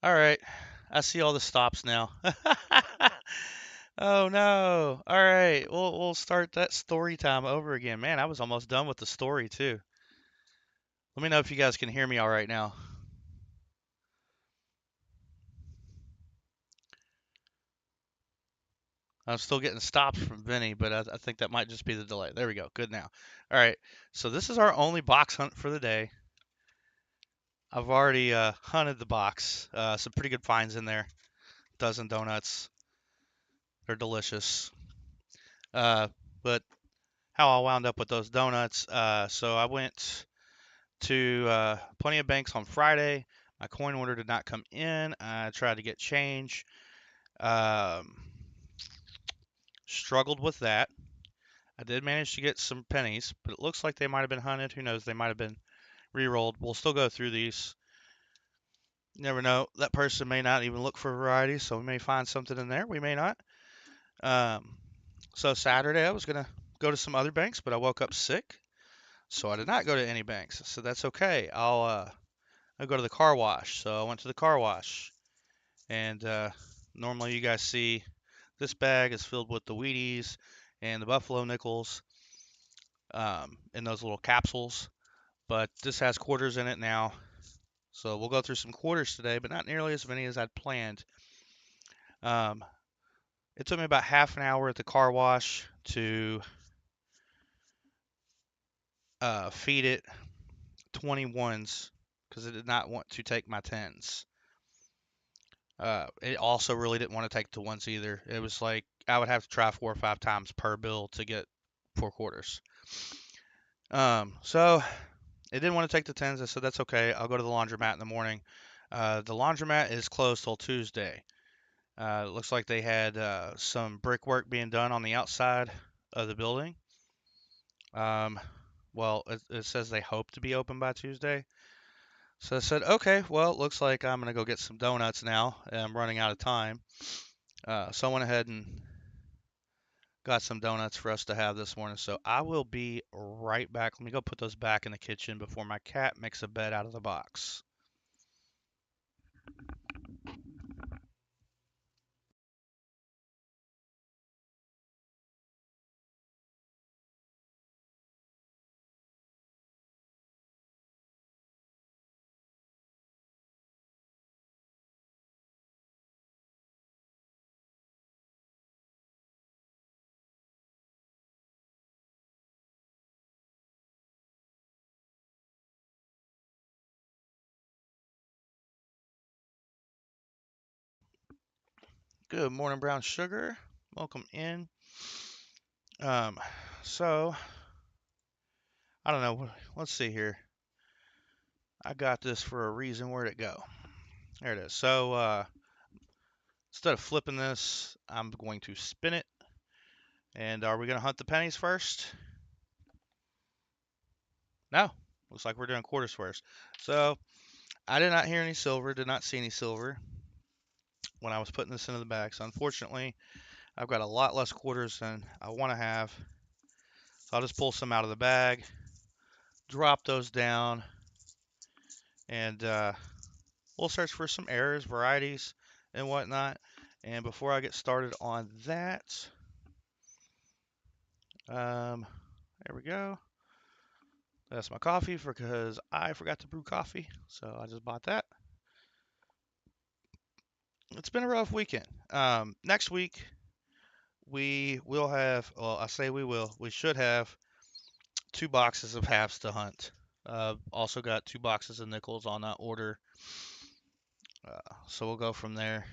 All right. I see all the stops now. Oh no. All right. We'll start that story time over again. Man, I was almost done with the story too. Let me know if you guys can hear me all right now. I'm still getting stops from Vinny, but I think that might just be the delay. There we go. Good now. All right. So this is our only box hunt for the day. I've already hunted the box. Some pretty good finds in there. Dozen donuts. They're delicious. Uh, but how I wound up with those donuts. So I went to Plenty of Banks on Friday. My coin order did not come in. I tried to get change. Um, Struggled with that. I did manage to get some pennies, but it looks like they might have been hunted. Who knows? They might have been re-rolled. We'll still go through these. You never know. That person may not even look for variety, so we may find something in there. We may not. Um, so Saturday I was gonna go to some other banks, but I woke up sick, so I did not go to any banks. So that's okay. I'll go to the car wash. So I went to the car wash, and normally you guys see this bag is filled with the Wheaties and the Buffalo nickels in those little capsules, but this has quarters in it now. So we'll go through some quarters today, but not nearly as many as I'd planned. Um, it took me about half an hour at the car wash to feed it 21s because it did not want to take my 10s. It also really didn't want to take the ones either. It was like I would have to try 4 or 5 times per bill to get 4 quarters. So it didn't want to take the 10s. I said that's okay. I'll go to the laundromat in the morning. The laundromat is closed till Tuesday. It looks like they had some brickwork being done on the outside of the building. Um, well, it says they hope to be open by Tuesday. So I said, okay, well, it looks like I'm going to go get some donuts now. I'm running out of time. So I went ahead and got some donuts for us to have this morning. So I will be right back. Let me go put those back in the kitchen before my cat makes a bed out of the box. Good morning, brown sugar. Welcome in. Um, so I don't know. Let's see here. I got this for a reason. Where'd it go? There it is. So instead of flipping this, I'm going to spin it. And are we going to hunt the pennies first? No. Looks like we're doing quarters first. So I did not hear any silver, did not see any silver when I was putting this into the bag. So unfortunately, I've got a lot less quarters than I want to have. So I'll just pull some out of the bag, drop those down, and we'll search for some errors, varieties, and whatnot. And before I get started on that, there we go. That's my coffee because I forgot to brew coffee, so I just bought that. It's been a rough weekend. Next week we will have, well, I say we will, we should have 2 boxes of halves to hunt. Also got 2 boxes of nickels on that order. So we'll go from there.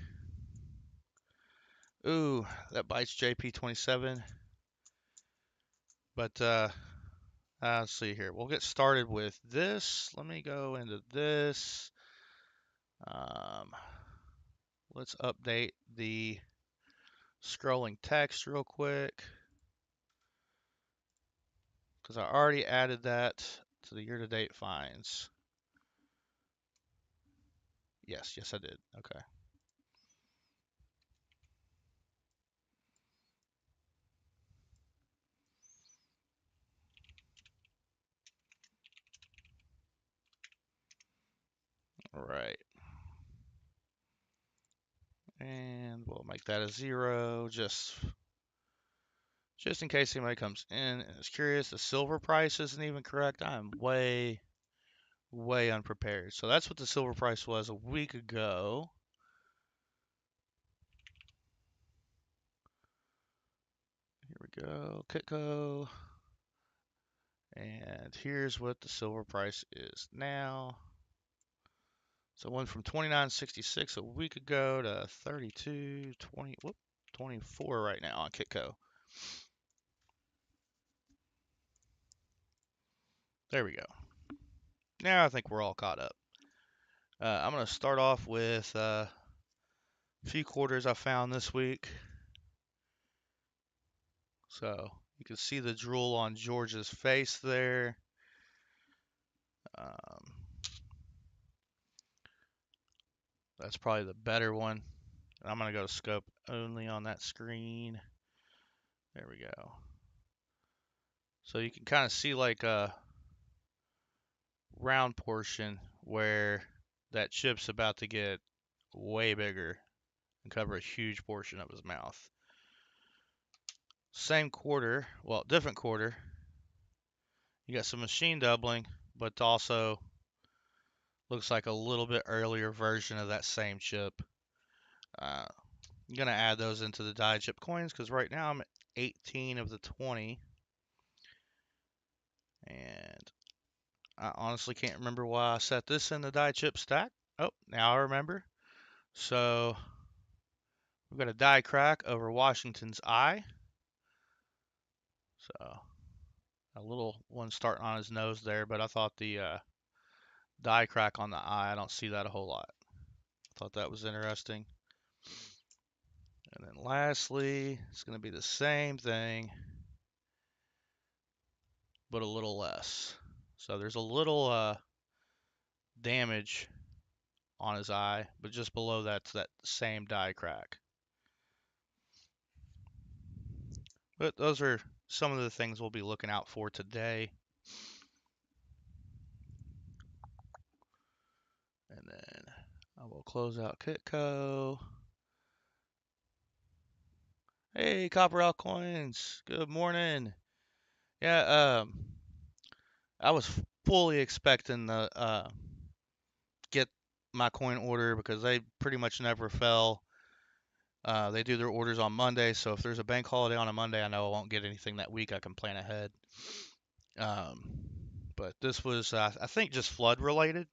Ooh, that bites JP27. But let's see here. We'll get started with this. Let me go into this. Um, let's update the scrolling text real quick because I already added that to the year-to-date finds. Yes, I did. Okay. All right. And we'll make that a 0 just in case anybody comes in and is curious. The silver price isn't even correct. I'm way unprepared. So that's what the silver price was a week ago. Here we go, Kitco. And here's what the silver price is now. So it went from 29.66 a week ago to 24 right now on Kitco. There we go. Now I think we're all caught up. I'm going to start off with a few quarters I found this week. So you can see the drool on George's face there. That's probably the better one. I'm going to go to scope only on that screen. There we go. So you can kind of see like a round portion where that chip's about to get way bigger and cover a huge portion of his mouth. Same quarter, well, different quarter. You got some machine doubling, but also looks like a little bit earlier version of that same chip. I'm going to add those into the die chip coins because right now I'm at 18 of the 20. And I honestly can't remember why I set this in the die chip stack. Oh, now I remember. So we've got a die crack over Washington's eye. So a little one starting on his nose there, but I thought the die crack on the eye, I don't see that a whole lot. I thought that was interesting. And then lastly, it's going to be the same thing, but a little less. So there's a little damage on his eye, but just below that's that same die crack. But those are some of the things we'll be looking out for today. And then I will close out Kitco. Hey, Copper Out Coins. Good morning. Yeah, I was fully expecting to get my coin order because they pretty much never fail. They do their orders on Monday, so if there's a bank holiday on a Monday, I know I won't get anything that week. I can plan ahead. But this was, I think, just flood related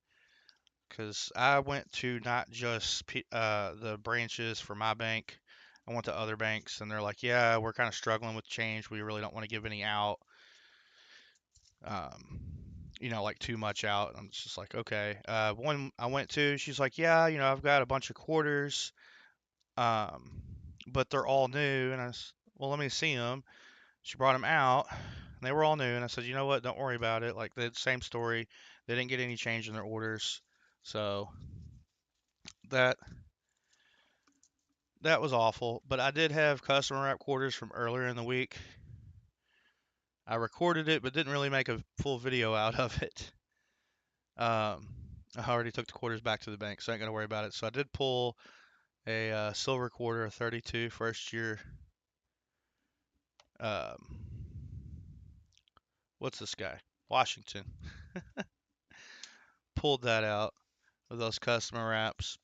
because I went to not just the branches for my bank. I went to other banks, and they're like, "Yeah, we're kind of struggling with change. We really don't want to give any out." Um, like too much out. I'm just like, okay. One I went to, she's like, yeah, I've got a bunch of quarters, um, but they're all new. And I said, well, let me see them. She brought them out, and they were all new. And I said, you know what? Don't worry about it. Like the same story. They didn't get any change in their orders, so that that was awful. But I did have customer wrap quarters from earlier in the week. I recorded it, but didn't really make a full video out of it. I already took the quarters back to the bank, so I ain't gonna worry about it. So I did pull a silver quarter, a 32 first year. Um, what's this guy? Washington. Pulled that out with those customer wraps.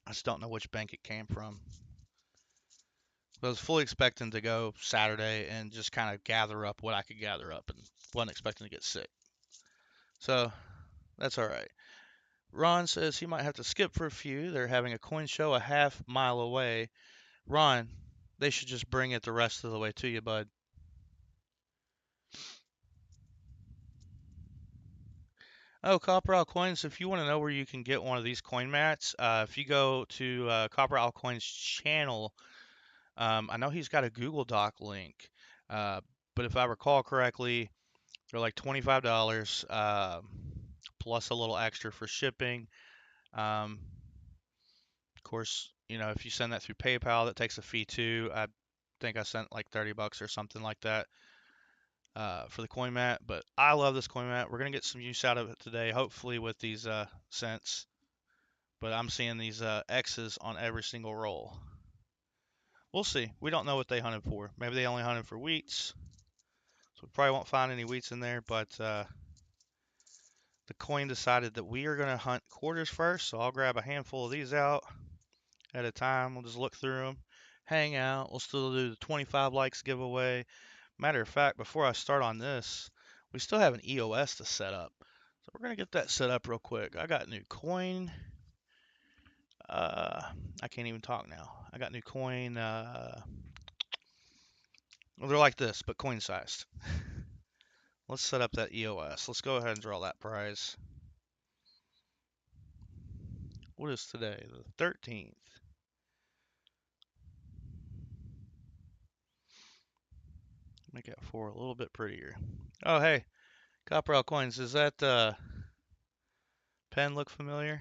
I just don't know which bank it came from. I was fully expecting to go Saturday and just kind of gather up what I could gather up and wasn't expecting to get sick. So that's all right. Ron says he might have to skip for a few. They're having a coin show a half-mile away. Ron, they should just bring it the rest of the way to you, bud. Oh, Copper Owl Coins, if you want to know where you can get one of these coin mats, if you go to Copper Owl Coins channel, I know he's got a Google Doc link, uh, but if I recall correctly, they're like $25 plus a little extra for shipping. Of course, if you send that through PayPal, that takes a fee too. I think I sent like $30 or something like that for the coin mat. But I love this coin mat. We're gonna get some use out of it today, hopefully with these cents. but I'm seeing these X's on every single roll. We'll see. We don't know what they hunted for. Maybe they only hunted for wheats. So we probably won't find any wheats in there, but the coin decided that we are going to hunt quarters first, so I'll grab a handful of these out at a time. We'll just look through them, hang out. We'll still do the 25 likes giveaway. Matter of fact, before I start on this, we still have an EOS to set up. So we're going to get that set up real quick. I got new coin. I can't even talk now. I got new coin. Well, they're like this, but coin sized. Let's set up that EOS. Let's go ahead and draw that prize. What is today? The 13th. Make that 4 a little bit prettier. Oh, hey, Copperell Coins. Does that pen look familiar?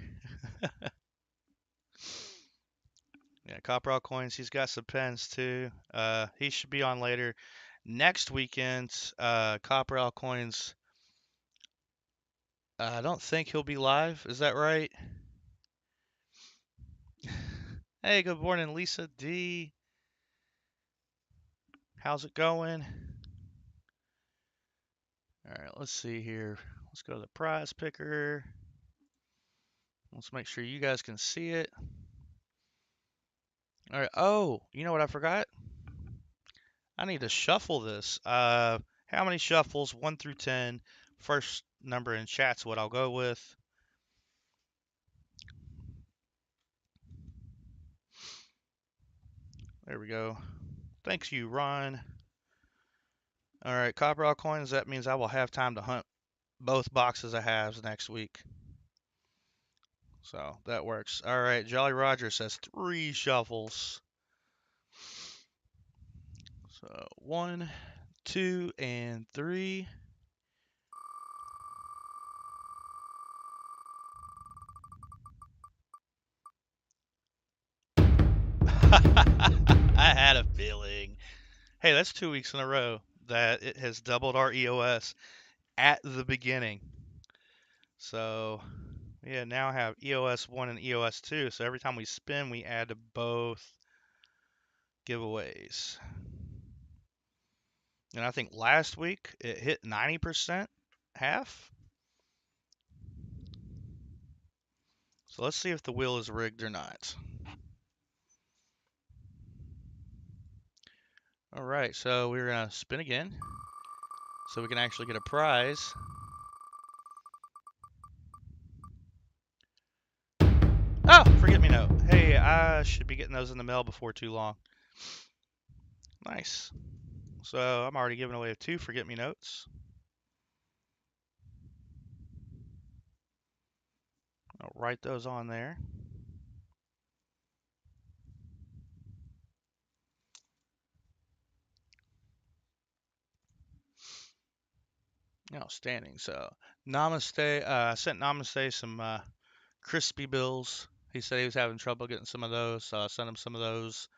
Yeah, Copperell Coins. He's got some pens too. He should be on later. Next weekend, Copperell Coins. I don't think he'll be live. Is that right? Hey, good morning, Lisa D. How's it going? All right, let's see here. Let's go to the prize picker. Let's make sure you guys can see it. All right. Oh, you know what I forgot? I need to shuffle this. How many shuffles? 1 through 10. First number in chat's what I'll go with. There we go. Thanks you, Ron. All right, Copperell Coins. That means I will have time to hunt both boxes of halves next week. So that works. All right, Jolly Roger says 3 shuffles. So 1, 2, and 3. I had a feeling. Hey, that's 2 weeks in a row that it has doubled our EOS at the beginning. So, yeah, now have EOS 1 and EOS 2. So every time we spin, we add to both giveaways. And I think last week it hit 90% half. So let's see if the wheel is rigged or not. All right, so we're going to spin again so we can actually get a prize. Oh, forget me note. Hey, I should be getting those in the mail before too long. Nice. So I'm already giving away 2 forget me notes. I'll write those on there. Outstanding. So Namaste. I sent Namaste some crispy bills. He said he was having trouble getting some of those, so I sent him some of those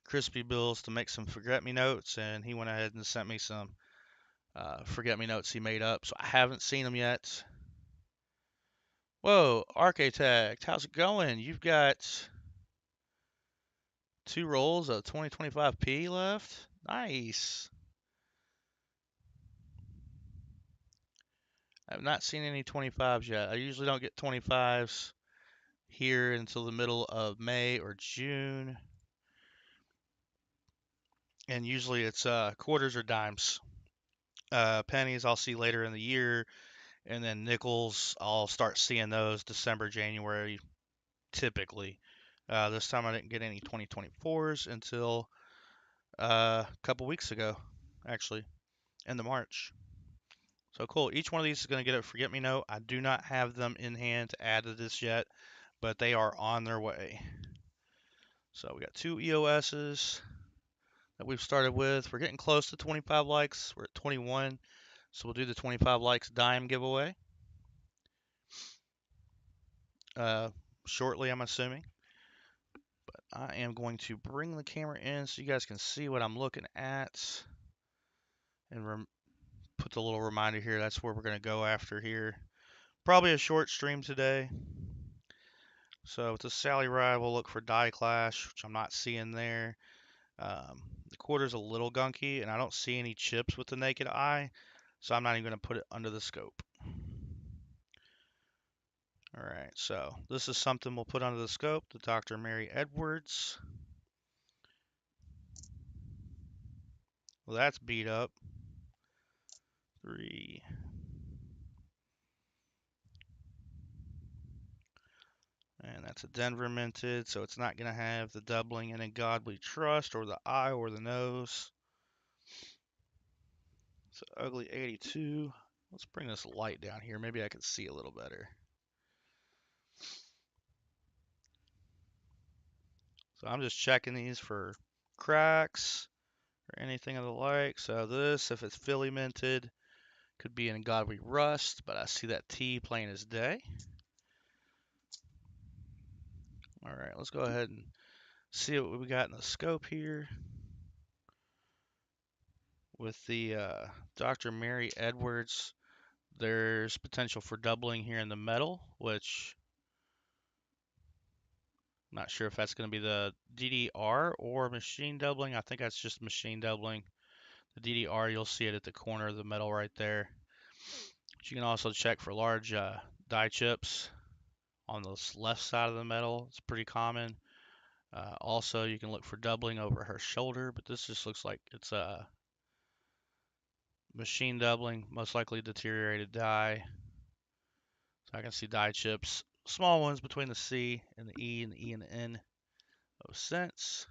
crispy bills to make some forget me notes, and he went ahead and sent me some forget me notes he made up. So I haven't seen them yet. Whoa, Architect, how's it going? You've got 2 rolls of 2025P left. Nice. I've not seen any 25s yet. I usually don't get 25s here until the middle of May or June. And usually it's quarters or dimes. Pennies I'll see later in the year, and then nickels I'll start seeing those December, January, typically. This time I didn't get any 2024s until a couple weeks ago, actually, in the March. So cool. Each one of these is going to get a forget me note. I do not have them in hand to add to this yet, but they are on their way. So we got 2 EOSs that we've started with. We're getting close to 25 likes. We're at 21. So we'll do the 25 likes dime giveaway shortly, I'm assuming. But I am going to bring the camera in so you guys can see what I'm looking at. And put the little reminder here. That's where we're going to go after here. Probably a short stream today. So with the Sally Ride, we'll look for die clash, which I'm not seeing there. The quarter's a little gunky, and I don't see any chips with the naked eye, so I'm not even going to put it under the scope. All right, so this is something we'll put under the scope, the Dr. Mary Edwards. Well, that's beat up. 3. And that's a Denver minted, so it's not going to have the doubling in a godly trust or the eye or the nose. It's an ugly 82. Let's bring this light down here. Maybe I can see a little better. So I'm just checking these for cracks or anything of the like. So this, if it's Philly minted, could be in godly rust, but I see that T plain as day. All right, let's go ahead and see what we got in the scope here. With the Dr. Mary Edwards, there's potential for doubling here in the metal, which I'm not sure if that's going to be the DDR or machine doubling. I think that's just machine doubling. The DDR, you'll see it at the corner of the metal right there. But you can also check for large die chips on the left side of the metal. It's pretty common. Also, you can look for doubling over her shoulder, but this just looks like it's a machine doubling, most likely deteriorated die. So I can see die chips, small ones between the C and the E and the E and the N of cents.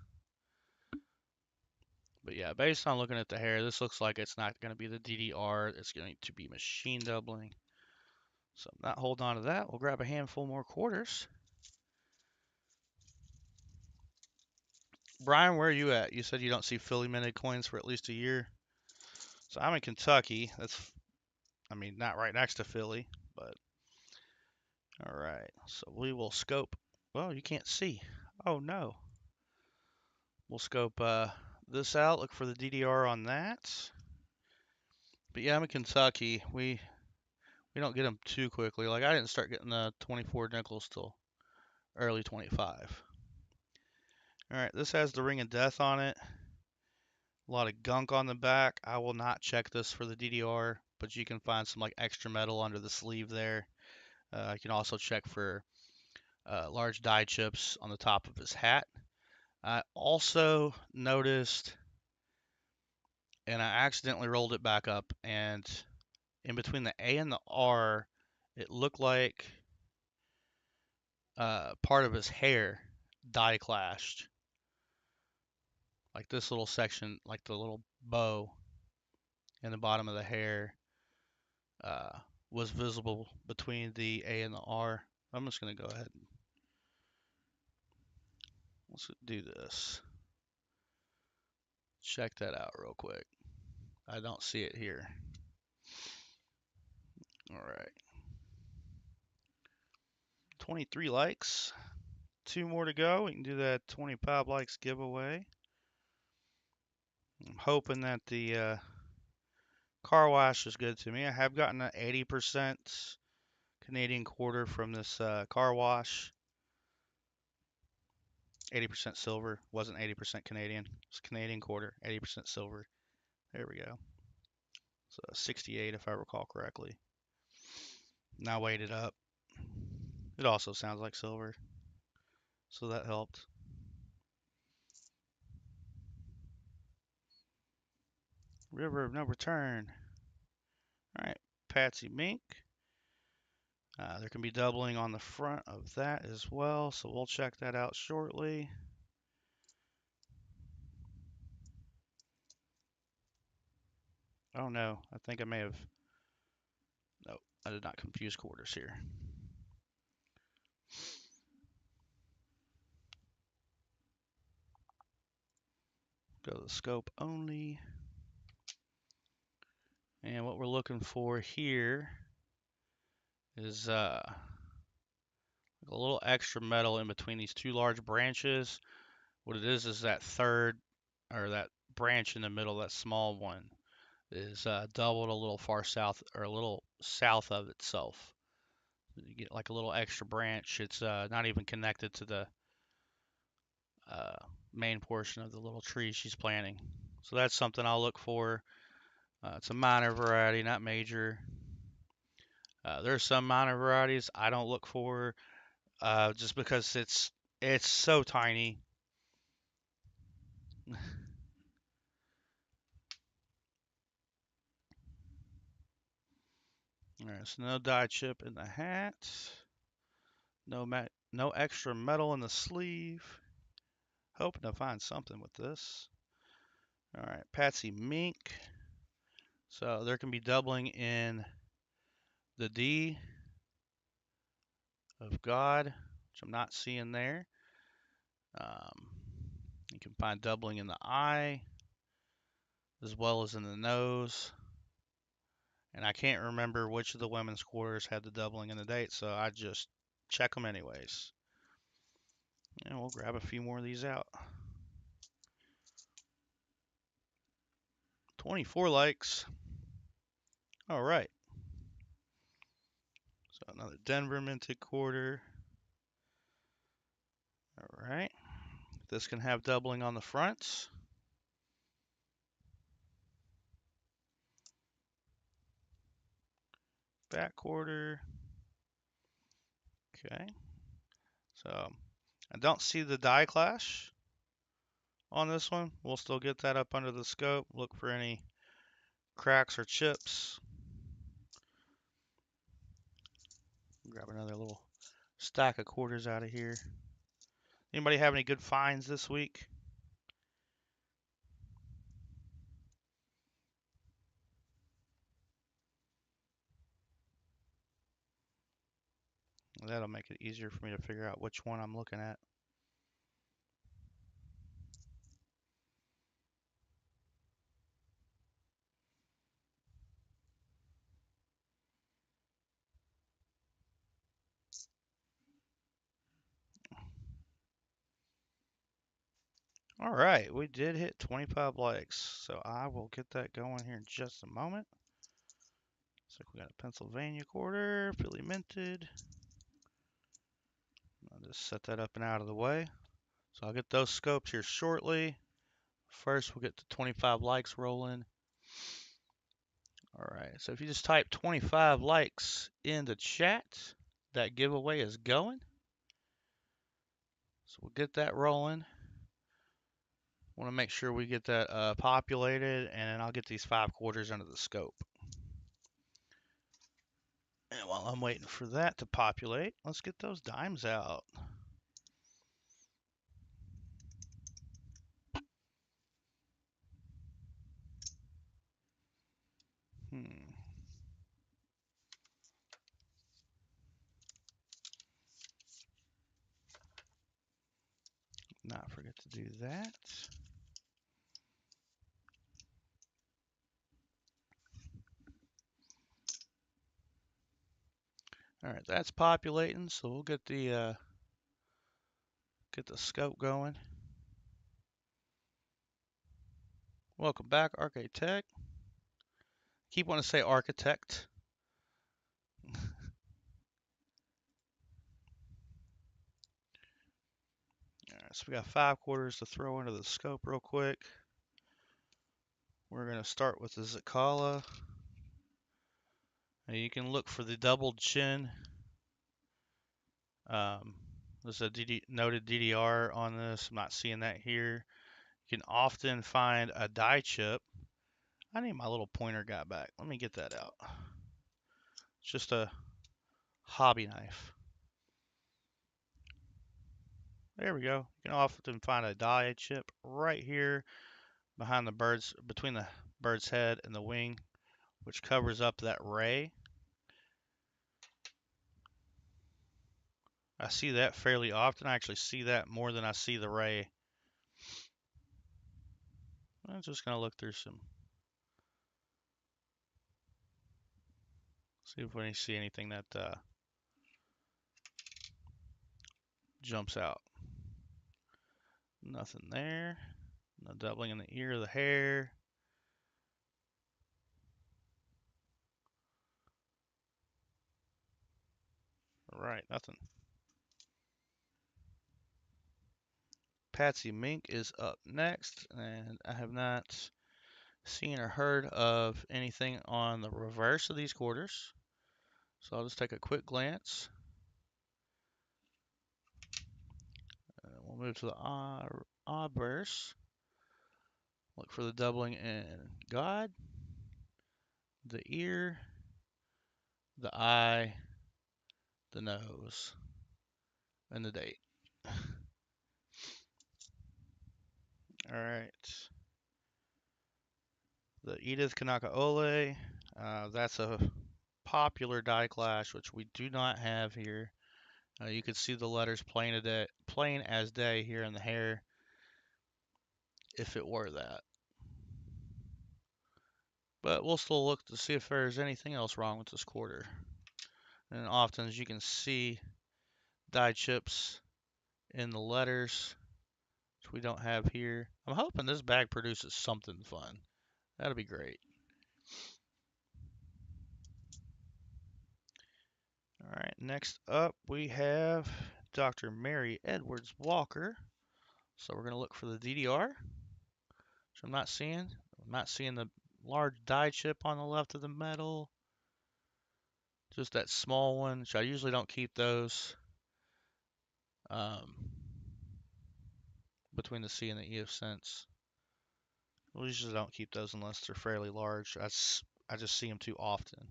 But yeah, based on looking at the hair, this looks like it's not going to be the DDR. It's going to be machine doubling. So I'm not holding on to that. We'll grab a handful more quarters. Brian, where are you at? You said you don't see Philly minted coins for at least a year. So I'm in Kentucky. I mean, not right next to Philly, but all right. So we will scope. Well, you can't see. Oh no. We'll scope this out. Look for the DDR on that. But yeah, I'm in Kentucky. We don't get them too quickly. Like I didn't start getting the 24 nickels till early 25. All right, this has the ring of death on it. A lot of gunk on the back. I will not check this for the DDR, but you can find some like extra metal under the sleeve there. You can also check for large die chips on the top of his hat. I also noticed, and I accidentally rolled it back up, and in between the A and the R, it looked like part of his hair die clashed. Like this little section, like the little bow in the bottom of the hair, uh, was visible between the A and the R. I'm just going to go ahead and let's do this. Check that out real quick. I don't see it here. All right. 23 likes. 2 more to go. We can do that 25 likes giveaway. I'm hoping that the car wash is good to me. I have gotten an 80% Canadian quarter from this car wash. 80% silver. Wasn't 80% Canadian. It's Canadian quarter. 80% silver. There we go. So 68 if I recall correctly. Now weighed it up. It also sounds like silver. So that helped. River of no return. Alright, Patsy Mink. There can be doubling on the front of that as well, so we'll check that out shortly. Oh no, I think I may have... No, I did not confuse quarters here. Go to the scope only. And what we're looking for here is a little extra metal in between these two large branches. What it is that third, or that branch in the middle, that small one, is doubled a little far south, or a little south of itself. You get like a little extra branch. It's not even connected to the uh, main portion of the little tree she's planting. So that's something I'll look for. It's a minor variety, not major. There are some minor varieties I don't look for just because it's so tiny. All right, so no dye chip in the hat. No extra metal in the sleeve. Hoping to find something with this. All right, Patsy Mink. So there can be doubling in the D of God, which I'm not seeing there. Um, you can find doubling in the eye as well as in the nose. And I can't remember which of the women's quarters had the doubling in the date, so I just check them anyways. And we'll grab a few more of these out. 24 likes. All right. So another Denver minted quarter. All right. This can have doubling on the fronts. Back quarter. Okay. So I don't see the die clash on this one. We'll still get that up under the scope. Look for any cracks or chips. Grab another little stack of quarters out of here. Anybody have any good finds this week? That'll make it easier for me to figure out which one I'm looking at. All right, we did hit 25 likes, so I will get that going here in just a moment. Looks like we got a Pennsylvania quarter, Philly minted. I'll just set that up and out of the way. So I'll get those scopes here shortly. First, we'll get the 25 likes rolling. All right, so if you just type 25 likes in the chat, that giveaway is going. So we'll get that rolling. Want to make sure we get that populated, and then I'll get these 5 quarters under the scope. And while I'm waiting for that to populate, let's get those dimes out. Not forget to do that. All right, that's populating, so we'll get the scope going. Welcome back, Architect. Keep wanting to say architect. All right, so we got 5 quarters to throw into the scope real quick. We're gonna start with the Zicala. Now you can look for the doubled chin. There's a noted DDR on this. I'm not seeing that here. You can often find a die chip. I need my little pointer guy back. Let me get that out. It's just a hobby knife. There we go. You can often find a die chip right here behind between the bird's head and the wing, which covers up that ray. I see that fairly often. I actually see that more than I see the ray. I'm just gonna look through some, see if we see anything that jumps out. Nothing there. No doubling in the ear or the hair. right, nothing. Patsy Mink is up next, and I have not seen or heard of anything on the reverse of these quarters. So I'll just take a quick glance. We'll move to the obverse. Look for the doubling in God, the ear, the eye, the nose, and the date. All right. The Edith Kanaka Ole. That's a popular die clash, which we do not have here. You can see the letters plain as day here in the hair, if it were that. But we'll still look to see if there's anything else wrong with this quarter. And often, as you can see, die chips in the letters, which we don't have here. I'm hoping this bag produces something fun. That'll be great. All right, next up we have Dr. Mary Edwards Walker. So we're going to look for the DDR, which I'm not seeing. I'm not seeing the large die chip on the left of the medal. Just that small one, which I usually don't keep those between the C and the E of sense. We usually don't keep those unless they're fairly large. I just see them too often.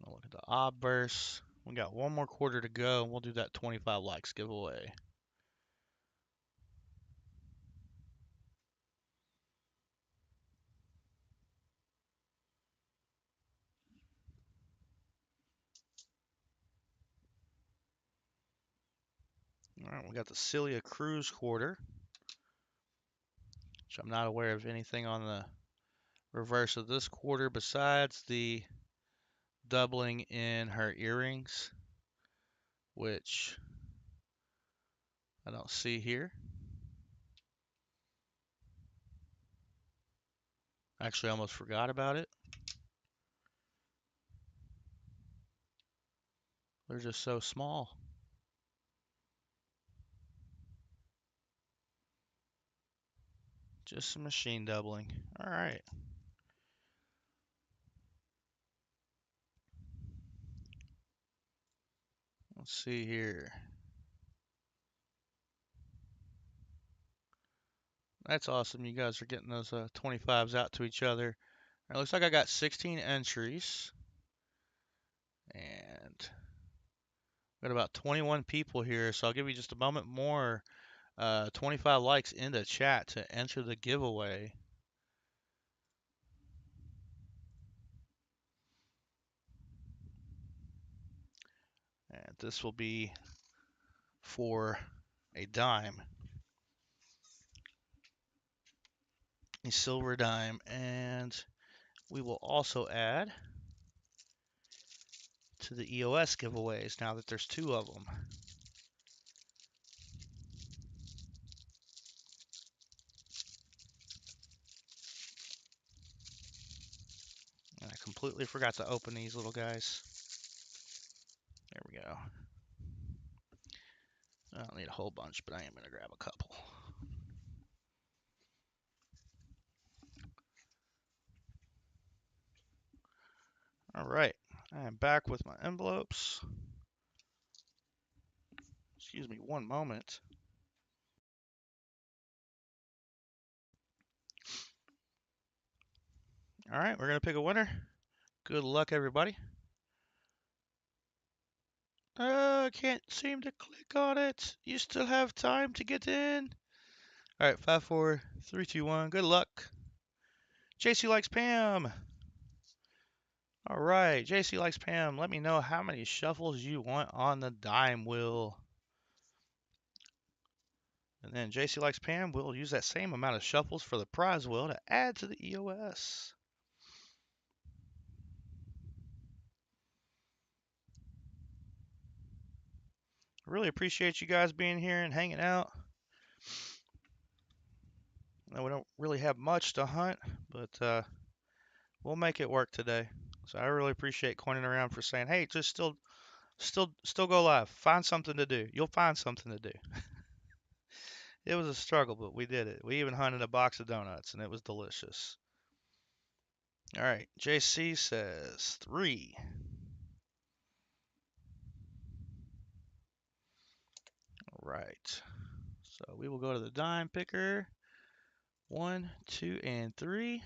I'll look at the obverse. We got one more quarter to go, and we'll do that 25 likes giveaway. All right, we got the Celia Cruz quarter, which I'm not aware of anything on the reverse of this quarter besides the doubling in her earrings, which I don't see here. Actually, I almost forgot about it. They're just so small. Just some machine doubling. All right. Let's see here. That's awesome. You guys are getting those 25s out to each other. It looks like I got 16 entries. And got about 21 people here. So I'll give you just a moment more. 25 likes in the chat to enter the giveaway. And this will be for a dime. A silver dime. And we will also add to the EOS giveaways now that there's two of them. And I completely forgot to open these little guys. There we go. I don't need a whole bunch, but I am going to grab a couple. All right, I am back with my envelopes. Excuse me one moment. All right, we're going to pick a winner. Good luck, everybody. Can't seem to click on it. You still have time to get in. All right, 5, 4, 3, 2, 1. Good luck. JC likes Pam. All right, JC likes Pam. Let me know how many shuffles you want on the dime wheel. And then JC likes Pam will use that same amount of shuffles for the prize wheel to add to the EOS. Really appreciate you guys being here and hanging out. We don't really have much to hunt, but we'll make it work today. So I really appreciate Coining Around for saying, hey, just still Still go live. Find something to do. You'll find something to do. It was a struggle, but we did it. We even hunted a box of donuts, and it was delicious. All right, JC says 3. All right, so we will go to the dime picker. 1, 2, and 3.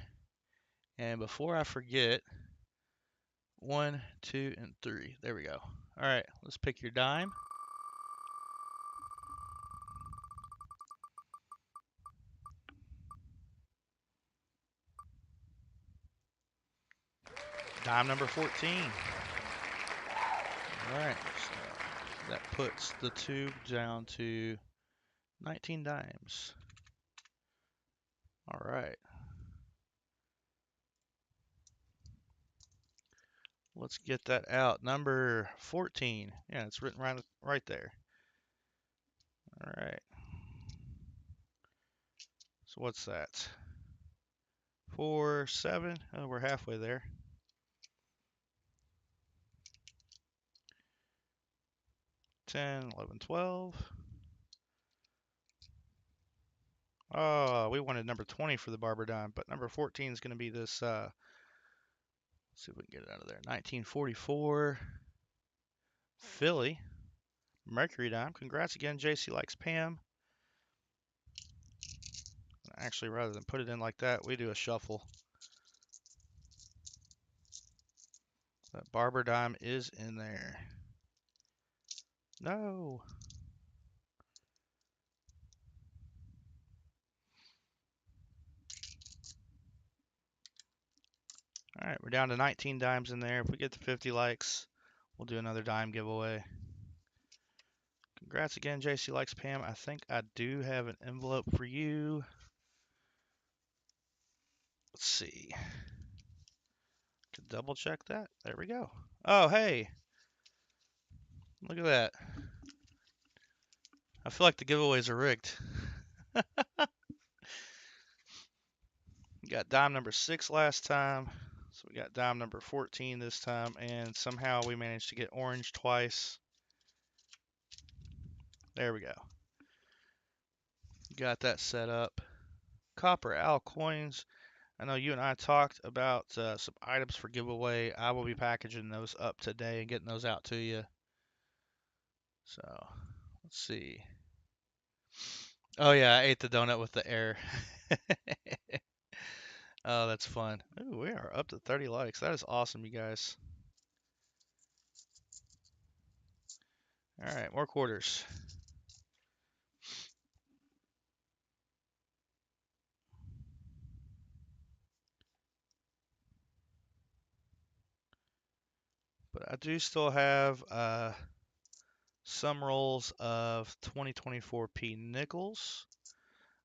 And before I forget, 1, 2, and 3. There we go. All right, let's pick your dime. Dime number 14. All right, so that puts the tube down to 19 dimes. All right. Let's get that out. Number 14. Yeah, it's written right there. All right. So what's that? 4, 7. Oh, we're halfway there. 10, 11, 12. Oh, we wanted number 20 for the barber dime, but number 14 is going to be this. Let's see if we can get it out of there. 1944 Philly Mercury dime. Congrats again, JC Likes Pam. Actually, rather than put it in like that, we do a shuffle. That barber dime is in there. No. All right, we're down to 19 dimes in there. If we get to 50 likes, we'll do another dime giveaway. Congrats again, JC Likes Pam. I think I do have an envelope for you. Let's see. Could double check that. There we go. Oh, hey. Look at that. I feel like the giveaways are rigged. We got dime number 6 last time. So we got dime number 14 this time. And somehow we managed to get orange twice. There we go. Got that set up. Copper Al coins. I know you and I talked about some items for giveaway. I will be packaging those up today and getting those out to you. So, let's see. Oh yeah, I ate the donut with the air. Oh, that's fun. Ooh, we are up to 30 likes. That is awesome, you guys. All right, more quarters. But I do still have some rolls of 2024 P nickels.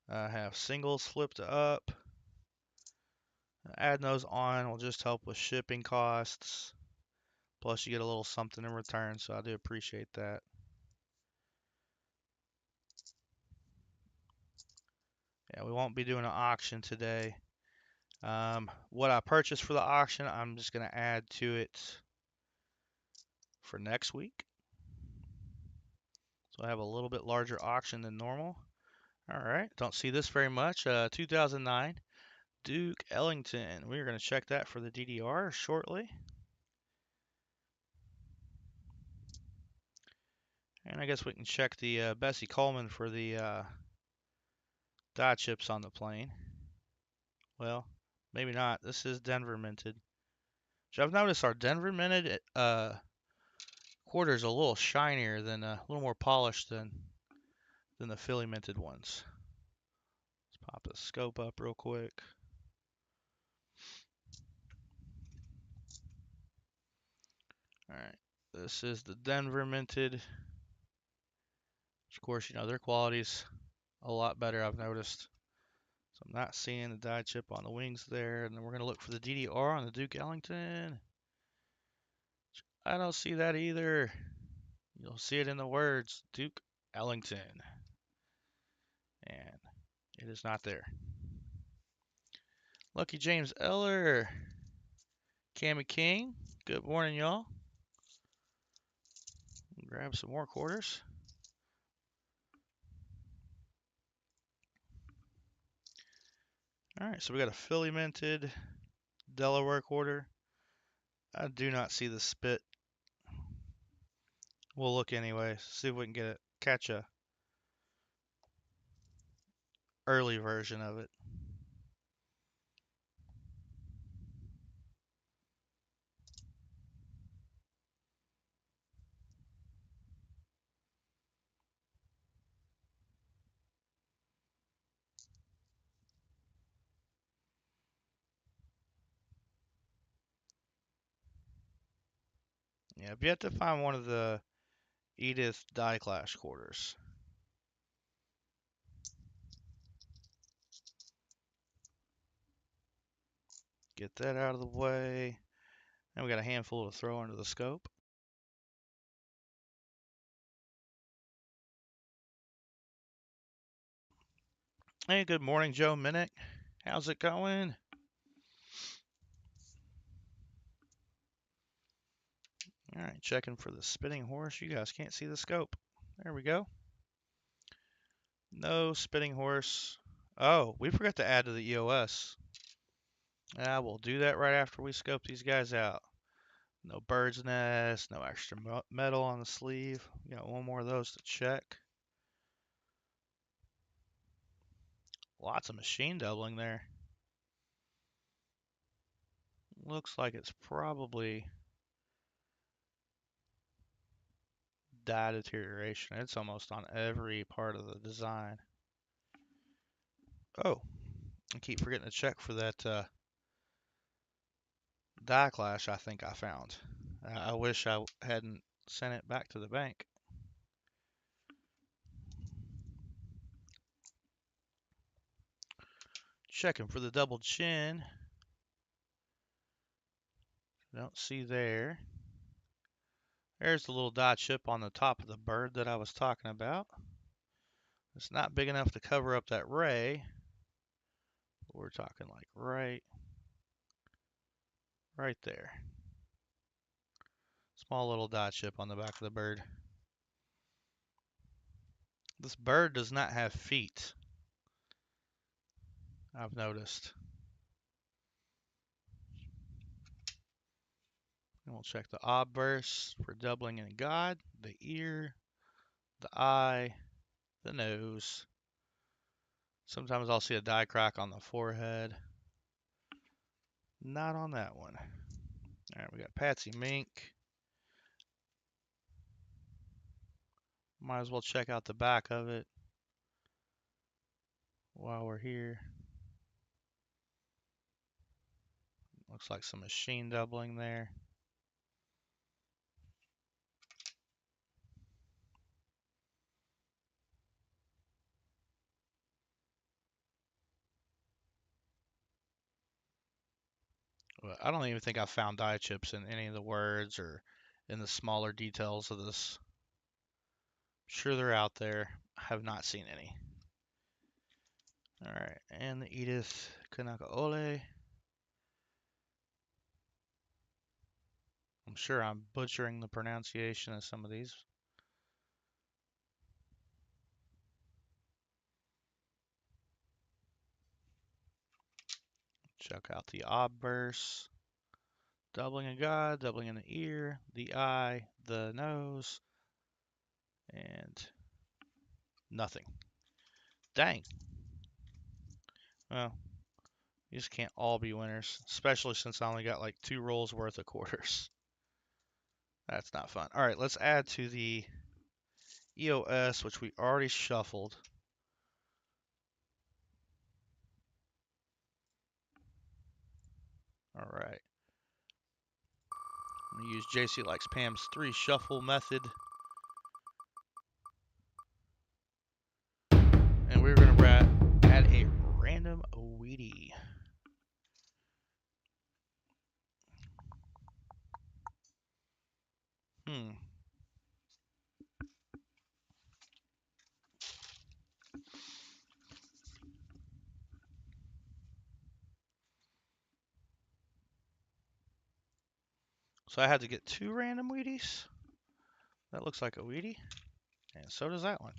I have singles flipped up. Adding those on will just help with shipping costs. Plus, you get a little something in return, so I do appreciate that. Yeah, we won't be doing an auction today. What I purchased for the auction, I'm just going to add to it for next week. So I have a little bit larger auction than normal. All right, don't see this very much. 2009 Duke Ellington. We're going to check that for the DDR shortly. And I guess we can check the Bessie Coleman for the die chips on the plane. Well, maybe not. This is Denver minted. So I've noticed our Denver minted quarters a little shinier than a little more polished than the Philly minted ones. Let's pop the scope up real quick. All right, this is the Denver minted. Of course, you know their quality's a lot better. I've noticed. So I'm not seeing the die chip on the wings there, and then we're gonna look for the DDR on the Duke Ellington. I don't see that either. You'll see it in the words Duke Ellington. And it is not there. Lucky James Eller. Cammy King. Good morning, y'all. Grab some more quarters. All right, so we got a Philly minted Delaware quarter. I do not see the spit. We'll look anyway, see if we can catch a early version of it. Yeah, I've yet to find one of the Edith die clash quarters. Get that out of the way. And we got a handful to throw into the scope. Hey, good morning, Joe Minnick. How's it going? All right, checking for the spitting horse. You guys can't see the scope. There we go. No spitting horse. Oh, we forgot to add to the EOS. We'll do that right after we scope these guys out. No bird's nest, no extra metal on the sleeve. We got one more of those to check. Lots of machine doubling there. Looks like it's probably die deterioration. It's almost on every part of the design. Oh, I keep forgetting to check for that die clash I think I found. I wish I hadn't sent it back to the bank. Checking for the double chin. Don't see there. There's the little die chip on the top of the bird that I was talking about. It's not big enough to cover up that ray. We're talking like right there. Small little die chip on the back of the bird. This bird does not have feet, I've noticed. And we'll check the obverse for doubling in God, the ear, the eye, the nose. Sometimes I'll see a die crack on the forehead. Not on that one. All right, we got Patsy Mink. Might as well check out the back of it while we're here. Looks like some machine doubling there. But I don't even think I found die chips in any of the words or in the smaller details of this. I'm sure they're out there. I have not seen any. All right, and the Edith Kanaka Ole. I'm sure I'm butchering the pronunciation of some of these. Check out the obverse. Doubling in God, doubling in the ear, the eye, the nose, and nothing. Dang. Well, you just can't all be winners, especially since I only got like 2 rolls worth of quarters. That's not fun. All right, let's add to the EOS, which we already shuffled. All right. I'm going to use JC Likes Pam's 3 shuffle method. And we're going to add a random Wheatie. So I had to get 2 random Wheaties. That looks like a weedy, and so does that one.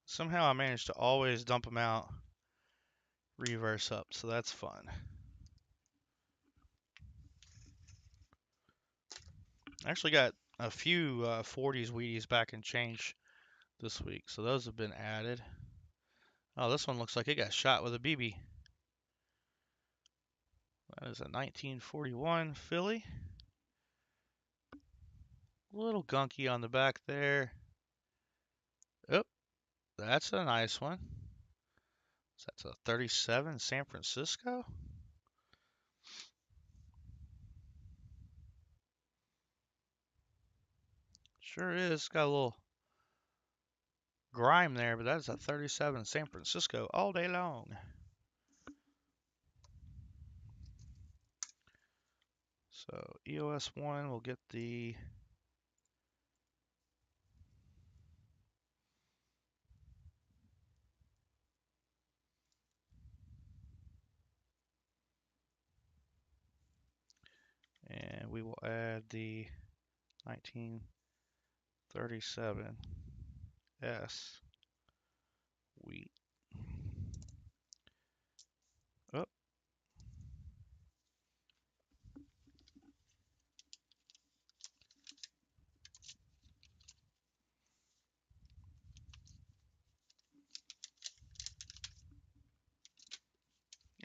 Somehow I managed to always dump them out reverse up, so that's fun. I actually got a few 40s Wheaties back in change this week, so those have been added. Oh, this one looks like it got shot with a BB. That is a 1941 Philly. A little gunky on the back there. Oh, that's a nice one. So that's a 37 San Francisco. Sure is. Got a little grime there, but that is a 37 San Francisco all day long. So EOS 1 will get the and we will add the 1937 S wheat. Oh,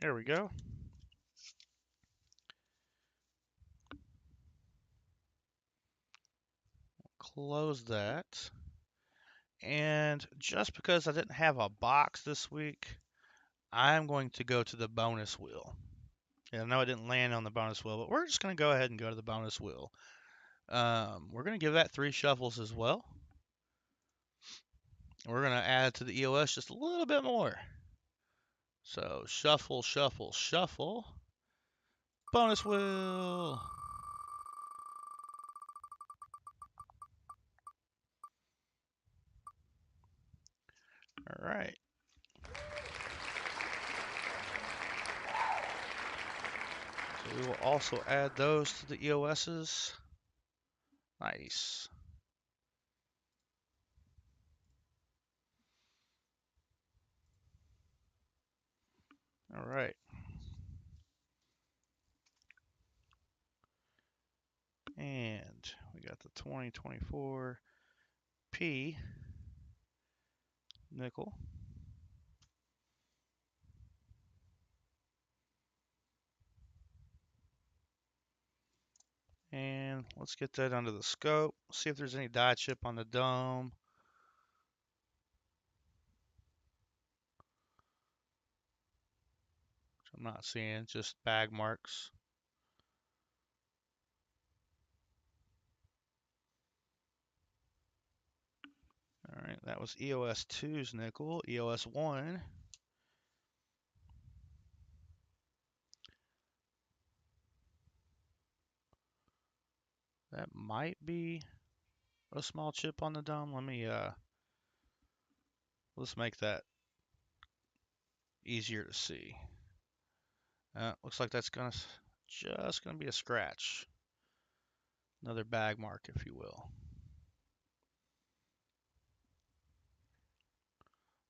there we go. Close that. And just because I didn't have a box this week, I'm going to go to the bonus wheel. Yeah, I know I didn't land on the bonus wheel, but we're just going to go ahead and go to the bonus wheel. We're going to give that 3 shuffles as well. We're going to add to the EOS just a little bit more. So shuffle, shuffle, shuffle. Bonus wheel. All right. So we will also add those to the EOSs. Nice. All right. And we got the 2024 P nickel. And let's get that under the scope. See if there's any die chip on the dome. Which I'm not seeing, just bag marks. All right, that was EOS 2's nickel. EOS 1. That might be a small chip on the dome. Let's make that easier to see. Looks like that's just gonna be a scratch. Another bag mark, if you will.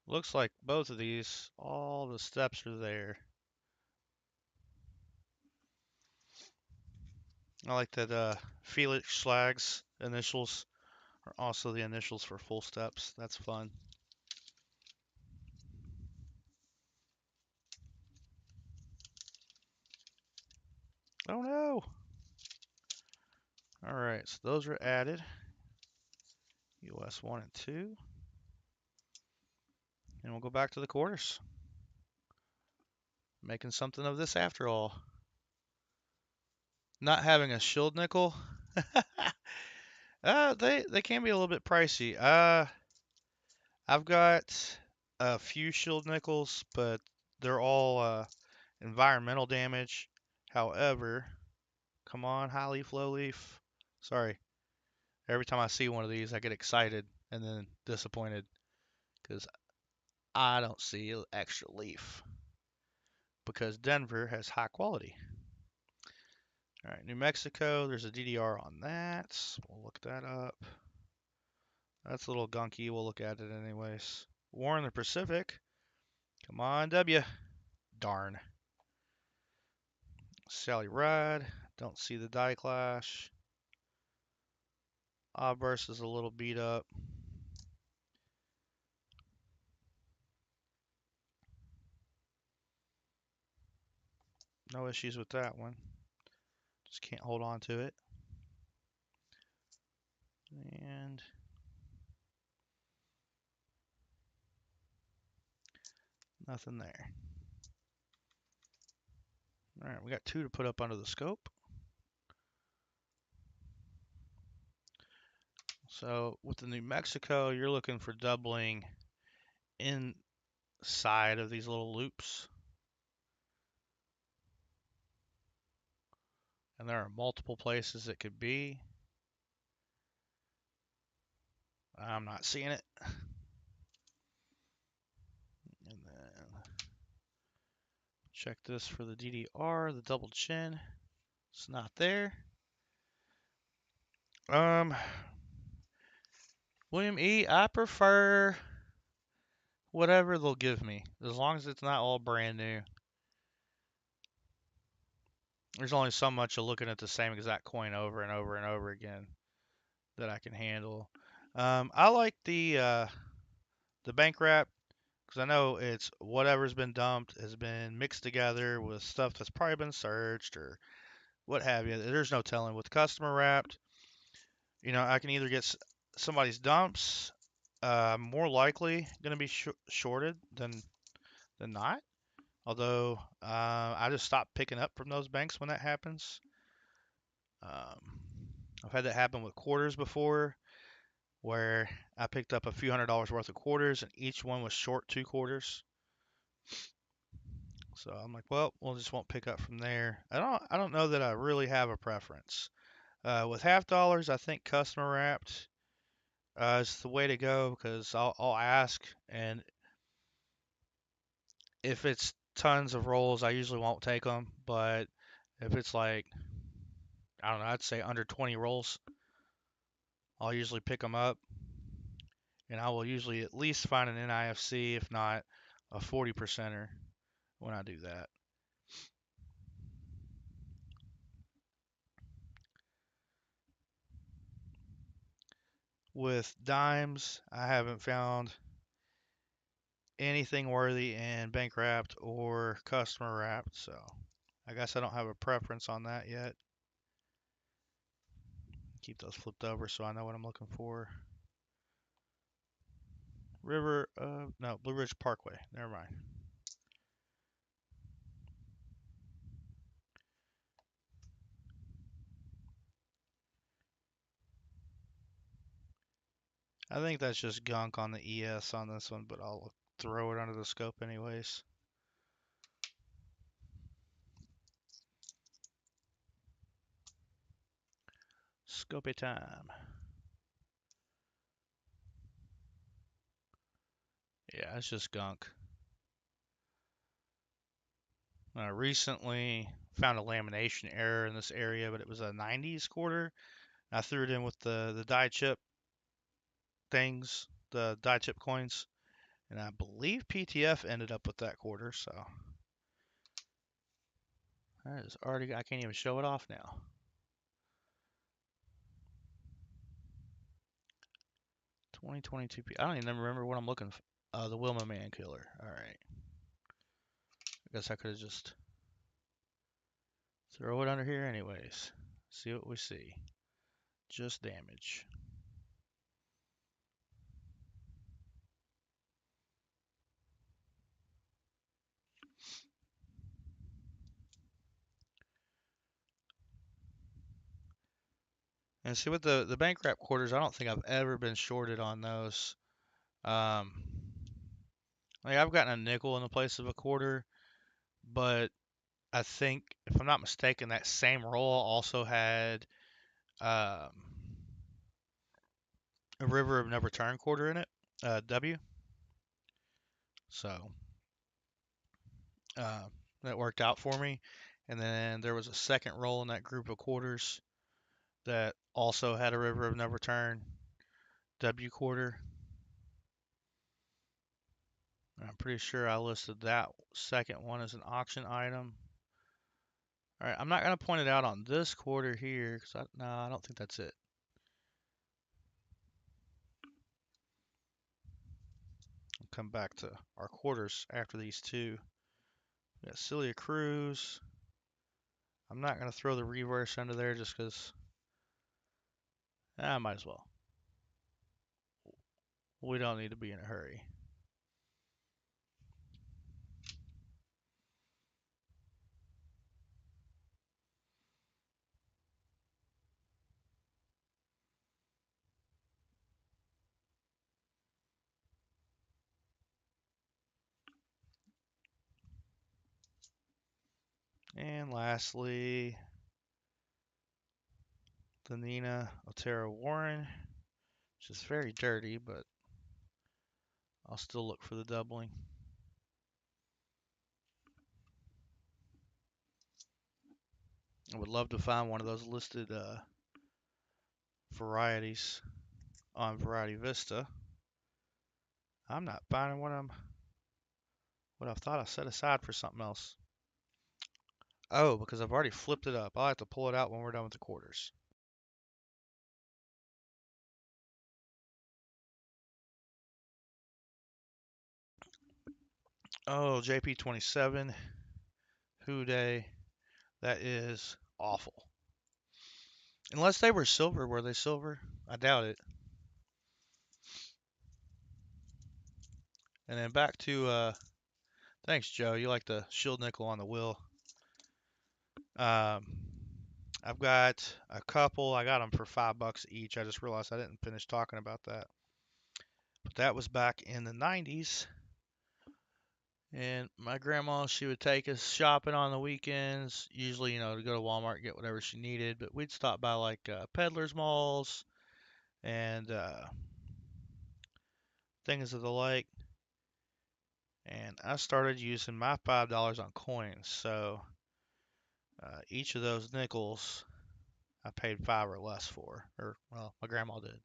Looks like both of these, all the steps are there. I like that Felix Schlag's initials are also the initials for full steps. That's fun. Oh no! Alright, so those are added. US 1 and 2. And we'll go back to the quarters. Making something of this after all. Not having a shield nickel. They can be a little bit pricey. I've got a few shield nickels, but they're all environmental damage. However, come on, high leaf, low leaf. Sorry. Every time I see one of these, I get excited and then disappointed because I don't see an extra leaf because Denver has high quality. All right, New Mexico, there's a DDR on that. We'll look that up. That's a little gunky. We'll look at it anyways. War in the Pacific. Come on, W. Darn. Sally Ride. Don't see the die clash. Obverse is a little beat up. No issues with that one. Just can't hold on to it. And nothing there. All right, we got 2 to put up under the scope. So with the New Mexico, you're looking for doubling inside of these little loops. And there are multiple places it could be. I'm not seeing it. And then check this for the DDR, the double chin. It's not there. William E., I prefer whatever they'll give me, as long as it's not all brand new. There's only so much of looking at the same exact coin over and over and over again that I can handle. I like the bank wrap because I know it's whatever's been dumped has been mixed together with stuff that's probably been searched or what have you. There's no telling. With customer wrapped, I can either get somebody's dumps, more likely going to be shorted than not. Although I just stopped picking up from those banks when that happens. I've had that happen with quarters before, where I picked up a few $100s worth of quarters, and each one was short 2 quarters. So I'm like, well, we'll just won't pick up from there. I don't know that I really have a preference. With half dollars, I think customer wrapped is the way to go because I'll ask, and if it's tons of rolls, I usually won't take them. But if it's like, I don't know, I'd say under 20 rolls, I'll usually pick them up, and I will usually at least find an NIFC, if not a 40%er when I do that. With dimes, I haven't found anything worthy in bank wrapped or customer wrapped, so I guess I don't have a preference on that yet. Keep those flipped over so I know what I'm looking for. No, Blue Ridge Parkway. Never mind. I think that's just gunk on the ES on this one, but I'll throw it under the scope anyways. Scopey time. Yeah, it's just gunk. I recently found a lamination error in this area, but it was a 90s quarter. I threw it in with the die chip things, the die chip coins, and I believe PTF ended up with that quarter, so that is already, I can't even show it off now. $20.22. I don't even remember what I'm looking for. The Wilma Man Killer. All right. I guess I could have just throw it under here anyways. See what we see. Just damage. And see with the bank wrap quarters, I don't think I've ever been shorted on those. Like I've gotten a nickel in the place of a quarter, but I think if I'm not mistaken, that same roll also had a River of No Return quarter in it. W. So uh, that worked out for me. And then there was a second roll in that group of quarters that also had a river of no return W quarter. I'm pretty sure I listed that second one as an auction item. All right, I'm not going to point it out on this quarter here because no, I don't think that's it. I'll come back to our quarters after these two. We got Cilia Cruz. I'm not going to throw the reverse under there just because I might as well. We don't need to be in a hurry. And lastly, the Nina Otero Warren, which is very dirty, but I'll still look for the doubling. I would love to find one of those listed varieties on Variety Vista. I'm not finding what I thought I set aside for something else. Oh, because I've already flipped it up. I'll have to pull it out when we're done with the quarters. Oh, JP27, Who Day. That is awful. Unless they were silver. Were they silver? I doubt it. And then back to, thanks, Joe. You like the shield nickel on the wheel. Um, I've got a couple. I got them for $5 each. I just realized I didn't finish talking about that. But that was back in the 90s. And my grandma, she would take us shopping on the weekends, usually, to go to Walmart and get whatever she needed. But we'd stop by like peddlers malls and things of the like. And I started using my $5 on coins. So each of those nickels I paid 5 or less for. Or, well, my grandma did.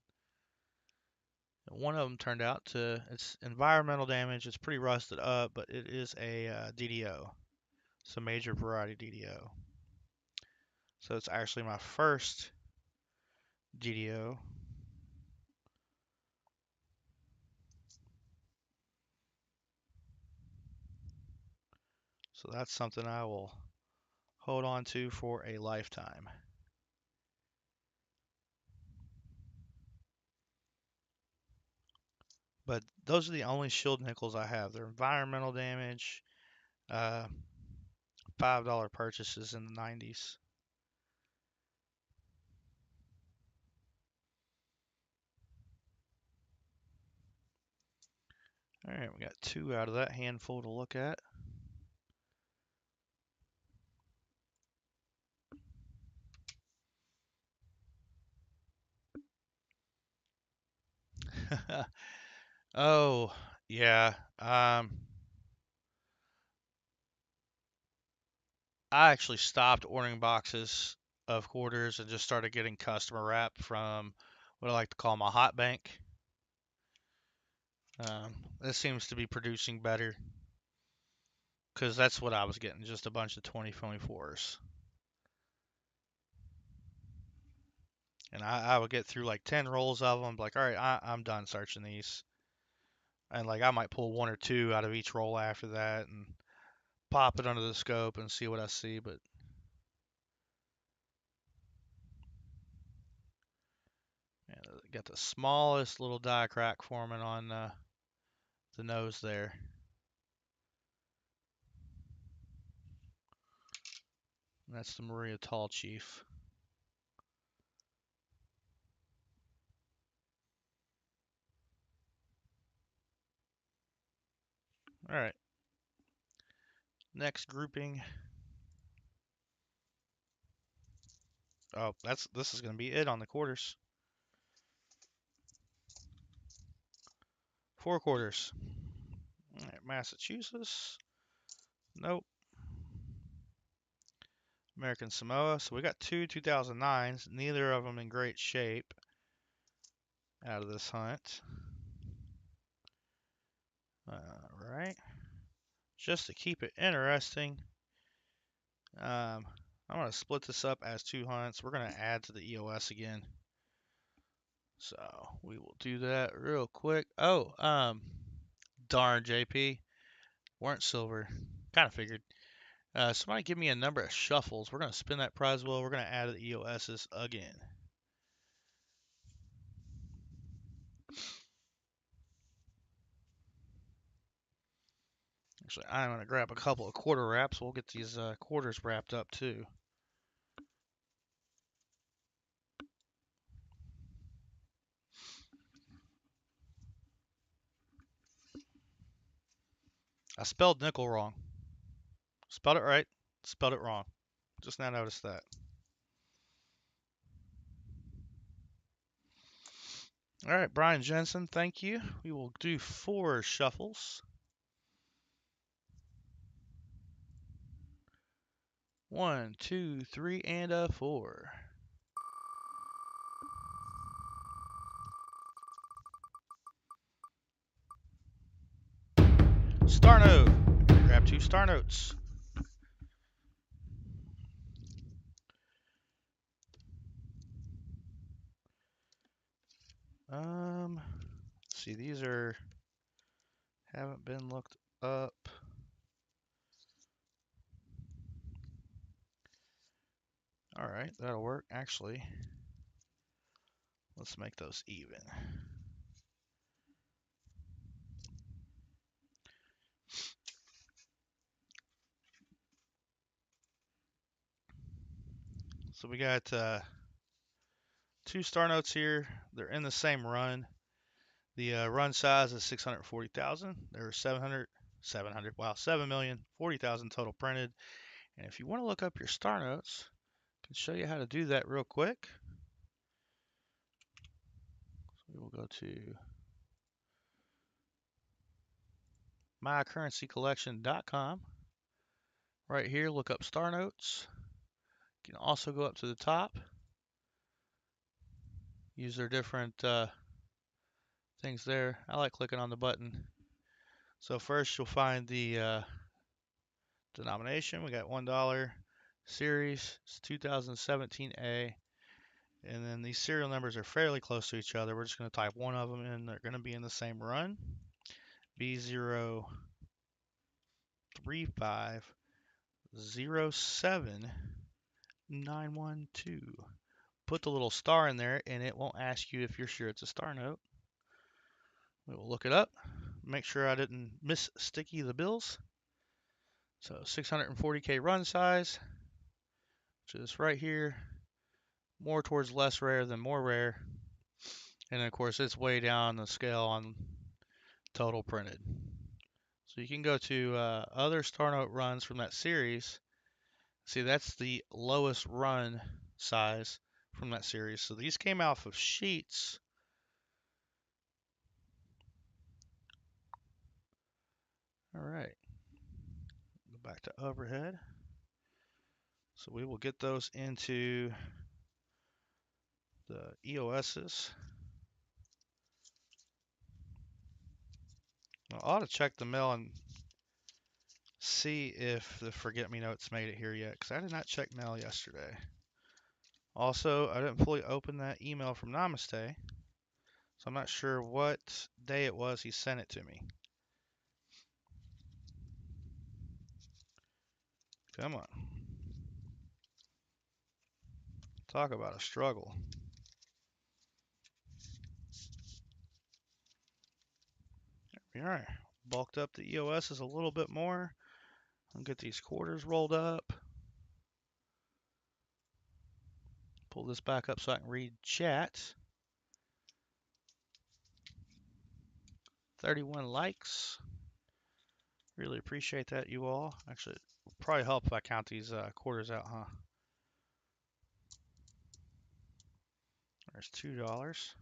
And one of them turned out to, it's environmental damage. It's pretty rusted up, but it is a DDO. It's a major variety DDO. So it's actually my first DDO. So that's something I will hold on to for a lifetime. But those are the only shield nickels I have. They're environmental damage, uh, $5 purchases in the 90s. All right, we got 2 out of that handful to look at. Oh, yeah. I actually stopped ordering boxes of quarters and just started getting customer wrap from what I like to call my hot bank. This seems to be producing better because that's what I was getting, just a bunch of 2024s. And I would get through like 10 rolls of them, like, all right, I'm done searching these. And like I might pull 1 or 2 out of each roll after that and pop it under the scope and see what I see. But yeah, got the smallest little die crack forming on the nose there. And that's the Maria Tall Chief. All right. Next grouping. Oh, this is going to be it on the quarters. 4 quarters. All right, Massachusetts. Nope. American Samoa. So we got two 2009s, neither of them in great shape out of this hunt. All right. Just to keep it interesting, I'm going to split this up as two hunts. We're going to add to the EOS again. So we will do that real quick. Oh, darn, JP. Weren't silver. Kind of figured. Somebody give me a number of shuffles. We're going to spin that prize wheel. We're going to add the EOSs again. Actually, I'm going to grab a couple of quarter wraps. We'll get these quarters wrapped up too. I spelled nickel wrong. Spelled it right. Spelled it wrong. Just now noticed that. All right, Brian Jensen, thank you. We will do 4 shuffles. 1, 2, 3, and a 4. Star note. Grab 2 star notes. Let's see, these haven't been looked up. All right, that'll work. Actually, let's make those even. So we got 2 star notes here. They're in the same run. The run size is 640,000. There were 700. Wow, 7,040,000 total printed. And if you want to look up your star notes, I can show you how to do that real quick. So we will go to mycurrencycollection.com. Right here, look up star notes. You can also go up to the top, use their different things there. I like clicking on the button. So first you'll find the denomination. We got $1 series. It's 2017A. And then these serial numbers are fairly close to each other. We're just going to type one of them in. They're going to be in the same run. B03507-912. Put the little star in there and it won't ask you if you're sure it's a star note. We will look it up. Make sure I didn't miss sticky the bills. So 640K run size, which is right here. More towards less rare than more rare. And of course, it's way down the scale on total printed. So you can go to other star note runs from that series. See, that's the lowest run size from that series. So these came off of sheets. All right. Go back to overhead. So we will get those into the EOSs. I ought to check the mail and see if the forget me notes made it here yet, because I did not check mail yesterday. Also, I didn't fully open that email from Namaste, so I'm not sure what day it was he sent it to me. Come on. Talk about a struggle. There we are. Bulked up the EOSs a little bit more. I'll get these quarters rolled up. Pull this back up so I can read chat. 31 likes. Really appreciate that, you all. Actually, it would probably help if I count these quarters out, huh? There's $2.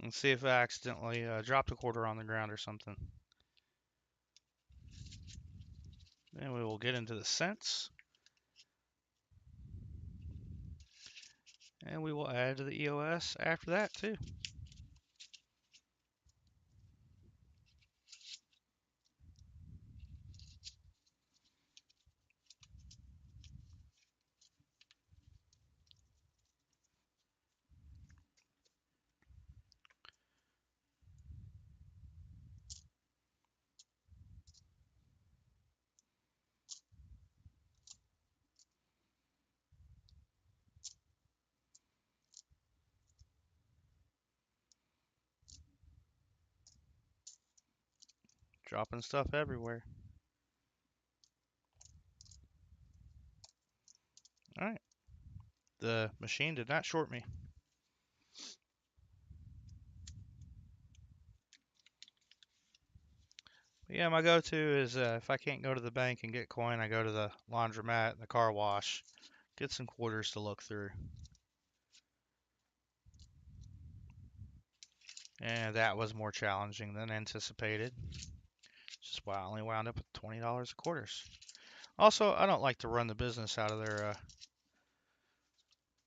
and see if I accidentally dropped a quarter on the ground or something. Then we will get into the cents, and we will add to the EOS after that too. Dropping stuff everywhere. Alright. The machine did not short me. But yeah, my go-to is if I can't go to the bank and get coin, I go to the laundromat and the car wash. Get some quarters to look through. And that was more challenging than anticipated. Just why I only wound up with $20 of quarters. Also, I don't like to run the business out of their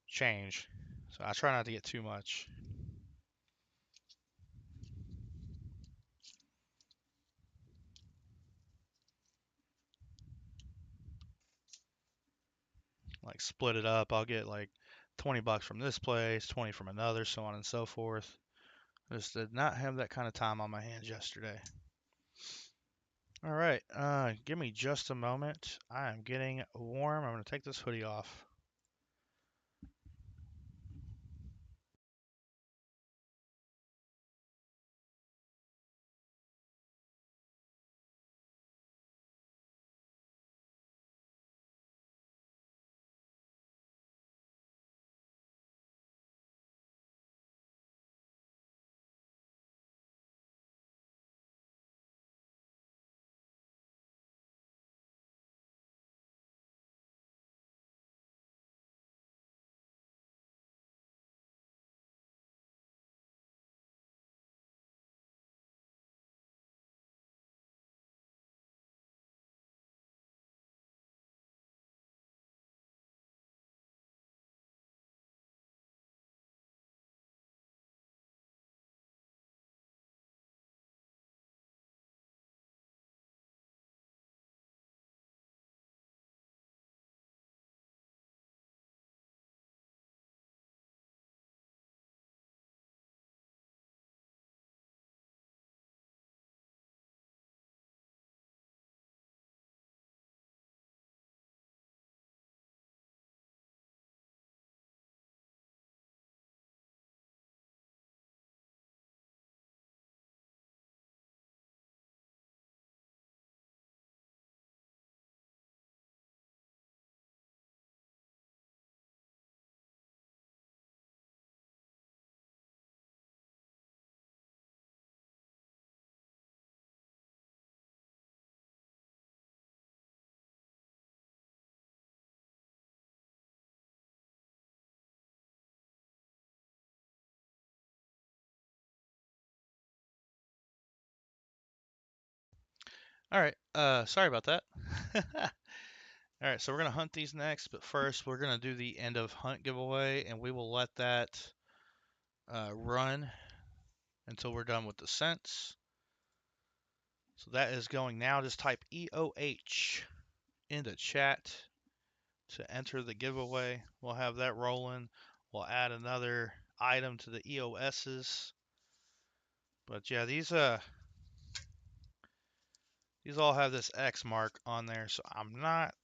change. So I try not to get too much. Like split it up. I'll get like 20 bucks from this place, 20 from another, so on and so forth. I just did not have that kind of time on my hands yesterday. All right, give me just a moment. I am getting warm. I'm going to take this hoodie off. All right, sorry about that. All right, so we're going to hunt these next, but first we're going to do the end of hunt giveaway, and we will let that run until we're done with the scents. So that is going now. Just type EOH into chat to enter the giveaway. We'll have that rolling. We'll add another item to the EOSs. But yeah, these all have this X mark on there, so I'm not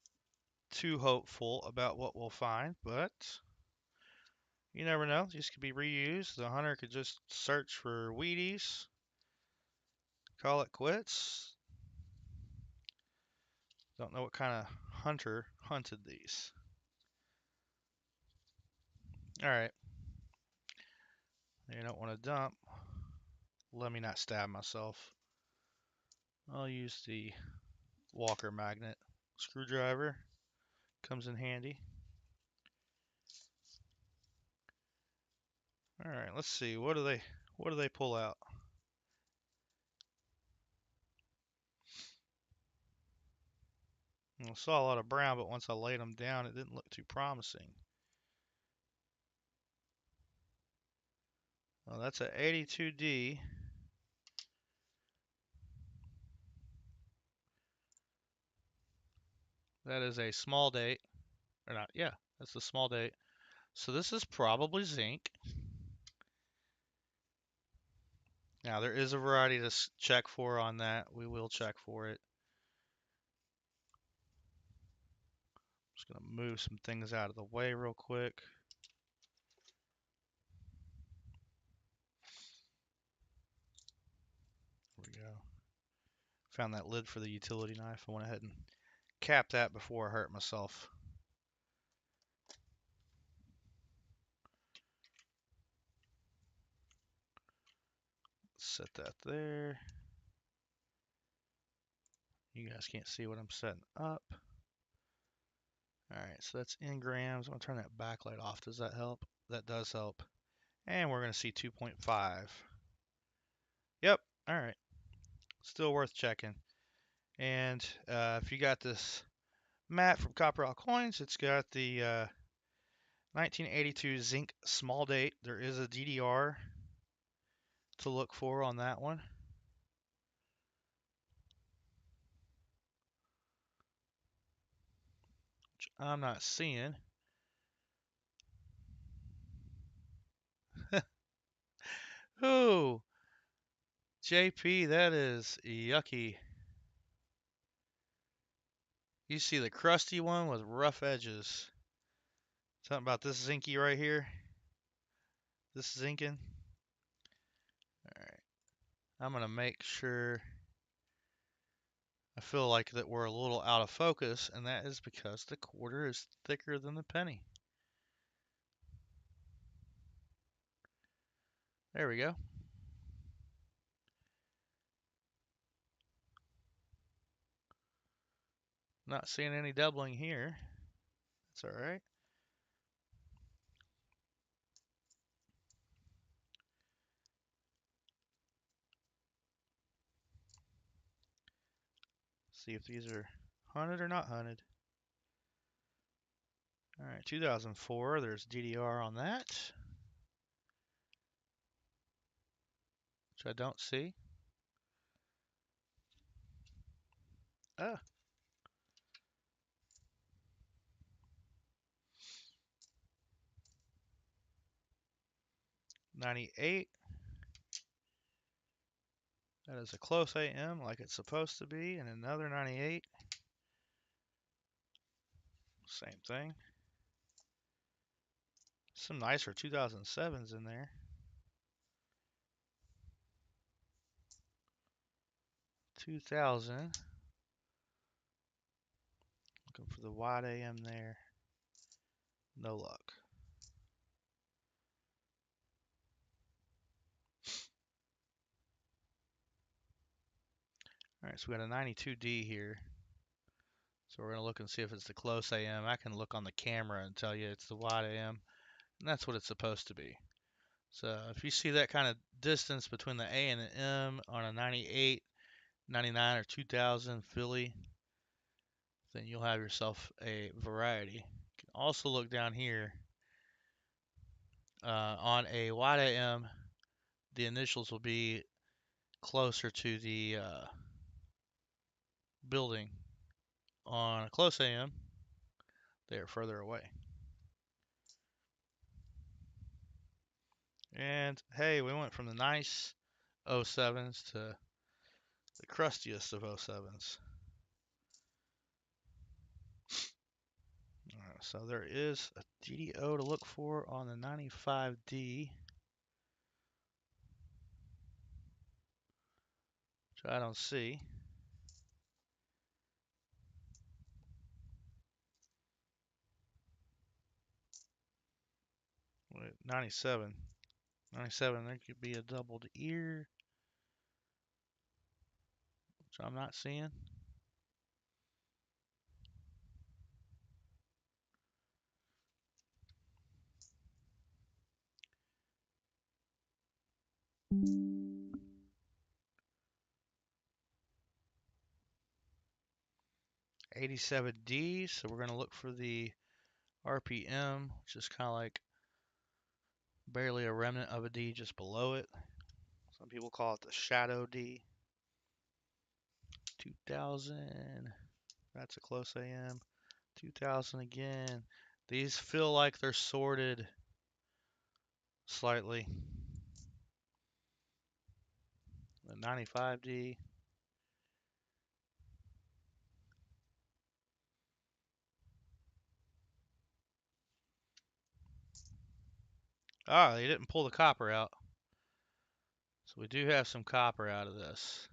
too hopeful about what we'll find, but you never know. These could be reused. The hunter could just search for Wheaties, call it quits. Don't know what kind of hunter hunted these. All right. You don't want to dump. Let me not stab myself. I'll use the Walker magnet screwdriver. Comes in handy. All right, let's see. What What do they pull out? I saw a lot of brown, but once I laid them down, it didn't look too promising. Well, that's an 82D. That is a small date. Or not, yeah, that's a small date. So this is probably zinc. Now, there is a variety to check for on that. We will check for it. Just going to move some things out of the way real quick. There we go. Found that lid for the utility knife. I went ahead and capped that before I hurt myself. Set that there. You guys can't see what I'm setting up. Alright, so that's in grams. I'm going to turn that backlight off. Does that help? That does help. And we're going to see 2.5. Yep, alright. Still worth checking. And if you got this mat from Copper All Coins, it's got the 1982 zinc small date. There is a DDR to look for on that one. Which I'm not seeing. Ooh, JP, that is yucky. You see the crusty one with rough edges. Something about this zinky right here. This zinking. Alright. I'm going to make sure. I feel like that we're a little out of focus, and that is because the quarter is thicker than the penny. There we go. Not seeing any doubling here. That's alright. See if these are hunted or not hunted. Alright, 2004. There's DDR on that, which I don't see. Ah. 98. That is a close AM like it's supposed to be. And another 98. Same thing. Some nicer 2007s in there. 2000. Looking for the wide AM there. No luck. Alright, so we got a 92D here. So we're going to look and see if it's the close AM. I can look on the camera and tell you it's the wide AM. And that's what it's supposed to be. So if you see that kind of distance between the A and the M on a 98, 99, or 2000 Philly, then you'll have yourself a variety. You can also look down here on a wide AM. The initials will be closer to the building. On a close AM, they are further away. And hey, we went from the nice 07s to the crustiest of 07s. Alright, so there is a DDO to look for on the 95D, which I don't see. Wait, 97. 97, there could be a doubled ear, which I'm not seeing. 87D, so we're going to look for the RPM, which is kind of like barely a remnant of a D just below it. Some people call it the shadow D. 2000, that's a close AM. 2000 again. These feel like they're sorted slightly. The 95D. Ah, they didn't pull the copper out. So we do have some copper out of this.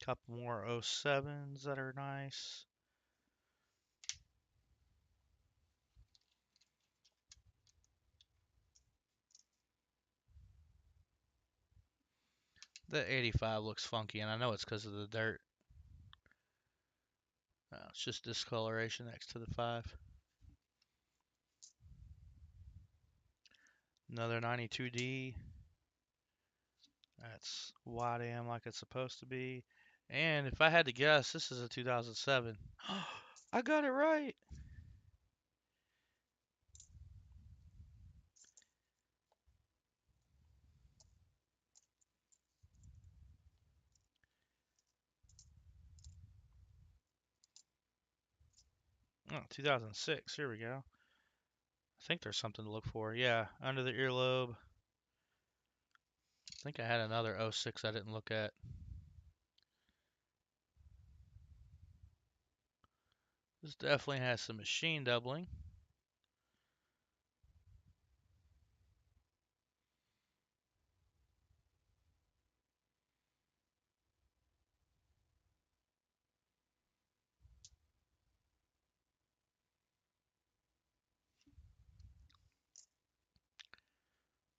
Couple more 07s that are nice. The 85 looks funky, and I know it's because of the dirt. It's just discoloration next to the 5. Another 92D. That's wide AM like it's supposed to be. And if I had to guess, this is a 2007. I got it right. Oh, 2006. Here we go. I think there's something to look for. Yeah, under the earlobe. I think I had another 06 I didn't look at. This definitely has some machine doubling.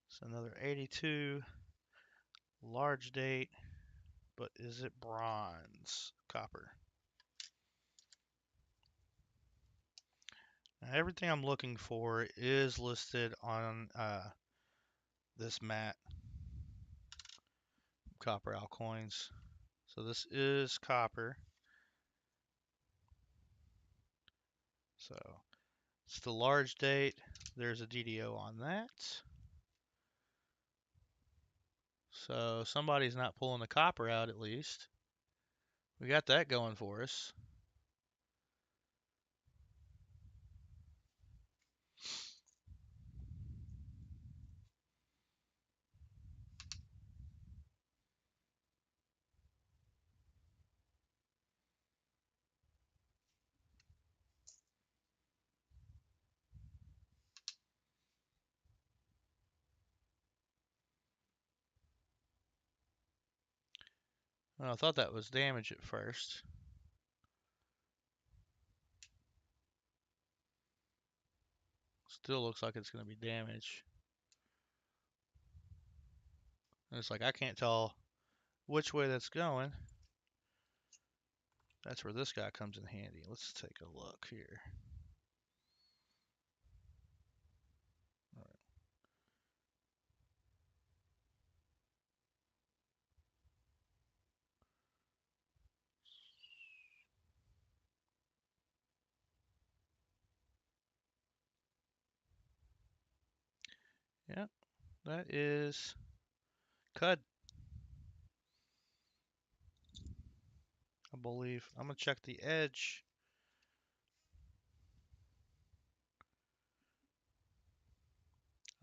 It's another 82. Large date. But is it bronze? Copper. Now, everything I'm looking for is listed on this mat. Copper alcoins. So this is copper. So it's the large date. There's a DDO on that. So somebody's not pulling the copper out at least. We got that going for us. Well, I thought that was damage at first. Still looks like it's going to be damage. And it's like I can't tell which way that's going. That's where this guy comes in handy. Let's take a look here. All right. Yeah, that is Cud, I believe. I'm going to check the edge.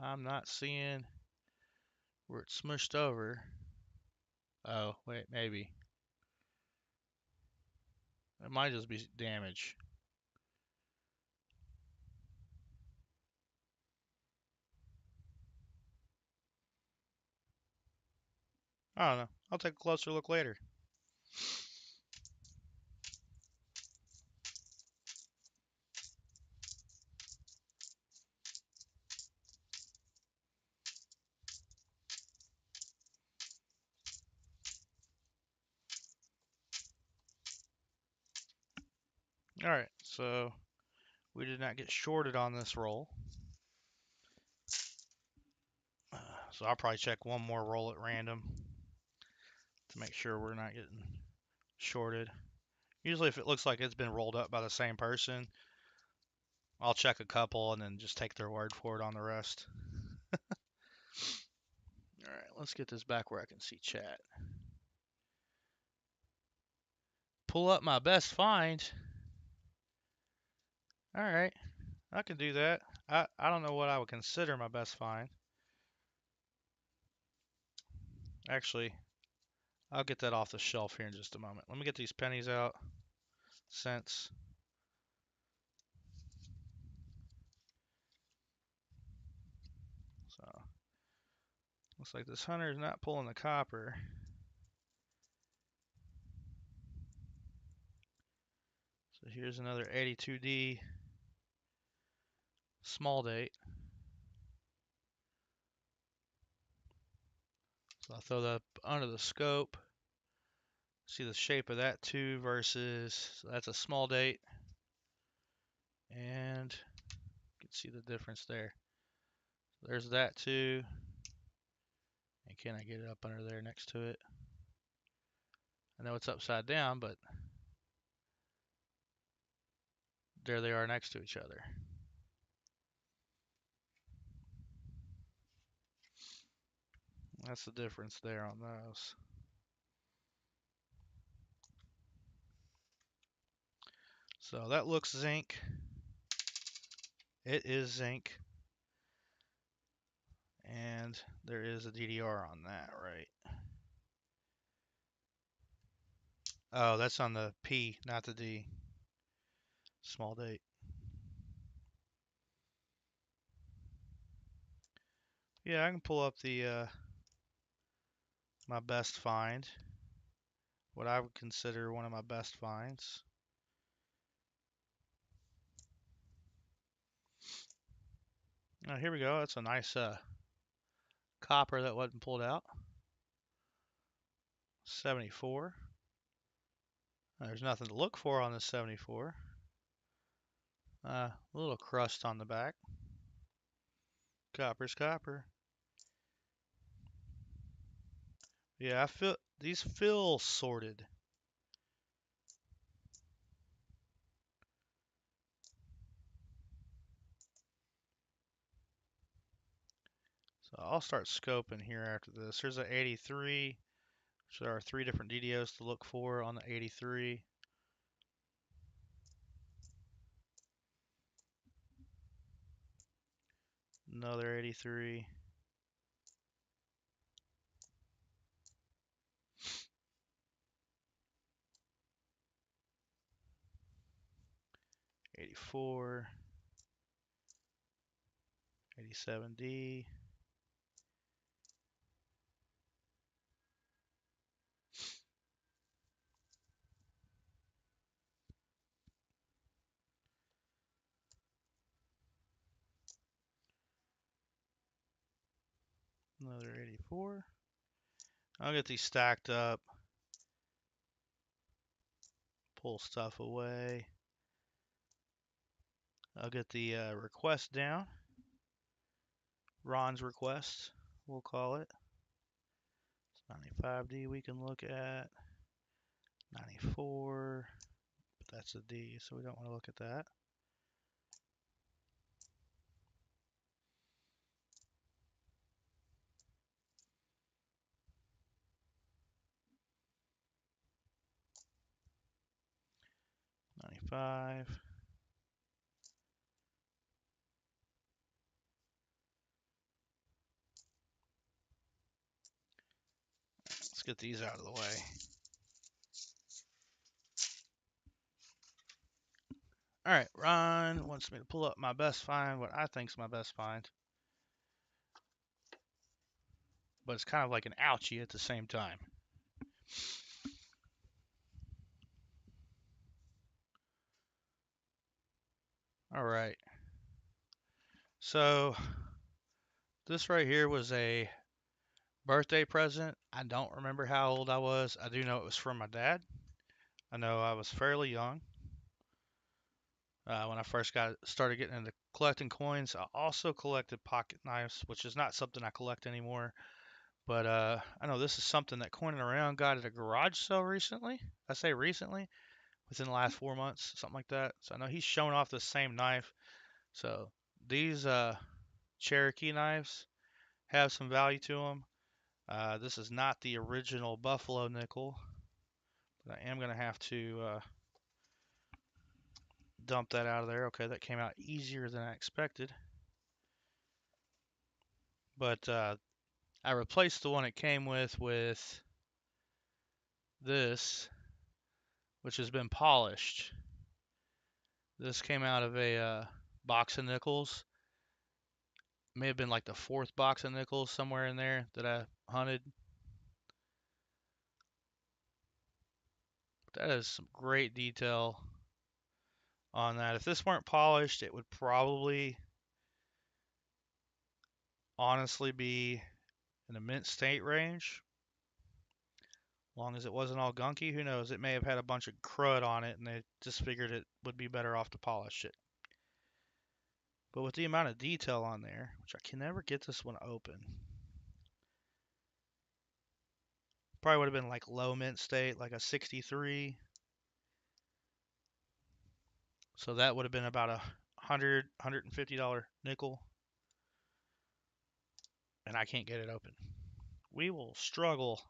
I'm not seeing where it's smushed over. Oh, wait, maybe. It might just be damage. I don't know. I'll take a closer look later. Alright, so we did not get shorted on this roll. So I'll probably check one more roll at random to make sure we're not getting shorted. Usually if it looks like it's been rolled up by the same person, I'll check a couple and then just take their word for it on the rest. Alright, let's get this back where I can see chat. Pull up my best find. Alright, I can do that. I don't know what I would consider my best find. Actually, I'll get that off the shelf here in just a moment. Let me get these pennies out. Cents. So, looks like this hunter is not pulling the copper. So here's another 82D small date. So I'll throw that under the scope. See the shape of that too versus, so that's a small date. And you can see the difference there. There's that too. And can I get it up under there next to it? I know it's upside down, but there they are next to each other. That's the difference there on those. So that looks zinc. It is zinc. And there is a DDR on that, right? Oh, that's on the P, not the D. Small date. Yeah, I can pull up the my best find. What I would consider one of my best finds. Oh, here we go. That's a nice copper that wasn't pulled out. 74. There's nothing to look for on this 74. A little crust on the back. Copper's copper. Yeah, I feel these feel sorted. So I'll start scoping here after this. Here's an 83. So there are 3 different DDOs to look for on the 83. Another 83. '84. 87D. Another 84. I'll get these stacked up. Pull stuff away. I'll get the request down. Ron's request, we'll call it. 95D we can look at. 94. But that's a D, so we don't want to look at that. '95. Let's get these out of the way. All right, Ron wants me to pull up my best find, what I think's my best find. But it's kind of like an ouchie at the same time. All right. So this right here was a birthday present. I don't remember how old I was. I do know it was from my dad. I know I was fairly young. When I first got started getting into collecting coins, I also collected pocket knives, which is not something I collect anymore. But I know this is something that Coin and Around got at a garage sale recently. I say recently, within the last 4 months, something like that. So I know he's showing off the same knife. So these Cherokee knives have some value to them. This is not the original Buffalo nickel, but I am gonna have to dump that out of there. Okay, that came out easier than I expected. But I replaced the one it came with this, which has been polished. This came out of a box of nickels. May have been like the fourth box of nickels somewhere in there that I hunted. That is some great detail on that. If this weren't polished, it would probably honestly be in the mint state range. As long as it wasn't all gunky, who knows? It may have had a bunch of crud on it and they just figured it would be better off to polish it. But with the amount of detail on there, which I can never get this one open, probably would have been like low mint state, like a 63. So that would have been about $150 nickel, and I can't get it open. We will struggle,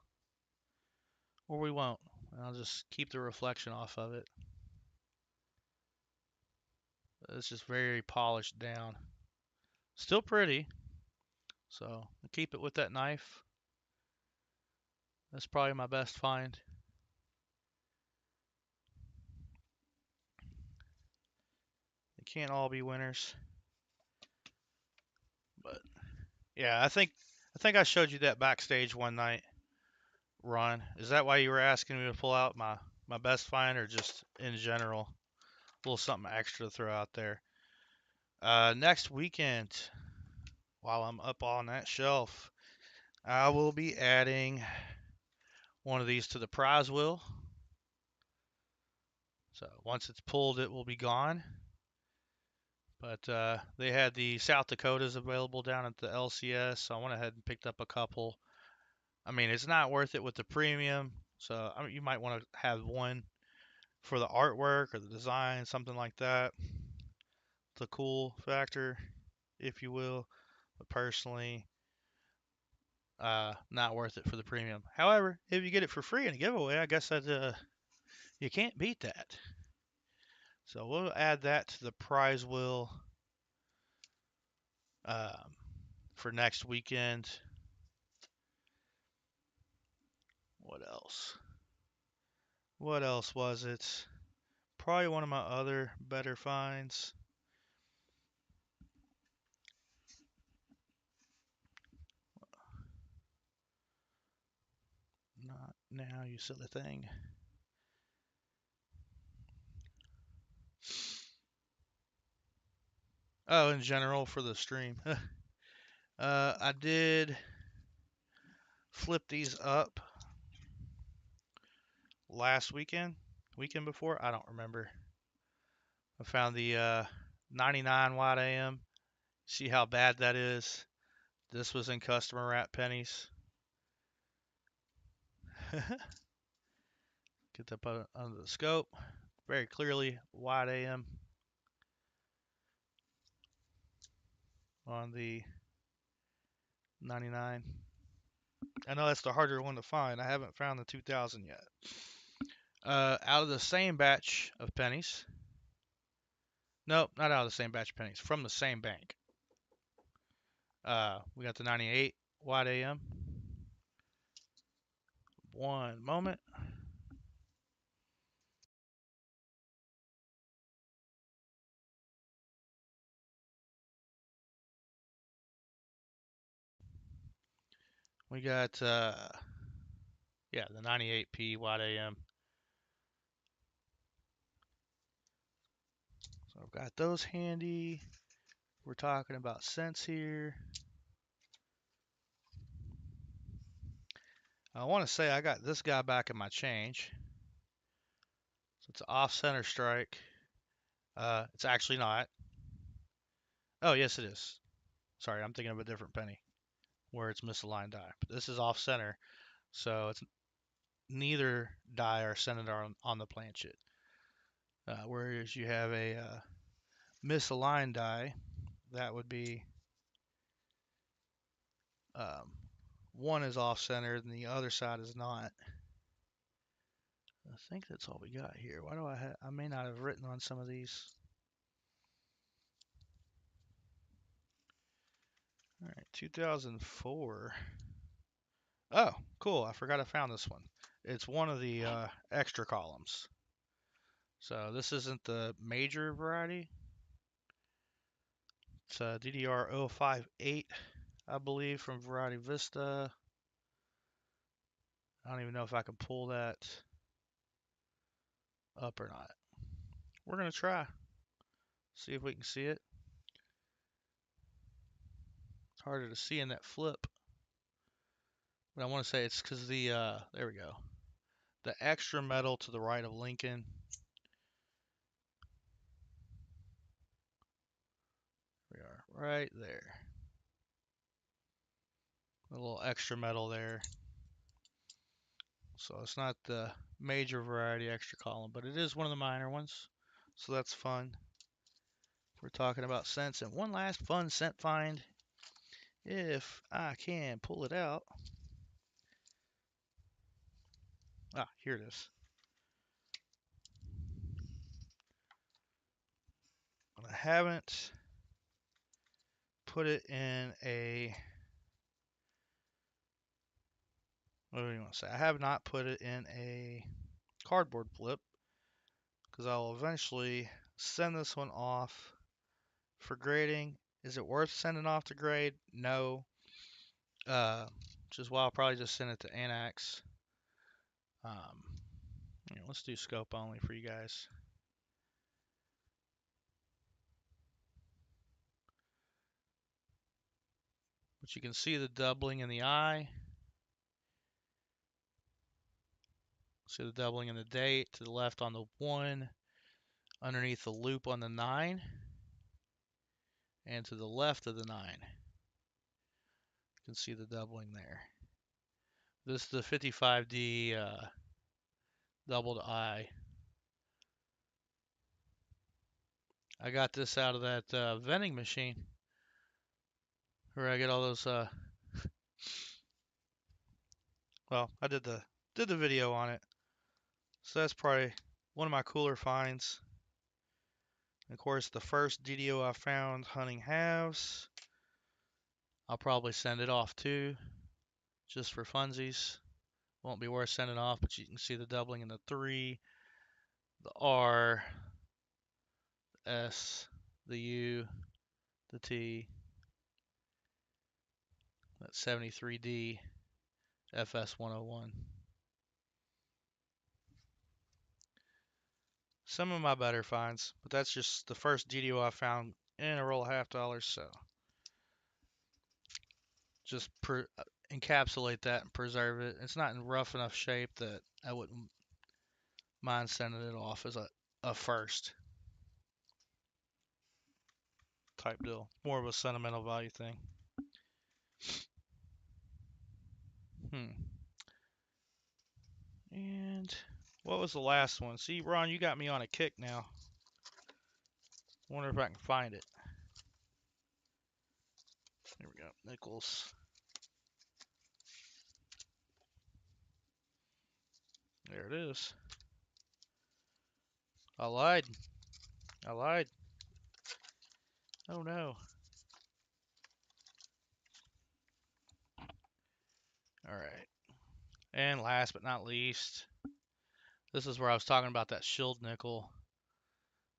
or we won't. I'll just keep the reflection off of it. It's just very polished down. Still pretty, so I'll keep it with that knife. That's probably my best find. They can't all be winners, but yeah, I think I showed you that backstage one night, Ron. Is that why you were asking me to pull out my best find, or just in general, a little something extra to throw out there? Next weekend, while I'm up on that shelf, I will be adding one of these to the prize wheel. So once it's pulled, it will be gone. But they had the South Dakotas available down at the LCS, so I went ahead and picked up a couple. I mean, it's not worth it with the premium, so I mean, you might want to have one for the artwork or the design, something like that. The cool factor, if you will. But personally, not worth it for the premium. However, if you get it for free in a giveaway, I guess that you can't beat that. So we'll add that to the prize wheel um, for next weekend. What else? What else was it? Probably one of my other better finds. Not now, you silly thing. Oh, in general for the stream. I did flip these up last weekend before, I don't remember. I found the 99 watt AM. See how bad that is? This was in customer wrap pennies. Get that under the scope. Very clearly wide AM on the 99. I know that's the harder one to find. I haven't found the 2000 yet. Out of the same batch of pennies. Nope, not out of the same batch of pennies. From the same bank. We got the 98 watt AM. One moment. We got yeah, the 98p watt AM. So I've got those handy. We're talking about cents here. I want to say I got this guy back in my change. So it's an off center strike. It's actually not. Oh, yes, it is. Sorry, I'm thinking of a different penny where it's misaligned die. But this is off center, so it's neither die are centered on the planchet. Whereas you have a misaligned die, that would be um, one is off centered and the other side is not. I think that's all we got here. Why do I may not have written on some of these. All right, 2004. Oh, cool. I forgot I found this one. It's one of the extra columns. So this isn't the major variety. It's DDR 058, I believe, from Variety Vista. I don't even know if I can pull that up or not. We're going to try. See if we can see it. It's harder to see in that flip. But I want to say it's because the, there we go. The extra metal to the right of Lincoln. We are right there. A little extra metal there. So it's not the major variety extra column, but it is one of the minor ones. So that's fun. We're talking about scents. And one last fun scent find, if I can pull it out. Ah, here it is. I haven't put it in a, what do you want to say? I have not put it in a cardboard flip because I'll eventually send this one off for grading. Is it worth sending off to grade? No. Which is why I'll probably just send it to Annex. Let's do scope only for you guys. But you can see the doubling in the eye. See the doubling in the date to the left on the 1, underneath the loop on the 9, and to the left of the 9. You can see the doubling there. This is the 55D doubled eye. I got this out of that vending machine where I get all those. Well, I did the video on it, so that's probably one of my cooler finds. And of course, the first DDO I found hunting halves. I'll probably send it off too, just for funsies. Won't be worth sending off, but you can see the doubling in the 3, the R, the S, the U, the T, that 73D, FS 101. Some of my better finds, but that's just the first DDO I found in a roll of $half, so just encapsulate that and preserve it. It's not in rough enough shape that I wouldn't mind sending it off as a first type deal. More of a sentimental value thing. And what was the last one? See, Ron, you got me on a kick now. Wonder if I can find it. Here we go. Nichols. There it is. I lied. I lied. Oh no. Alright. And last but not least, this is where I was talking about that shield nickel.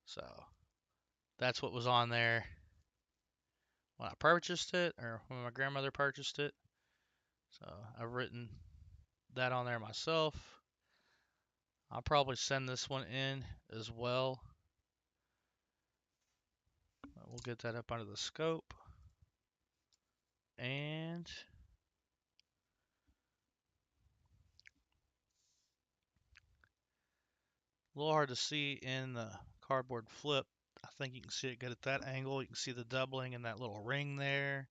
So that's what was on there when I purchased it, or when my grandmother purchased it. So I've written that on there myself. I'll probably send this one in as well. We'll get that up under the scope. And a little hard to see in the cardboard flip, I think you can see it good at that angle. You can see the doubling in that little ring there.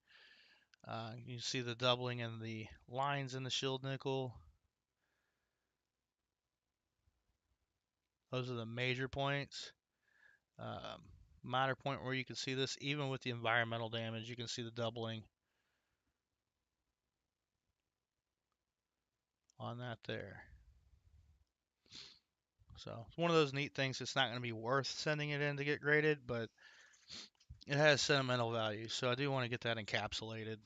You see the doubling in the lines in the shield nickel. Those are the major points. Minor point where you can see this, even with the environmental damage, you can see the doubling on that there. So it's one of those neat things. It's not going to be worth sending it in to get graded, but it has sentimental value. So I do want to get that encapsulated.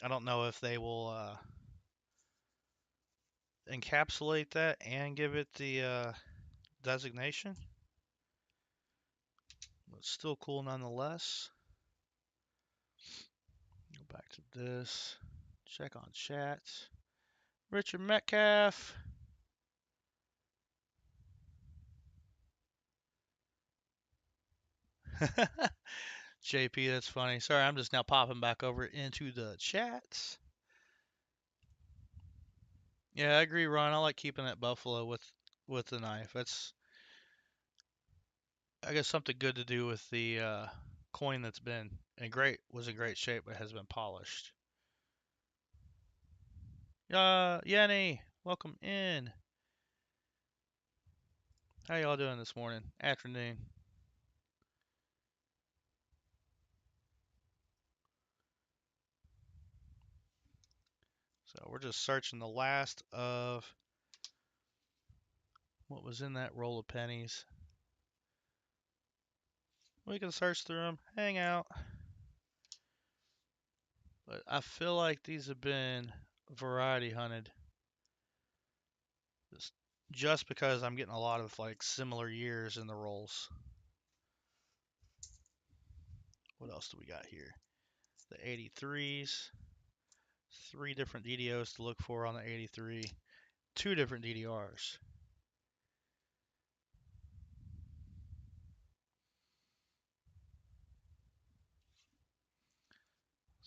I don't know if they will encapsulate that and give it the designation. But still cool nonetheless. Go back to this. Check on chat. Richard Metcalf. JP, that's funny. Sorry, I'm just now popping back over into the chats. Yeah, I agree, Ron. I like keeping that buffalo with the knife. That's, I guess, something good to do with the coin that's been was in great shape, but has been polished. Yanni, welcome in. How y'all doing this morning, afternoon? So we're just searching the last of what was in that roll of pennies. We can search through them, hang out. But I feel like these have been variety hunted. Just because I'm getting a lot of like similar years in the rolls. What else do we got here? The 83s. 3 different DDOs to look for on the 83. 2 different DDRs.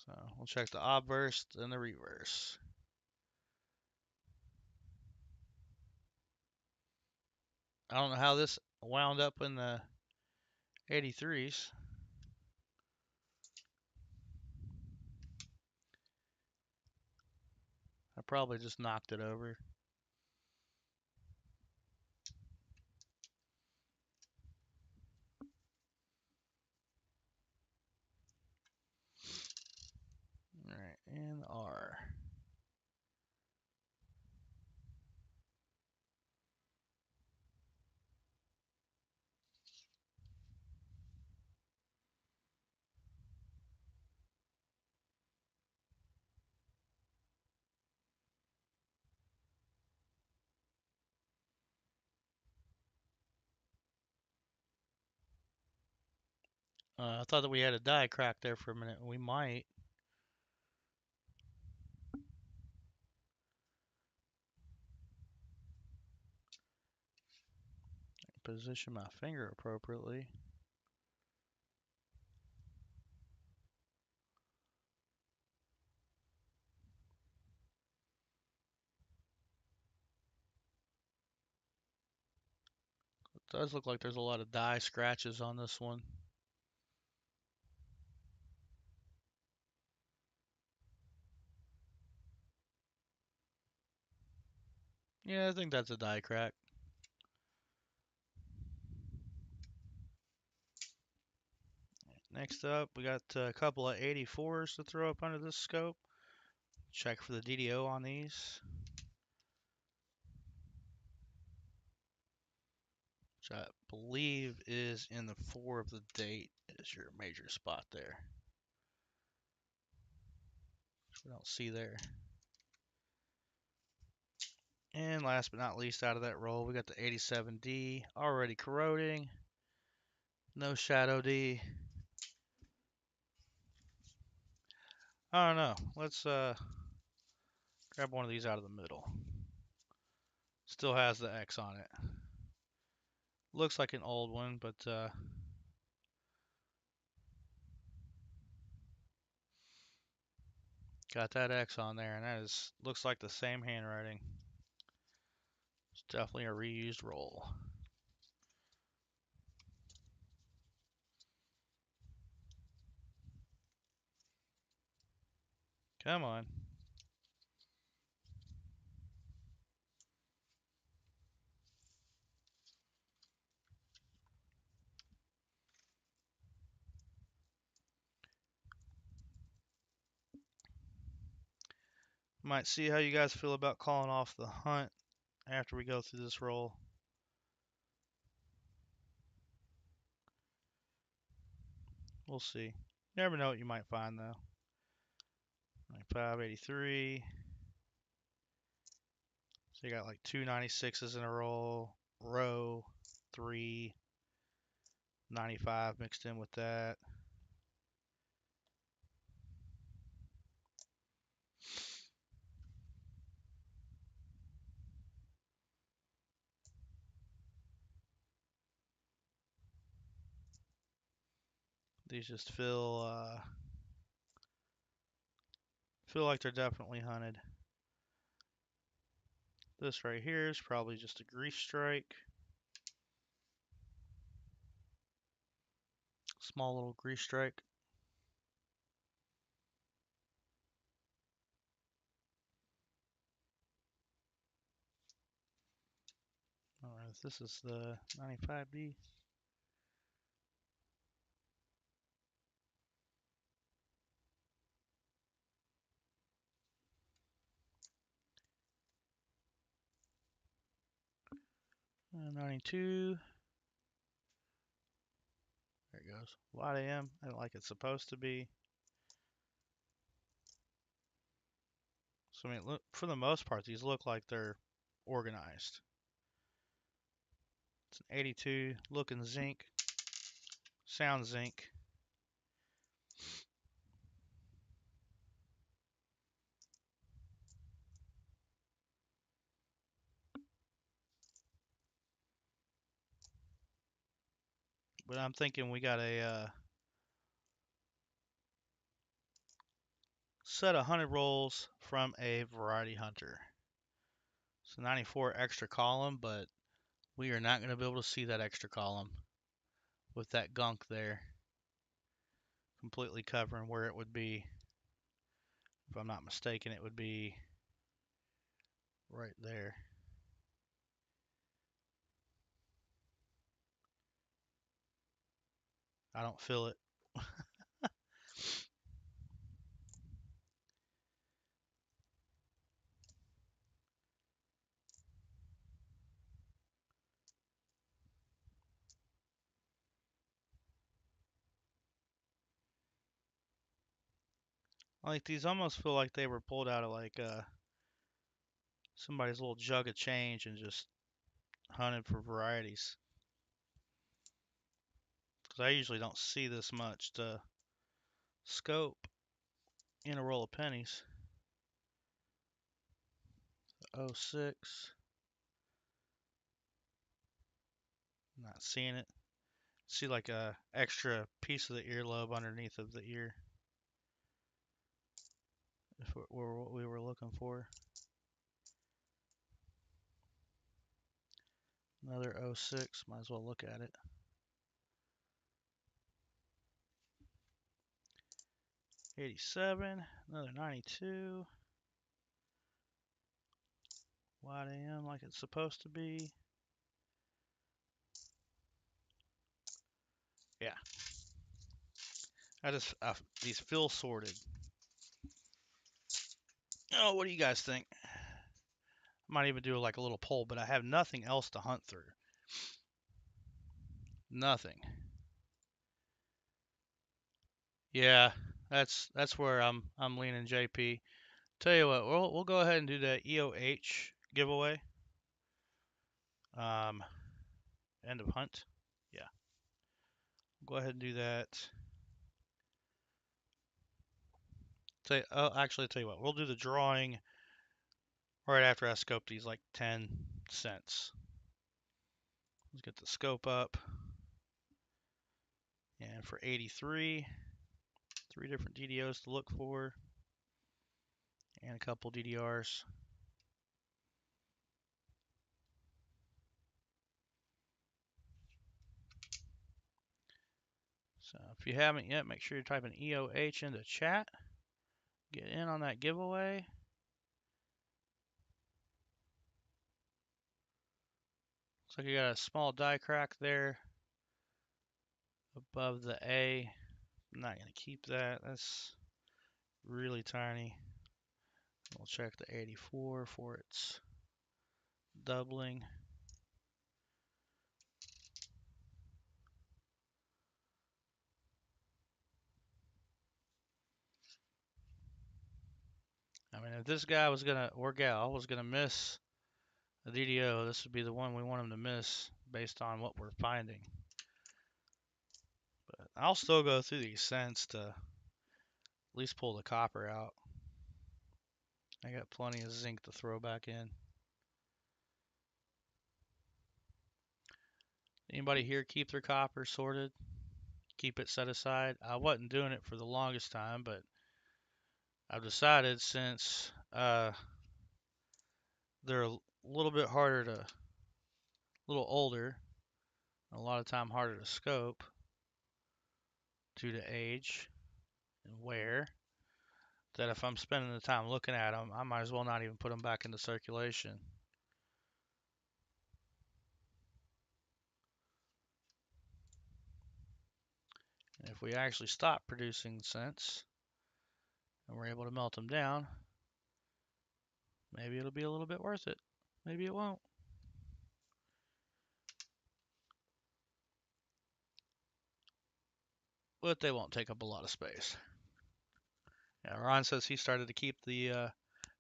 So we'll check the obverse and the reverse. I don't know how this wound up in the 83s. I probably just knocked it over. Alright, and R. I thought that we had a die crack there for a minute. We might. Position my finger appropriately. It does look like there's a lot of die scratches on this one. Yeah, I think that's a die crack. Next up, we got a couple of 84s to throw up under this scope. Check for the DDO on these. Which I believe is in the 4 of the date is your major spot there. Which we don't see there. And last but not least out of that roll, we got the 87D already corroding. No shadow D. I don't know. Let's grab one of these out of the middle. Still has the X on it. Looks like an old one, but got that X on there, and that looks like the same handwriting. It's definitely a reused roll. Come on. Might see how you guys feel about calling off the hunt after we go through this roll. We'll see. You never know what you might find though. 95, 83. So you got like two 96s in a row, 3, 95 mixed in with that. These just feel like they're definitely hunted. This right here is probably just a grease strike. Small little grease strike. Alright, this is the 95D. And 92. There it goes. Light AM, like it's supposed to be. So I mean, look, for the most part, these look like they're organized. It's an 82, looking zinc, sound zinc. But I'm thinking we got a set of hunted rolls from a variety hunter. So 94 extra column, but we are not going to be able to see that extra column with that gunk there completely covering where it would be. If I'm not mistaken, it would be right there. I don't feel it. Like these almost feel like they were pulled out of like somebody's little jug of change and just hunted for varieties. Because I usually don't see this much to scope in a roll of pennies. 06. Not seeing it. See like a extra piece of the earlobe underneath of the ear. If it were what we were looking for. Another 06. Might as well look at it. 87. Another 92. Wide AM like it's supposed to be. Yeah. These feel sorted. Oh, what do you guys think? I might even do like a little poll, but I have nothing else to hunt through. Nothing. Yeah, that's where I'm leaning JP. Tell you what, we'll go ahead and do the EOH giveaway. Um, End of hunt. Yeah. Go ahead and do that. Actually, tell you what, we'll do the drawing right after I scope these, like 10 cents. Let's get the scope up. And for 83, 3 different DDOs to look for, and a couple DDRs. So if you haven't yet, make sure you're typing EOH into chat. Get in on that giveaway. Looks like you got a small die crack there above the A. I'm not going to keep that. That's really tiny. We'll check the 84 for its doubling. I mean, if this guy was gonna, or gal, was gonna miss a DDO, this would be the one we want him to miss based on what we're finding. But I'll still go through these scents to at least pull the copper out. I got plenty of zinc to throw back in. Anybody here keep their copper sorted? Keep it set aside? I wasn't doing it for the longest time, but I've decided since they're a little bit harder to, a little older, a lot of time harder to scope due to age and wear, that if I'm spending the time looking at them, I might as well not even put them back into circulation. And if we actually stop producing scents and we're able to melt them down, maybe it'll be a little bit worth it. Maybe it won't. But they won't take up a lot of space. Yeah, Ron says he started to keep the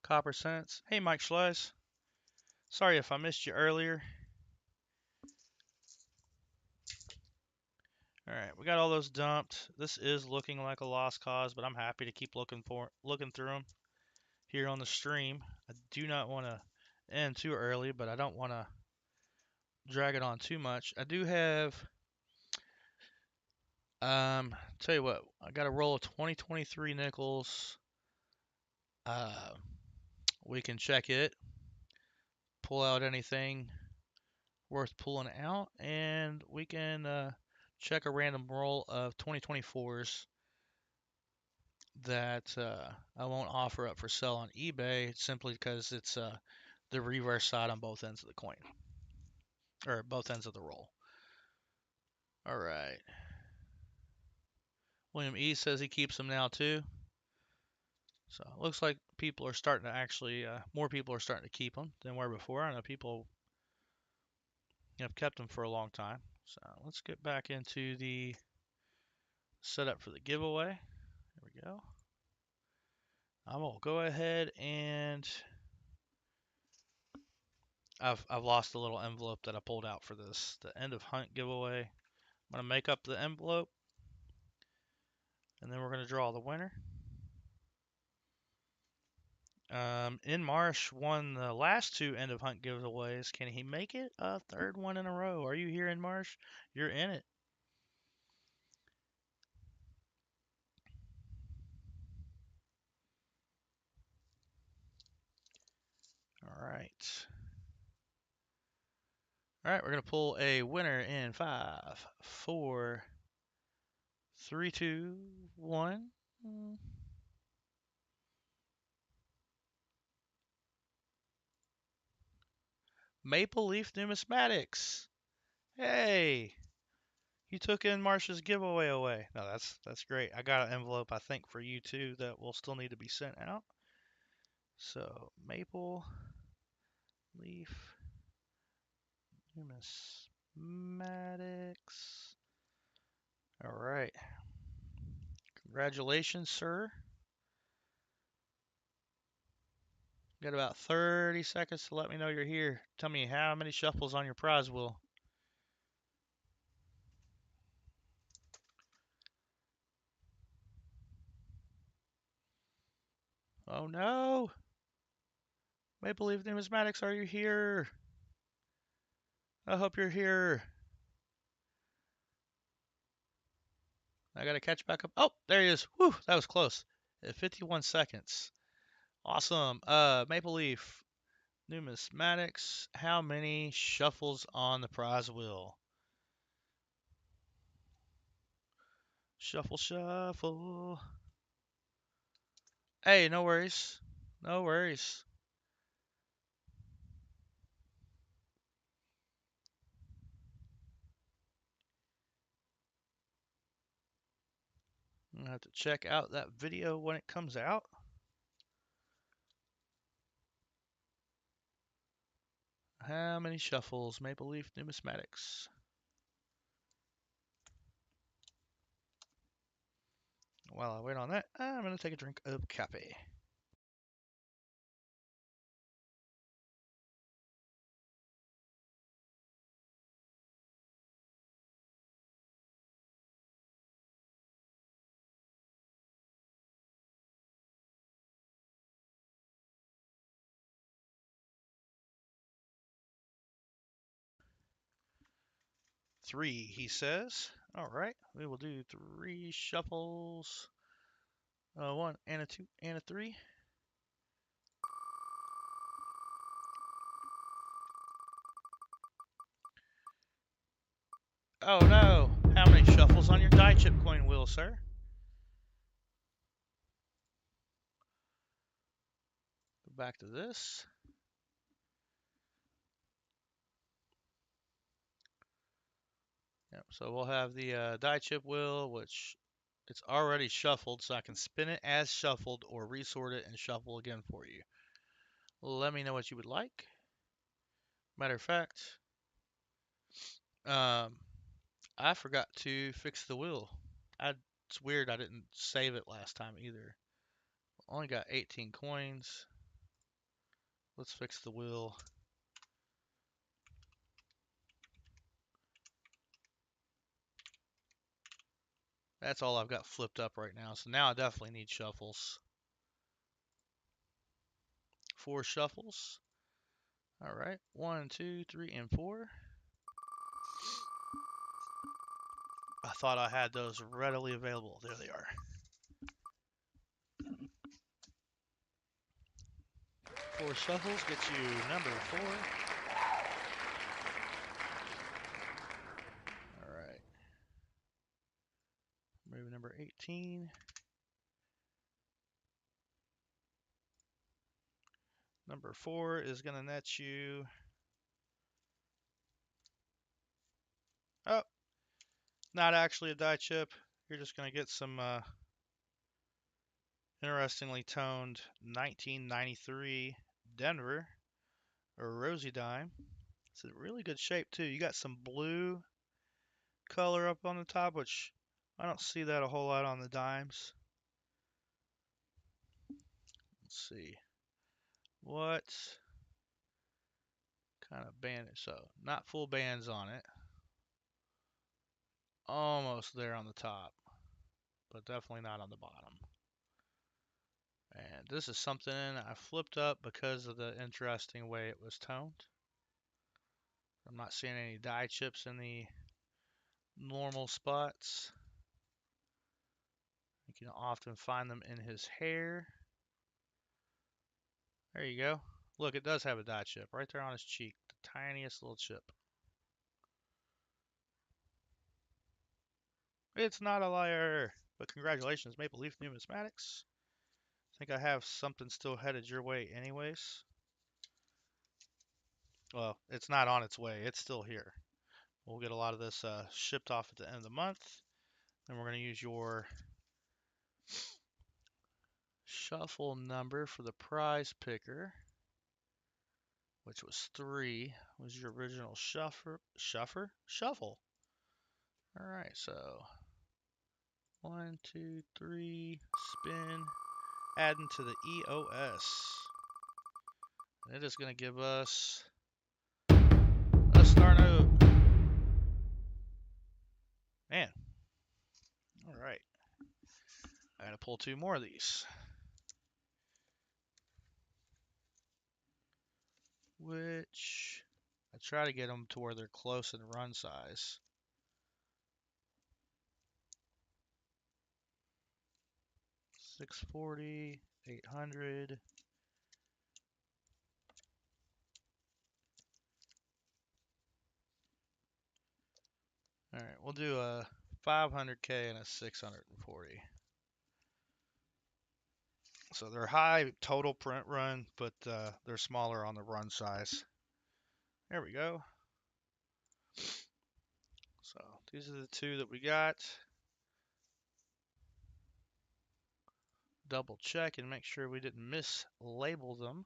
copper scents. Hey, Mike Schleiss. Sorry if I missed you earlier. All right, we got all those dumped. This is looking like a lost cause, but I'm happy to keep looking through them here on the stream. I do not want to end too early, but I don't want to drag it on too much. I do have, tell you what, I got a roll of 2023 nickels. Uh, we can check it, pull out anything worth pulling out, and we can check a random roll of 2024s that I won't offer up for sale on eBay simply because it's the reverse side on both ends of the coin, or both ends of the roll. All right. William E says he keeps them now too. So it looks like people are starting to actually, more people are starting to keep them than were before. I know people have kept them for a long time. So let's get back into the setup for the giveaway. There we go. I will go ahead and I've lost a little envelope that I pulled out for this, the end of hunt giveaway. I'm gonna make up the envelope, and then we're gonna draw the winner. In Marsh won the last two end of hunt giveaways. Can he make it a third one in a row? Are you here in Marsh? You're in it. All right. All right, we're gonna pull a winner in 5, 4, 3, 2, 1. Maple Leaf Numismatics. Hey, you took in Marsh's giveaway away. No, that's great. I got an envelope I think for you too that will still need to be sent out. So Maple Leaf Numismatics. All right. Congratulations, sir. Got about 30 seconds to let me know you're here. Tell me how many shuffles on your prize wheel. Oh no! Maple Leaf Numismatics, are you here? I hope you're here. I gotta catch back up. Oh, there he is. Whew, that was close. At 51 seconds. Awesome. Maple Leaf Numismatics, how many shuffles on the prize wheel? Shuffle, shuffle. Hey, no worries. No worries. I'm gonna have to check out that video when it comes out. How many shuffles? Maple Leaf Numismatics. While I wait on that, I'm gonna take a drink of coffee. Three, he says. All right, we will do three shuffles. One and a two and a three. Oh no! How many shuffles on your die chip coin wheel, sir? Go back to this. Yep, so we'll have the die chip wheel, which it's already shuffled, so I can spin it as shuffled or resort it and shuffle again for you. Let me know what you would like. Matter of fact, um, I forgot to fix the wheel. It's weird I didn't save it last time either. Only got 18 coins. Let's fix the wheel. That's all I've got flipped up right now. So now I definitely need shuffles. 4 shuffles. All right. 1, 2, 3, and 4. I thought I had those readily available. There they are. 4 shuffles gets you number 4. All right. Move number 18. Number 4 is going to net you. Oh, not actually a die chip. You're just going to get some interestingly toned 1993 Denver or Rosy Dime. It's a really good shape too. You got some blue color up on the top, which I don't see that a whole lot on the dimes. Let's see. What kind of band? So not full bands on it. Almost there on the top, but definitely not on the bottom. And this is something I flipped up because of the interesting way it was toned. I'm not seeing any die chips in the normal spots. You can often find them in his hair. There you go. Look, it does have a die chip right there on his cheek. The tiniest little chip. It's not a liar. But congratulations, Maple Leaf Numismatics. I think I have something still headed your way anyways. Well, it's not on its way. It's still here. We'll get a lot of this shipped off at the end of the month. Then we're going to use your shuffle number for the prize picker, which was 3, was your original shuffle. All right, so 1, 2, 3, spin, adding to the EOS. And it is going to give us a star note. Man. All right. I got to pull 2 more of these. Which I try to get them to where they're close in run size. $640, $800. All right, we'll do a 500K and a 640. So they're high total print run, but they're smaller on the run size. There we go. So these are the two that we got. Double check and make sure we didn't mislabel them.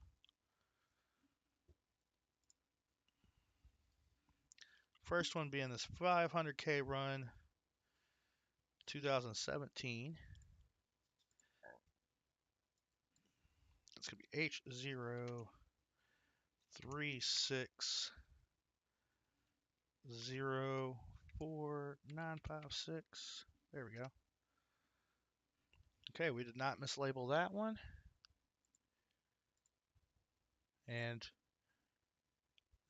First one being this 500K run, 2017. It's going to be H0360496. There we go. Okay, we did not mislabel that one. And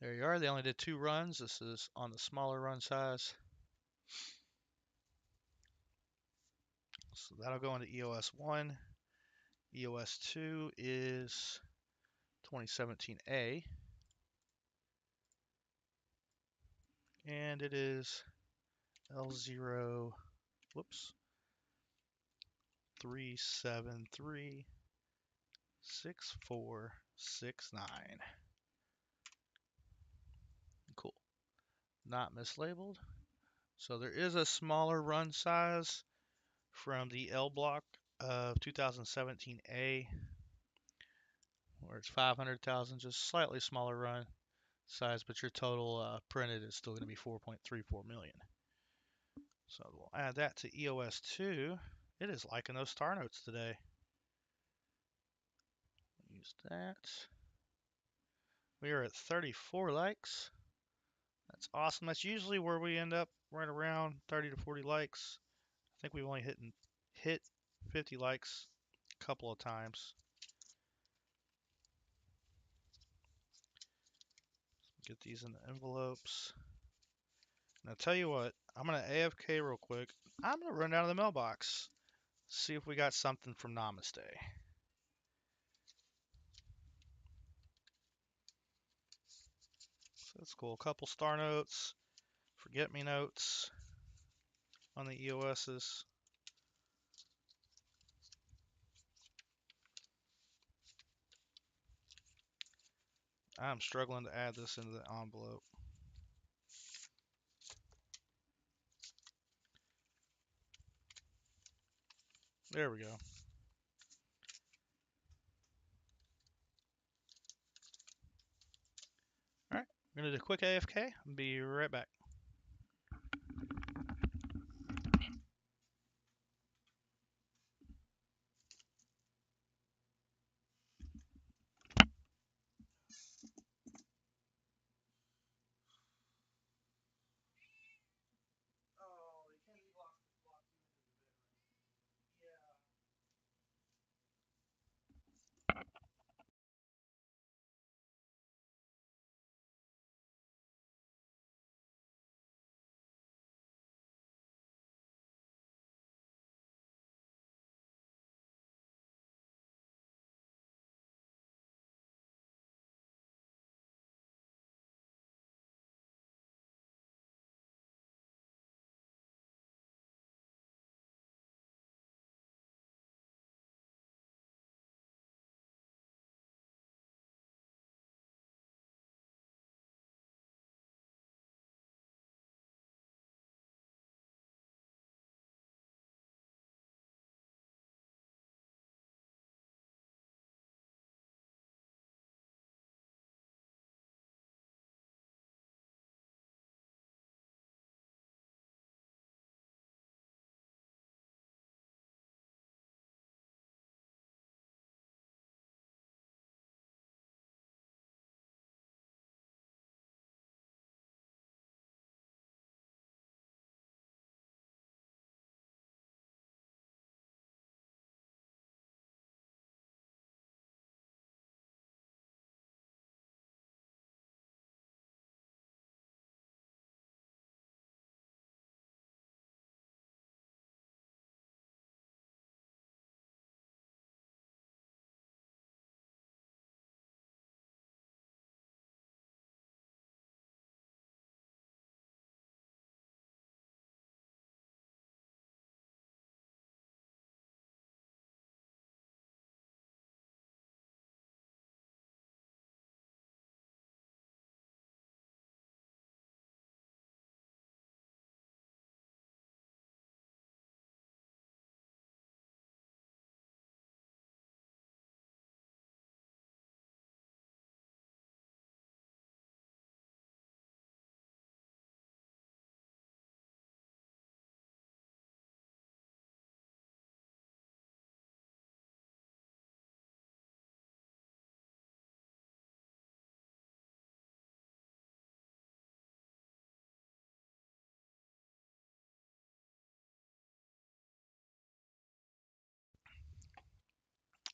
there you are. They only did 2 runs. This is on the smaller run size. So that'll go into EOS 1. EOS 2 is 2017A. And it is L0, whoops, 3736469. Cool. Not mislabeled. So there is a smaller run size from the L block of 2017A, where it's 500,000, just slightly smaller run size, but your total printed is still going to be 4.34 million. So we'll add that to EOS 2. It is liking those star notes today. Use that. We are at 34 likes. That's awesome. That's usually where we end up, right around 30 to 40 likes. I think we've only hit 50 likes a couple of times. Get these in the envelopes. And I'll tell you what, I'm going to AFK real quick. I'm going to run down to the mailbox, see if we got something from Namaste. So that's cool. A couple star notes, forget me notes on the EOSs. I'm struggling to add this into the envelope. There we go. All right, we're going to do a quick AFK. I'll be right back.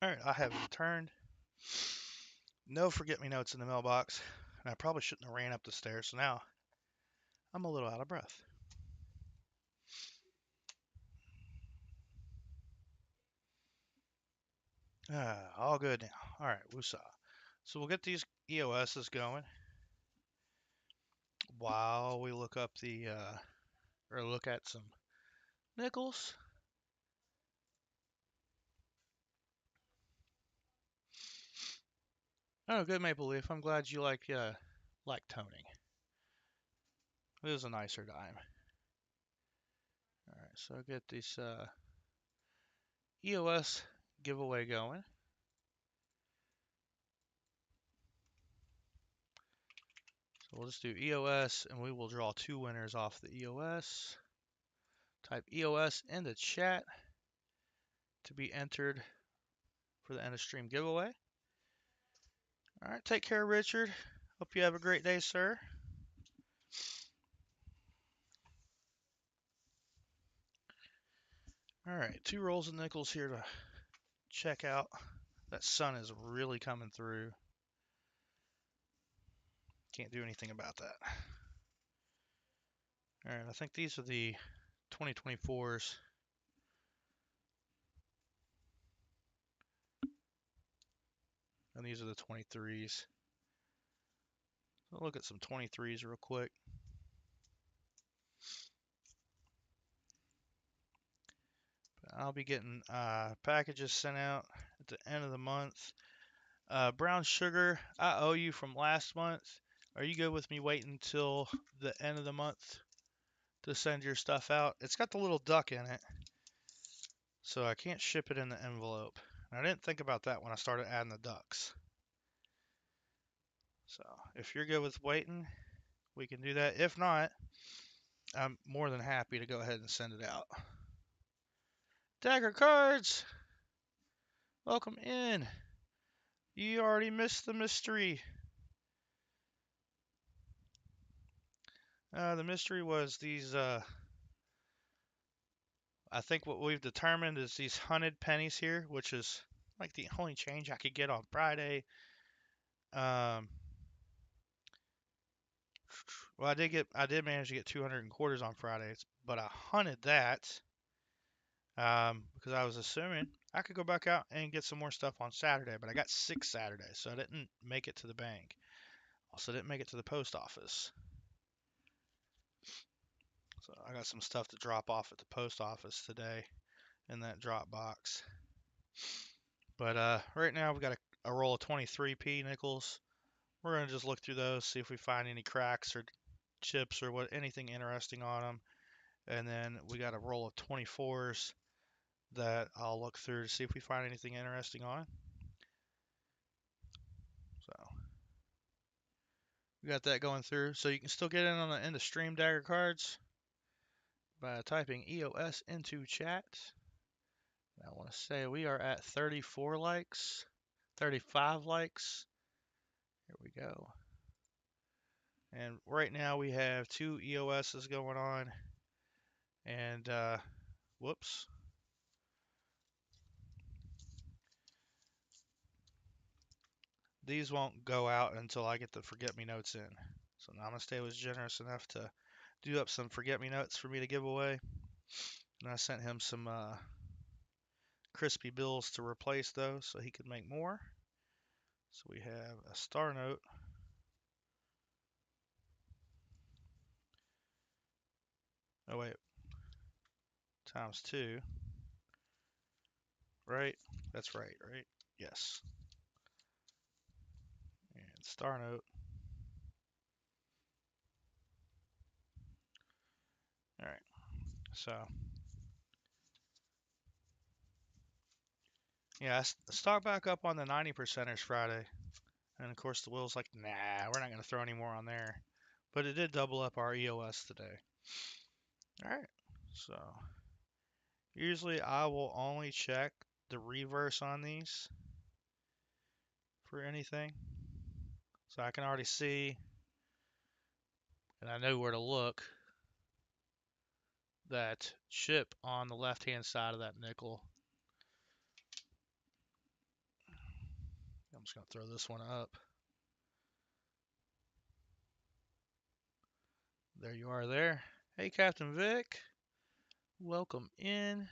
All right, I have returned. No forget-me-notes in the mailbox, and I probably shouldn't have ran up the stairs, so now I'm a little out of breath. All good now. All right, woosah. So we'll get these EOSs going while we look up or look at some nickels. Oh, good Maple Leaf. I'm glad you like toning. It is a nicer dime. All right, so I'll get this EOS giveaway going. So we'll just do EOS, and we will draw 2 winners off the EOS. Type EOS in the chat to be entered for the end of stream giveaway. All right, take care, Richard. Hope you have a great day, sir. All right, 2 rolls of nickels here to check out. That sun is really coming through. Can't do anything about that. All right, I think these are the 2024s. And these are the 23s. So look at some 23s real quick. I'll be getting packages sent out at the end of the month. Brown sugar, I owe you from last month. Are you good with me waiting until the end of the month to send your stuff out? It's got the little duck in it, so I can't ship it in the envelope. And I didn't think about that when I started adding the ducks. So if you're good with waiting, we can do that. If not, I'm more than happy to go ahead and send it out. Dagger cards, welcome in. You already missed the mystery. The mystery was these, I think what we've determined is these hunted pennies here, which is like the only change I could get on Friday. Well, I did manage to get 200 and quarters on Friday, but I hunted that because I was assuming I could go back out and get some more stuff on Saturday, but I got 6 Saturdays, so I didn't make it to the bank. Also, didn't make it to the post office. So I got some stuff to drop off at the post office today in that drop box. But right now we've got a roll of 23p nickels. We're gonna just look through those, see if we find any cracks or chips or anything interesting on them. And then we got a roll of 24s that I'll look through to see if we find anything interesting on. So we got that going through. So you can still get in on the end of stream dagger cards by typing EOS into chat. I want to say we are at 34 likes, 35 likes. Here we go. And right now we have 2 EOSs going on. And whoops. These won't go out until I get the forget-me-notes in. So Namaste was generous enough to do up some forget-me-notes for me to give away. And I sent him some crispy bills to replace those so he could make more. So we have a star note. Oh wait, times 2. Right? That's right, right? Yes. And star note. Alright, so yeah, I stock back up on the 90%ers Friday. And of course the Will's like, nah, we're not going to throw any more on there. But it did double up our EOS today. Alright, so usually I will only check the reverse on these for anything. So I can already see, and I know where to look, that chip on the left hand side of that nickel. I'm just going to throw this one up. There you are there. Hey, Captain Vic. Welcome in.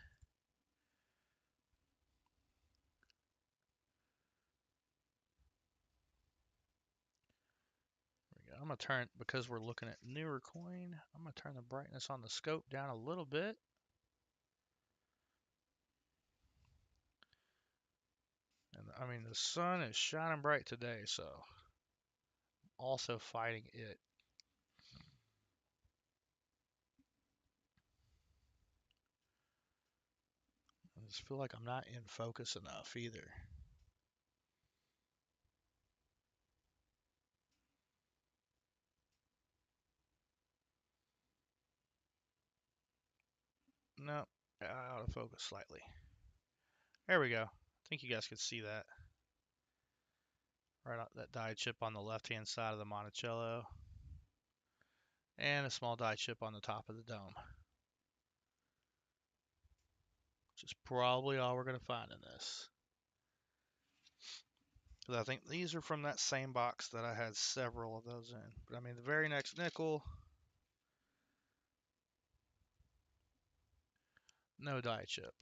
I'm going to turn, because we're looking at newer coin, I'm going to turn the brightness on the scope down a little bit. And I mean, the sun is shining bright today, so also fighting it. I just feel like I'm not in focus enough either. No, out of focus slightly. There we go. I think you guys could see that. Right out that die chip on the left-hand side of the Monticello. And a small die chip on the top of the dome. Which is probably all we're going to find in this. Because I think these are from that same box that I had several of those in. But I mean, the very next nickel, no die chip.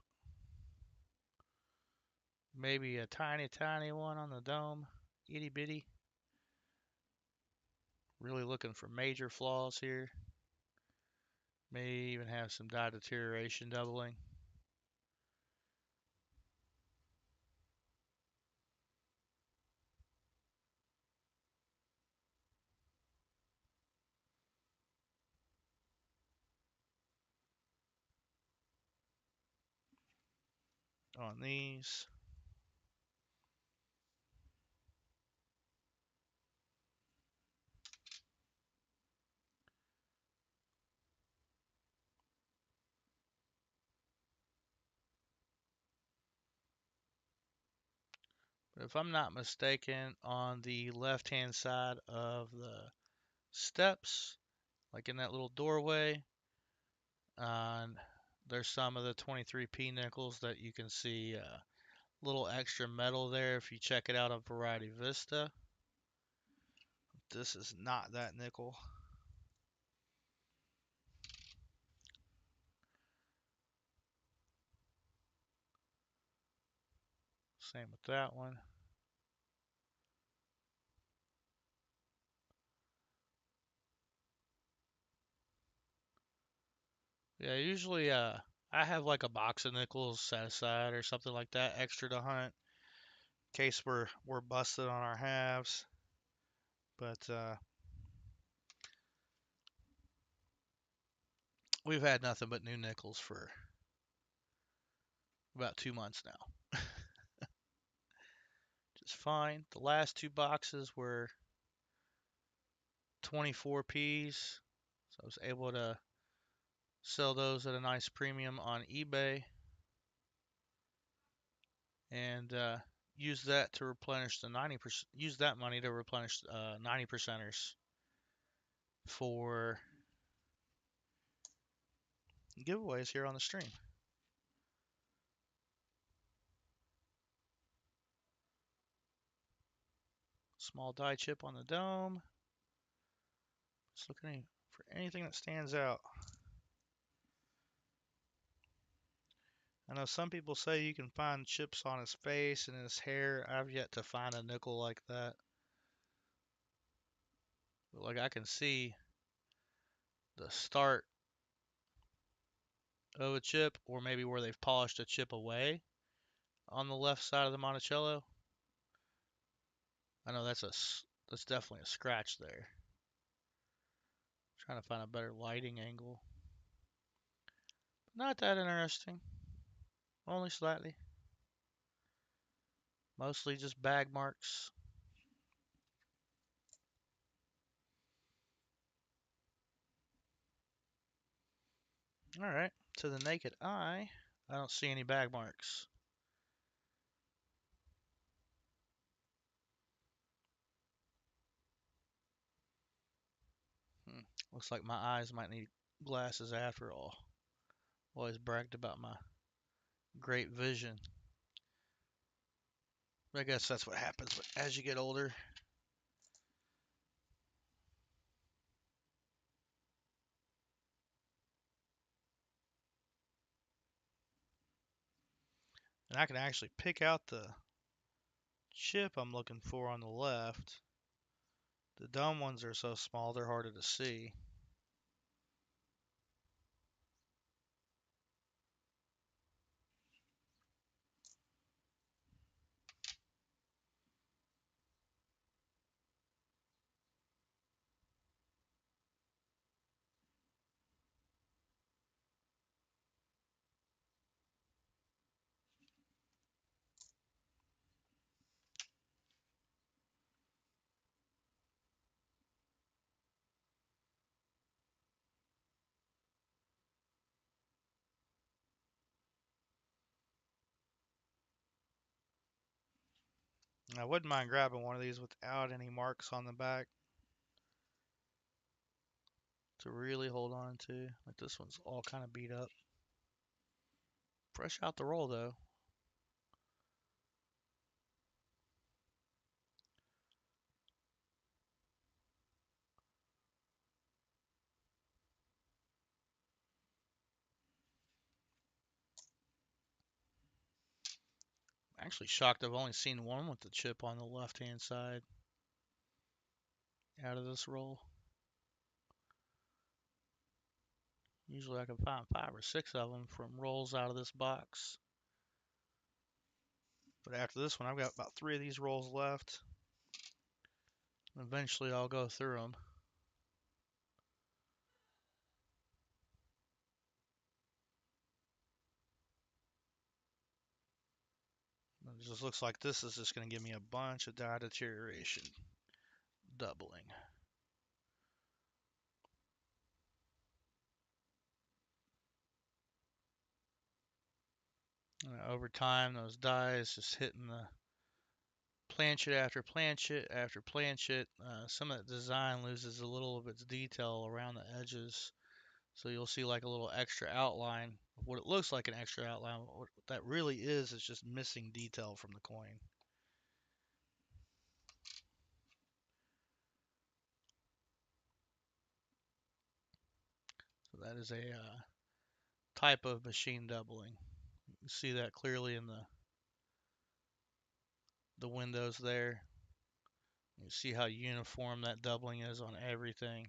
Maybe a tiny, tiny one on the dome. Itty bitty. Really looking for major flaws here. May even have some die deterioration doubling. On these. But if I'm not mistaken, on the left-hand side of the steps, like in that little doorway, there's some of the 23p nickels that you can see a little extra metal there if you check it out on Variety Vista. This is not that nickel. Same with that one. Yeah, usually I have like a box of nickels set aside or something like that extra to hunt in case we're busted on our halves. But we've had nothing but new nickels for about 2 months now. Just fine. The last two boxes were 24p's, so I was able to sell those at a nice premium on eBay and use that to replenish the 90%. Use that money to replenish 90%ers for giveaways here on the stream. Small die chip on the dome. Just looking for anything that stands out. I know some people say you can find chips on his face and his hair. I've yet to find a nickel like that. But like I can see the start of a chip, or maybe where they've polished a chip away on the left side of the Monticello. I know that's definitely a scratch there. Trying to find a better lighting angle. Not that interesting. Only slightly. Mostly just bag marks. Alright, to the naked eye, I don't see any bag marks. Looks like my eyes might need glasses after all. Always bragged about my great vision. I guess that's what happens as you get older. And I can actually pick out the chip I'm looking for on the left. The dumb ones are so small they're harder to see. I wouldn't mind grabbing one of these without any marks on the back to really hold on to. Like this one's all kind of beat up. Fresh out the roll though. Actually shocked I've only seen one with the chip on the left hand side out of this roll. Usually I can find 5 or 6 of them from rolls out of this box. But after this one, I've got about 3 of these rolls left. Eventually I'll go through them. It just looks like this is just going to give me a bunch of dye deterioration. Doubling. Over time, those dyes just hitting the planchet after planchet after planchet. Some of that design loses a little of its detail around the edges. So you'll see like a little extra outline of what it looks like an extra outline. What that really is just missing detail from the coin. So that is a type of machine doubling. You see that clearly in the windows there. You see how uniform that doubling is on everything.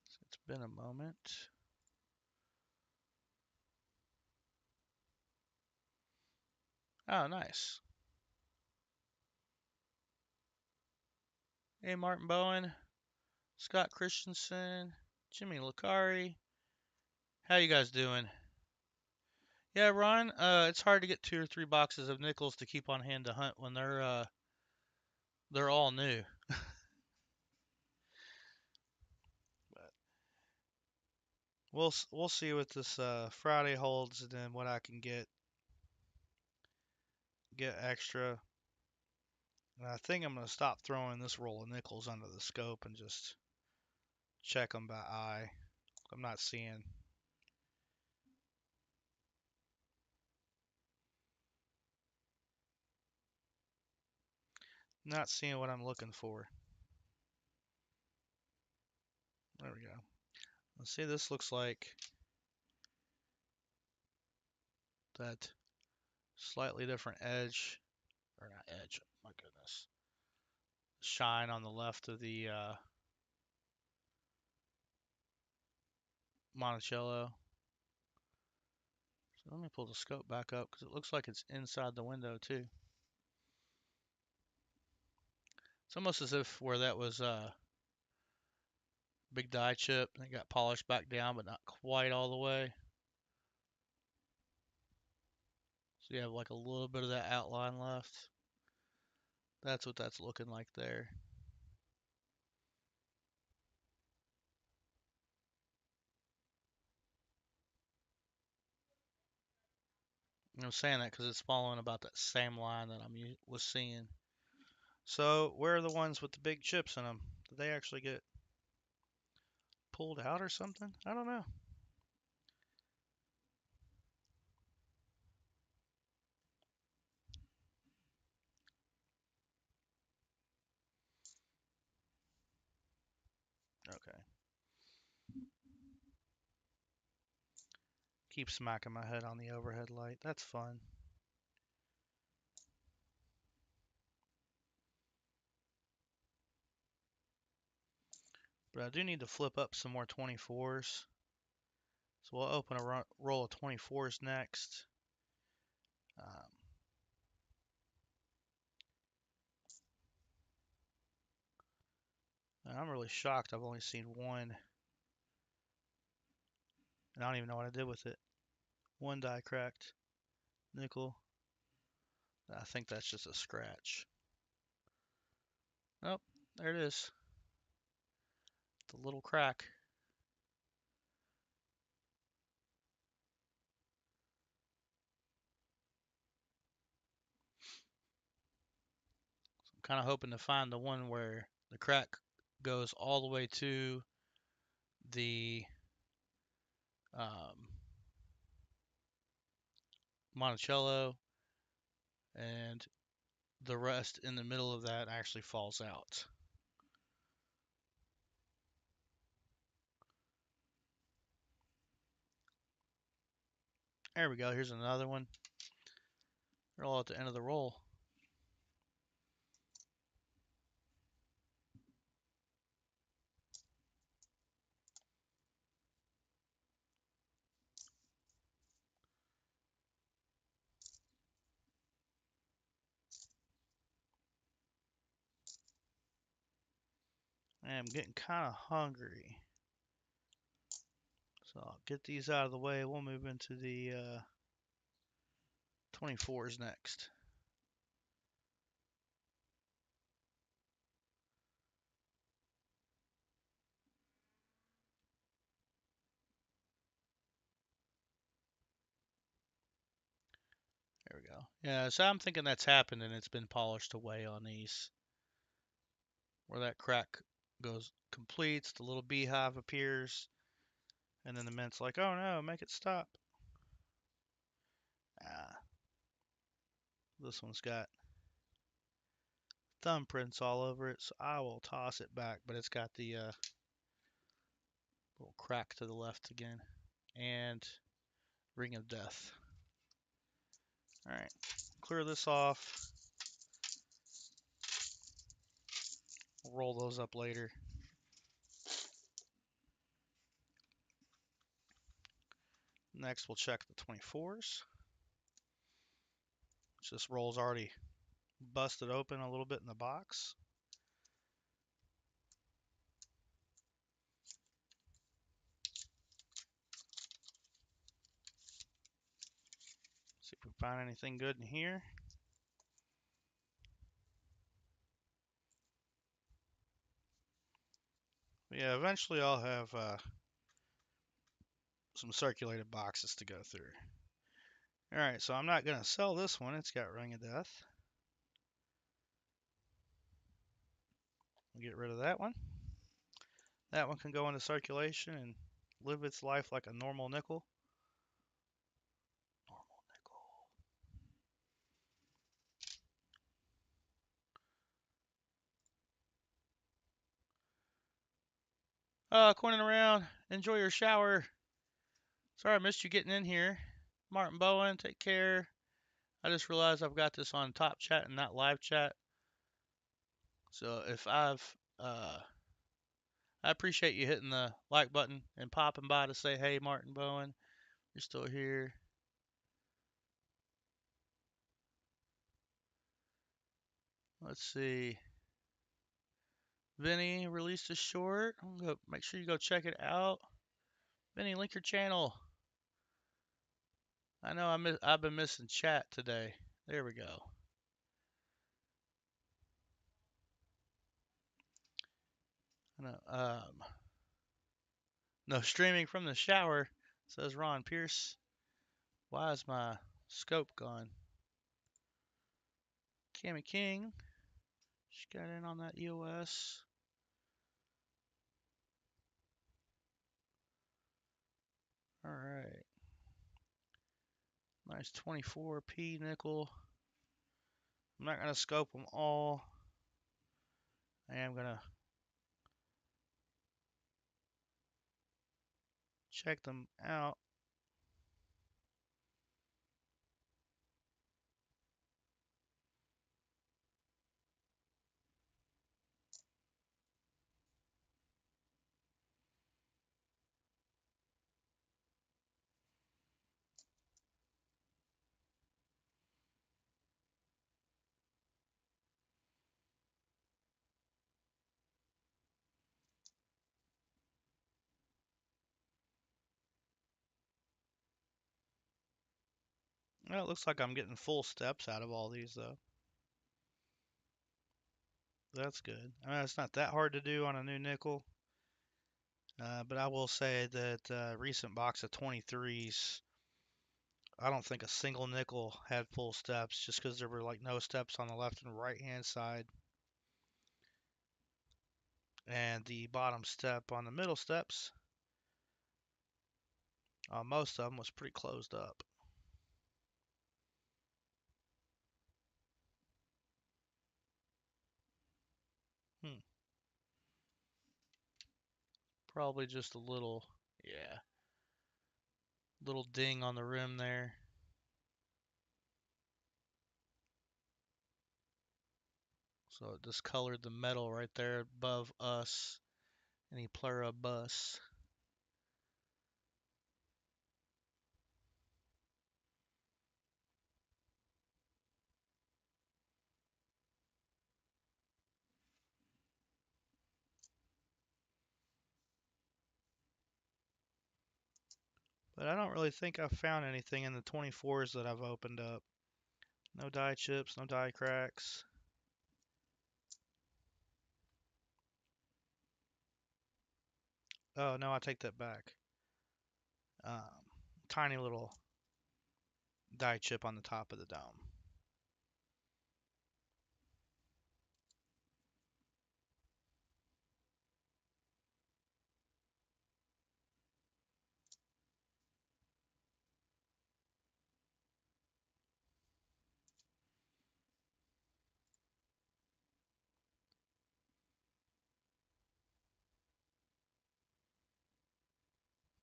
So it's been a moment. Oh, nice. Hey, Martin Bowen, Scott Christensen, Jimmy Lucari. How you guys doing? Yeah, Ron. It's hard to get 2 or 3 boxes of nickels to keep on hand to hunt when they're all new. But we'll see what this Friday holds, and then what I can get extra. And I think I'm gonna stop throwing this roll of nickels under the scope and just check them by eye. I'm not seeing what I'm looking for. There we go. Let's see. This looks like that slightly different edge, or not edge. My goodness, shine on the left of the Monticello. So let me pull the scope back up because it looks like it's inside the window too. It's almost as if where that was big die chip and it got polished back down, but not quite all the way. So you have like a little bit of that outline left. That's what that's looking like there. I'm saying that because it's following about that same line that was seeing. So where are the ones with the big chips in them? Did they actually get pulled out or something? I don't know. Okay. Keep smacking my head on the overhead light. That's fun. But I do need to flip up some more 24s. So we'll open a roll of 24s next. Um, and I'm really shocked I've only seen one. And I don't even know what I did with it. One die cracked. Nickel. I think that's just a scratch. Oh, there it is. The little crack. I'm kind of hoping to find the one where the crack goes all the way to the um, Monticello, and the rest in the middle of that actually falls out. There we go. Here's another one. We're all at the end of the roll. I'm getting kind of hungry. So I'll get these out of the way. We'll move into the 24s next. There we go. Yeah, so I'm thinking that's happened and it's been polished away on these. Where that crack goes, completes, the little beehive appears, and then the mint's like, oh no, make it stop. Ah, this one's got thumbprints all over it, so I will toss it back, but it's got the little crack to the left again. And Ring of Death. Alright, clear this off. We'll roll those up later. Next, we'll check the 24s. This roll's already busted open a little bit in the box. See if we find anything good in here. But yeah, eventually I'll have some circulated boxes to go through. Alright, so I'm not going to sell this one. It's got Ring of Death. We'll get rid of that one. That one can go into circulation and live its life like a normal nickel. Normal nickel. Coining around. Enjoy your shower. Sorry I missed you getting in here. Martin Bowen, take care. I just realized I've got this on top chat and not live chat. So if I appreciate you hitting the like button and popping by to say, hey, Martin Bowen, you're still here. Let's see. Vinny released a short. I'm gonna make sure you go check it out. Vinny, link your channel. I know I've been missing chat today. There we go. No streaming from the shower, says Ron Pierce. Why is my scope gun. Cammy King. She got in on that EOS. Alright. Nice 24p nickel. I'm not going to scope them all. I am going to check them out. Well, it looks like I'm getting full steps out of all these, though. That's good. I mean, it's not that hard to do on a new nickel. But I will say that recent box of 23s, I don't think a single nickel had full steps just because there were like no steps on the left and right hand side. And the bottom step on the middle steps, most of them was pretty closed up. Hmm. Probably just a little, yeah, little ding on the rim there. So it discolored the metal right there above us, any pluribus. But I don't really think I've found anything in the 24s that I've opened up. No die chips, no die cracks. Oh, no, I take that back. Um, Tiny little die chip on the top of the dome.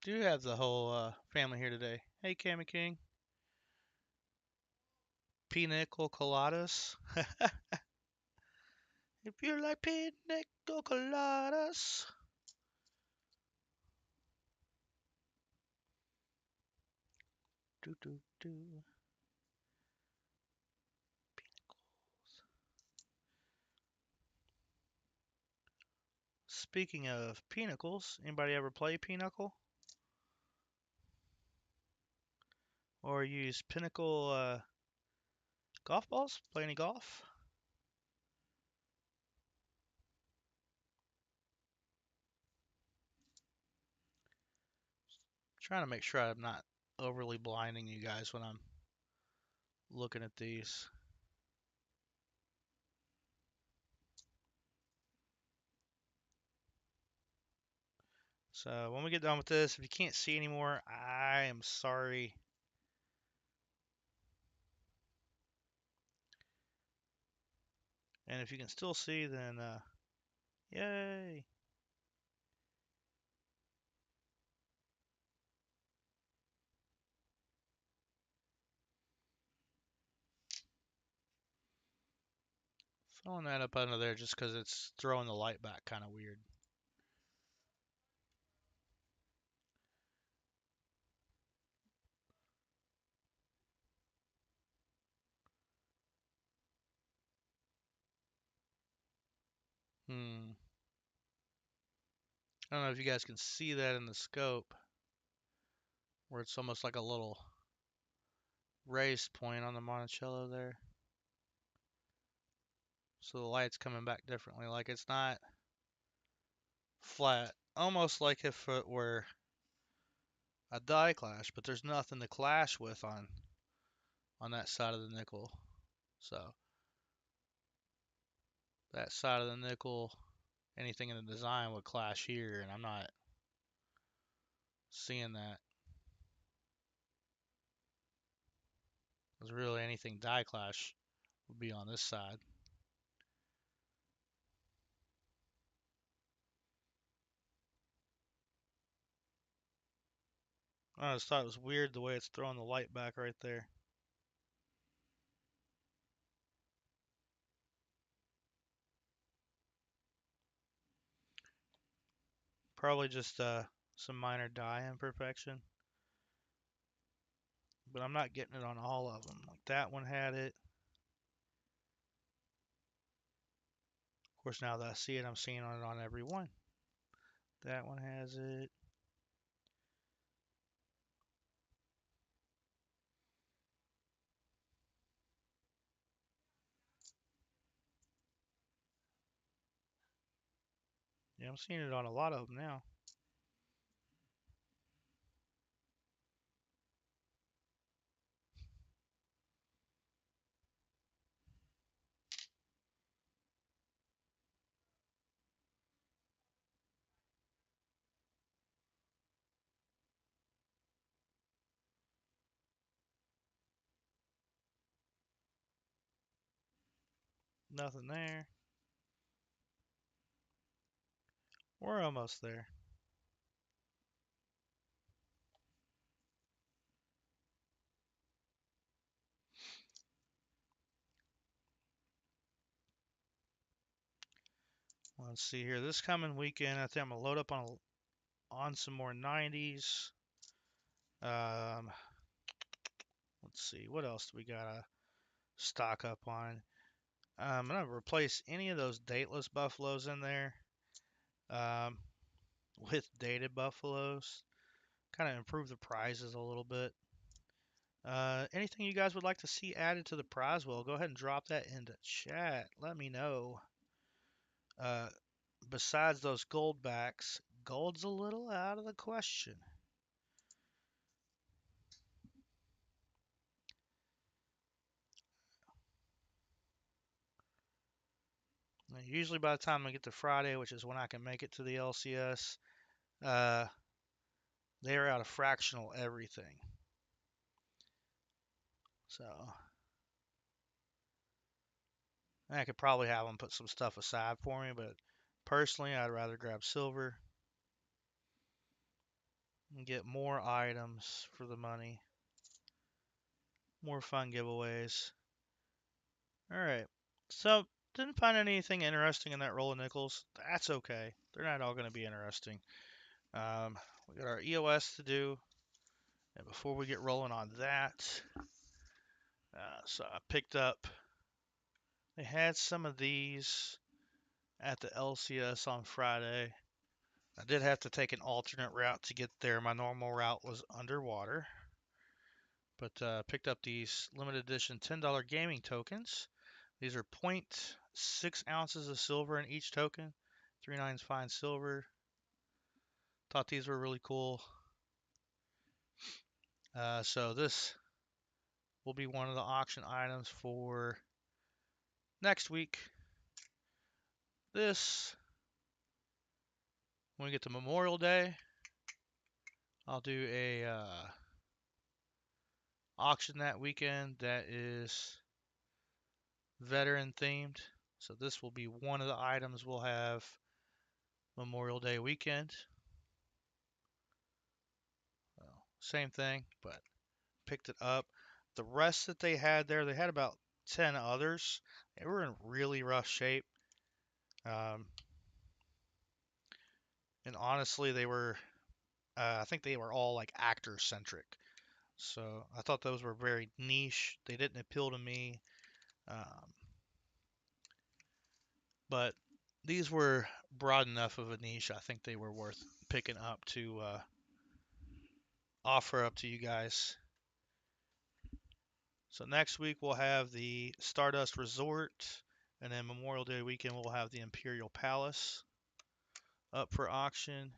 Do have the whole family here today. Hey, Cammy King. Pinnacle coladas. If you like pinnacle coladas. Do, do, do. Speaking of pinnacles, anybody ever play pinnacle? Or use pinnacle golf balls? Play any golf? Trying to make sure I'm not overly blinding you guys when I'm looking at these. So when we get done with this, if you can't see anymore, I am sorry. And if you can still see, then yay. Throwing that up under there just because it's throwing the light back kind of weird. Hmm. I don't know if you guys can see that in the scope, where it's almost like a little raised point on the Monticello there. So the light's coming back differently, like it's not flat. Almost like if it were a die clash, but there's nothing to clash with on on that side of the nickel. So that side of the nickel, anything in the design would clash here, and I'm not seeing that. Because really anything die clash would be on this side. I just thought it was weird the way it's throwing the light back right there. Probably just some minor die imperfection. But I'm not getting it on all of them. Like that one had it. Of course, now that I see it, I'm seeing it on every one. That one has it. Yeah, I'm seeing it on a lot of them now. Nothing there. We're almost there. Let's see here. This coming weekend, I think I'm gonna load up on some more 90s. Um, let's see, what else do we gotta stock up on? I'm gonna replace any of those dateless buffaloes in there um, with dated buffaloes. Kind of improve the prizes a little bit. Anything you guys would like to see added to the prize wheel, go ahead and drop that into chat. Let me know. Uh, Besides those gold backs, gold's a little out of the question. Usually by the time I get to Friday, which is when I can make it to the LCS, uh, they're out of fractional everything. So I could probably have them put some stuff aside for me, but personally, I'd rather grab silver and get more items for the money. More fun giveaways. Alright, so didn't find anything interesting in that roll of nickels. That's okay. They're not all going to be interesting. We got our EOS to do. And before we get rolling on that, so I picked up, they had some of these at the LCS on Friday. I did have to take an alternate route to get there. My normal route was underwater. But picked up these limited edition $10 gaming tokens. These are 0.6 ounces of silver in each token. 3/9 fine silver. Thought these were really cool. So this will be one of the auction items for next week. This, when we get to Memorial Day, I'll do a auction that weekend that is veteran themed. So this will be one of the items we'll have Memorial Day weekend. Well, same thing, but picked it up. The rest that they had there, they had about 10 others. They were in really rough shape. Um, and honestly, they were, I think they were all like actor centric. So I thought those were very niche. They didn't appeal to me. Um, but these were broad enough of a niche. I think they were worth picking up to offer up to you guys. So next week we'll have the Stardust Resort, and then Memorial Day weekend we'll have the Imperial Palace up for auction.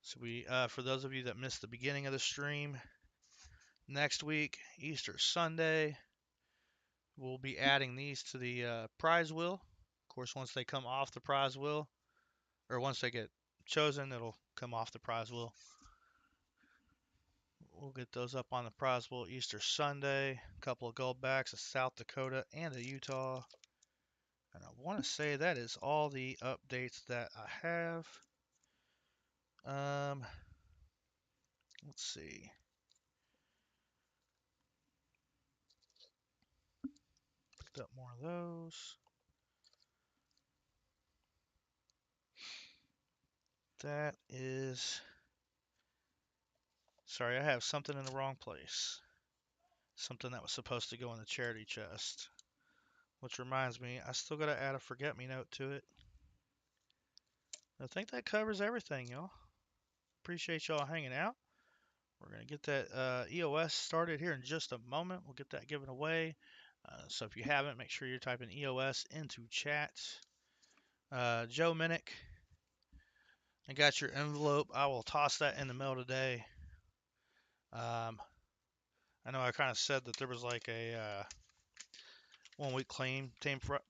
So for those of you that missed the beginning of the stream, Next week, Easter Sunday, we'll be adding these to the prize wheel. Of course, once they come off the prize wheel, or once they get chosen, it'll come off the prize wheel. We'll get those up on the prize wheel Easter Sunday. A couple of gold backs, a South Dakota and a Utah. And I want to say that is all the updates that I have. Um, let's see. Picked up more of those. That is. Sorry, I have something in the wrong place. Something that was supposed to go in the charity chest. Which reminds me, I still gotta add a forget me note to it. I think that covers everything, y'all. Appreciate y'all hanging out. We're gonna get that EOS started here in just a moment. We'll get that given away. So if you haven't, make sure you're typing EOS into chat. Joe Minnick, I got your envelope. I will toss that in the mail today. I know I kind of said that there was like a 1 week claim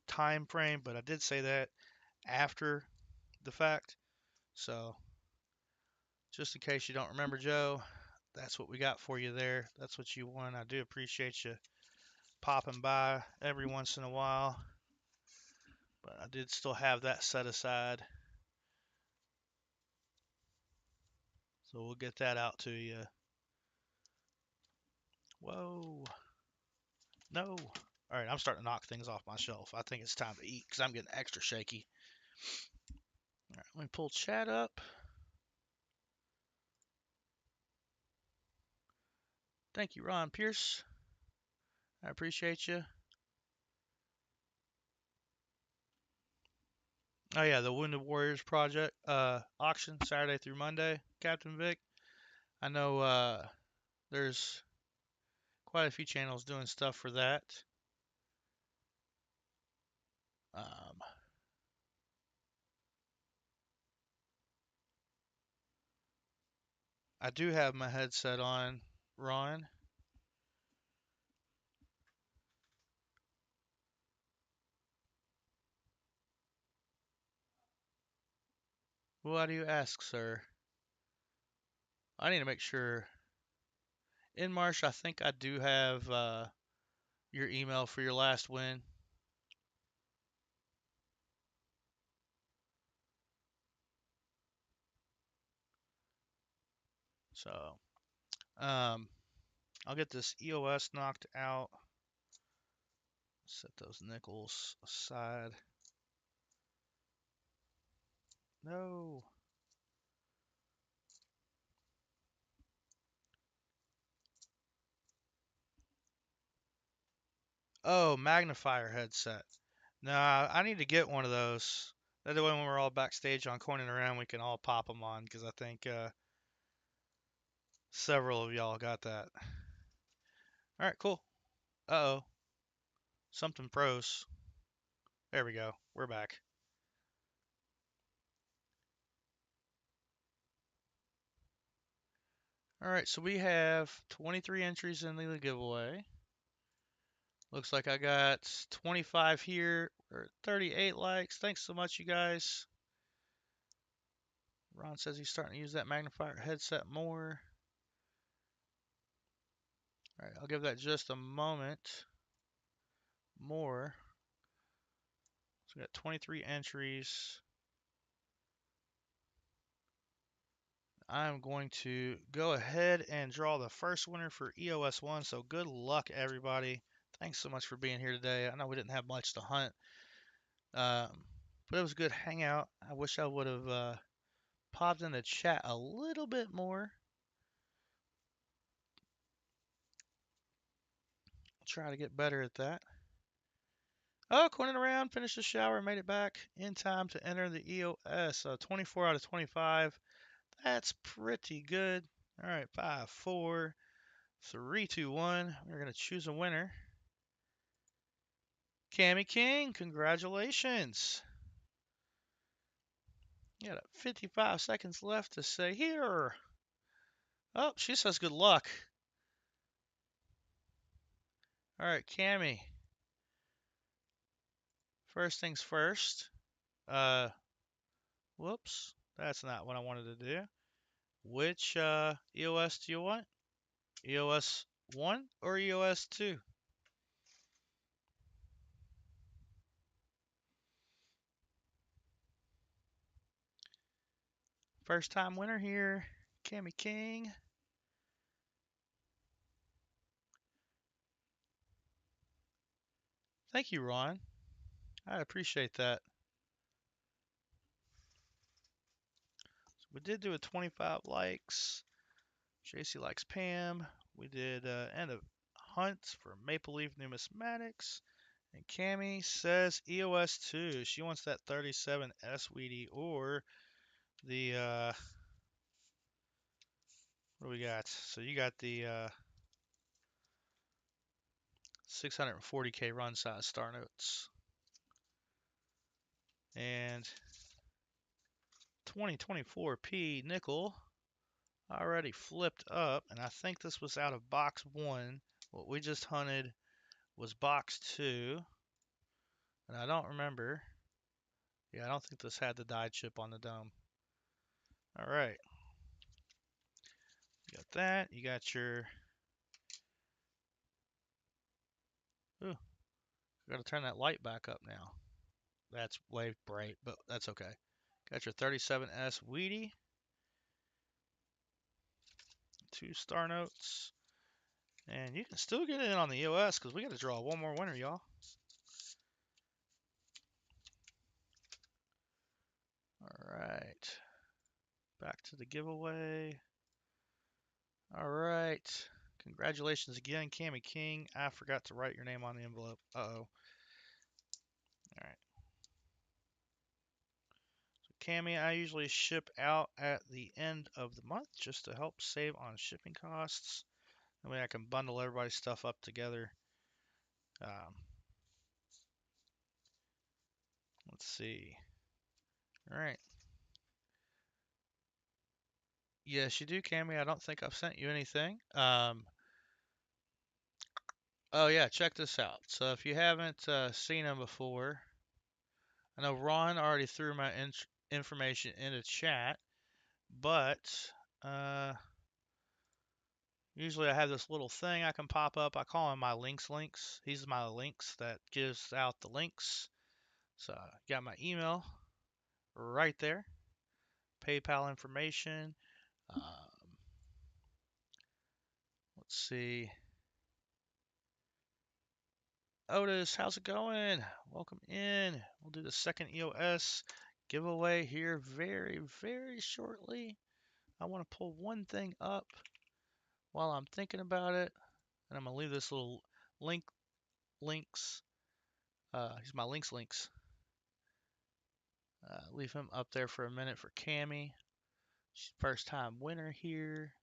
time frame, but I did say that after the fact. So just in case you don't remember, Joe, that's what we got for you there. That's what you won. I do appreciate you popping by every once in a while, but I did still have that set aside. So we'll get that out to you. Whoa. No. All right, I'm starting to knock things off my shelf. I think it's time to eat because I'm getting extra shaky. All right, let me pull chat up. Thank you, Ron Pierce. I appreciate you. Oh yeah, the Wounded Warriors Project auction Saturday through Monday, Captain Vic. I know there's quite a few channels doing stuff for that. Um, I do have my headset on, Ron. Why do you ask, sir? I need to make sure. In March, I think I do have your email for your last win. So, um, I'll get this EOS knocked out. Set those nickels aside. No. Oh, magnifier headset. Nah, I need to get one of those. That way, when we're all backstage on Coining Around, we can all pop them on because I think several of y'all got that. All right, cool. Uh-oh. Something froze. There we go. We're back. All right, so we have 23 entries in the giveaway. Looks like I got 25 here, or 38 likes. Thanks so much, you guys. Ron says he's starting to use that magnifier headset more. All right, I'll give that just a moment more. So we got 23 entries. I'm going to go ahead and draw the first winner for EOS 1. So good luck, everybody. Thanks so much for being here today. I know we didn't have much to hunt, but it was a good hangout. I wish I would have popped in the chat a little bit more. I'll try to get better at that. Oh, Coining Around, finished the shower, made it back in time to enter the EOS. 24 out of 25. That's pretty good. All right, 5, 4, 3, 2, 1. We're going to choose a winner. Cammy King, congratulations. You got 55 seconds left to say here. Oh, she says good luck. All right, Cammy. First things first. Uh, whoops. That's not what I wanted to do. Which EOS do you want? EOS 1 or EOS 2? First time winner here, Cammy King. Thank you, Ron. I appreciate that. So we did do a 25 likes. JC likes Pam. We did end of hunt for Maple Leaf Numismatics. And Cammy says EOS 2. She wants that 37S Weedy or the what do we got? So you got the 640K run size star notes. And 2024 P nickel already flipped up, and I think this was out of box 1. What we just hunted was box 2, and I don't remember. Yeah, I don't think this had the die chip on the dome. All right, you got that. You got your. Ooh, got to turn that light back up now. That's way bright, but that's okay. Got your 37S Weedy, 2 star notes, and you can still get in on the EOS because we got to draw one more winner, y'all. All right, back to the giveaway. All right, congratulations again, Cammy King. I forgot to write your name on the envelope. Uh-oh. All right. Cammy, I usually ship out at the end of the month just to help save on shipping costs. That way I can bundle everybody's stuff up together. Um, let's see. All right. Yes, you do, Cammy. I don't think I've sent you anything. Oh, yeah, check this out. So if you haven't seen them before, I know Ron already threw my information into chat, but uh, usually I have this little thing I can pop up. I call him my links. He's my links that gives out the links. So you got my email right there, PayPal information. Let's see. Otis, how's it going? Welcome in. We'll do the second EOS giveaway here very, very shortly. I want to pull one thing up while I'm thinking about it, and I'm gonna leave this little links. He's my links. Leave him up there for a minute for Cammy. She's first time winner here.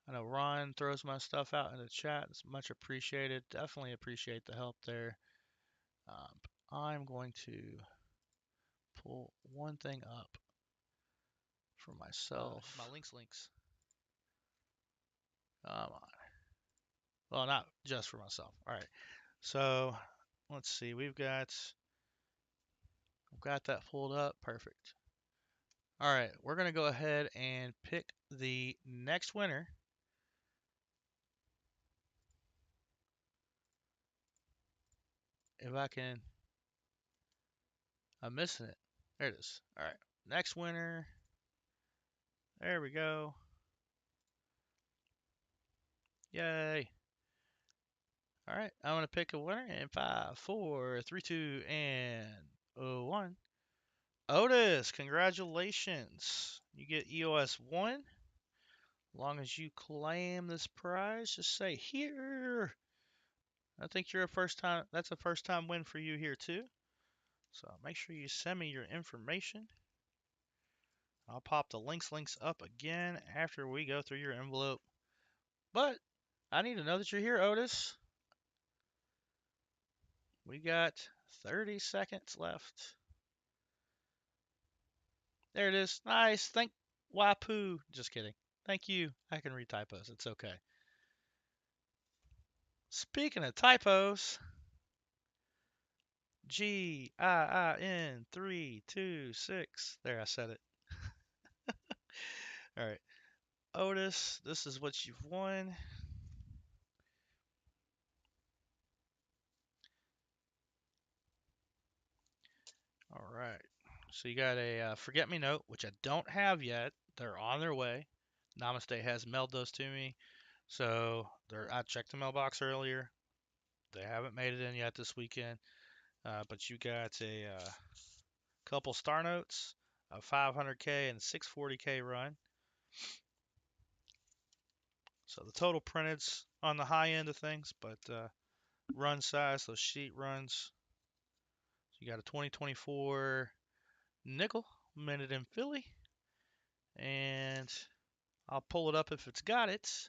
I know Ron throws my stuff out in the chat. It's much appreciated. Definitely appreciate the help there. I'm going to pull one thing up for myself. My links. Come on. Well, not just for myself. All right. So let's see. I've got that pulled up. Perfect. All right. We're gonna go ahead and pick the next winner. If I can, I'm missing it. There it is. All right. Next winner. There we go. Yay. All right. I'm gonna pick a winner in 5, 4, 3, 2, and 1. Otis, congratulations. You get EOS 1. As long as you claim this prize, just say here. I think you're that's a first time win for you here too. So make sure you send me your information. I'll pop the links up again after we go through your envelope. But I need to know that you're here, Otis. We got 30 seconds left. There it is. Nice. Thank Waipu. Just kidding. Thank you. I can read typos. It's okay. Speaking of typos, GIIN326. There, I said it. All right. Otis, this is what you've won. All right. So you got a forget me note, which I don't have yet. They're on their way. Namaste has mailed those to me. So I checked the mailbox earlier. They haven't made it in yet this weekend. But you got a couple star notes, a 500K and 640K run. So the total printed's on the high end of things, but run size, those sheet runs. So you got a 2024 nickel minted in Philly, and I'll pull it up if it's got it.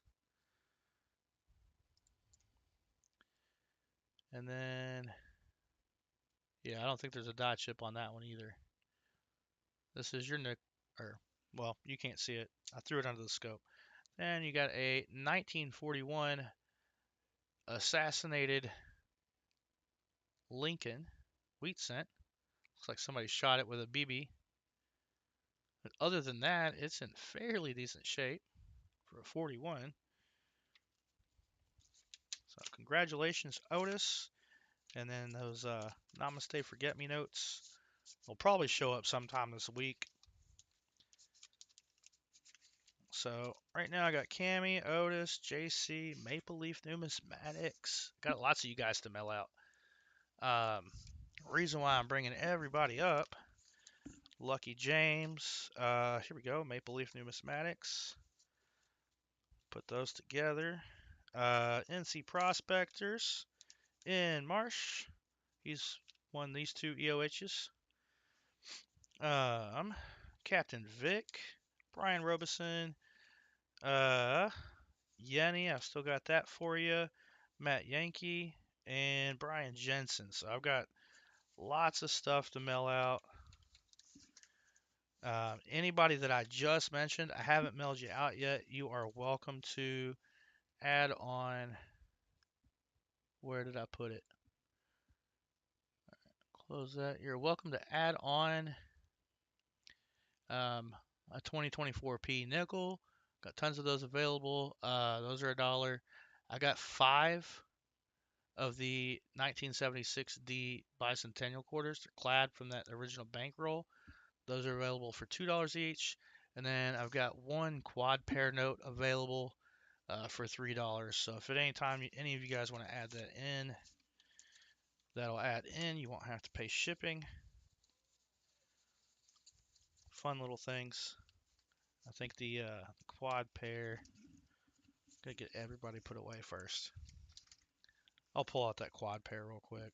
And then, yeah, I don't think there's a dot chip on that one either. This is your nickel, or, well, you can't see it. I threw it under the scope. And you got a 1941 assassinated Lincoln wheat cent. Looks like somebody shot it with a BB. But other than that, it's in fairly decent shape for a 41. So congratulations, Otis. And then those Namaste Forget Me Notes will probably show up sometime this week. So right now I got Cammy, Otis, JC, Maple Leaf Numismatics. Got lots of you guys to mail out. Reason why I'm bringing everybody up. Lucky James. Here we go. Maple Leaf Numismatics. Put those together. NC Prospectors in Marsh. He's won these two EOHs. Captain Vic, Brian Robeson, Yenny. I've still got that for you. Matt Yankee and Brian Jensen. So I've got lots of stuff to mail out. Anybody that I just mentioned, I haven't mailed you out yet. You are welcome to add on. Where did I put it? Close that. You're welcome to add on a 2024 P nickel. Got tons of those available. Those are $1. I got 5 of the 1976 D bicentennial quarters. They're clad from that original bankroll. Those are available for $2 each. And then I've got 1 quad pair note available for $3. So if at any time any of you guys want to add that in, that'll add in. You won't have to pay shipping. Fun little things. I think the quad pair, gotta get everybody put away first. I'll pull out that quad pair real quick.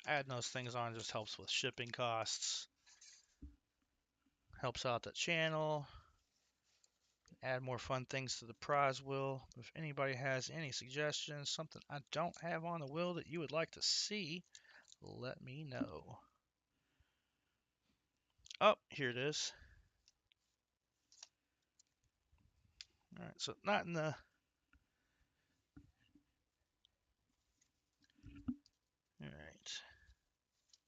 Adding those things on just helps with shipping costs. Helps out the channel. Add more fun things to the prize wheel. If anybody has any suggestions, something I don't have on the wheel that you would like to see, let me know. Oh, here it is. All right, so not in the... All right.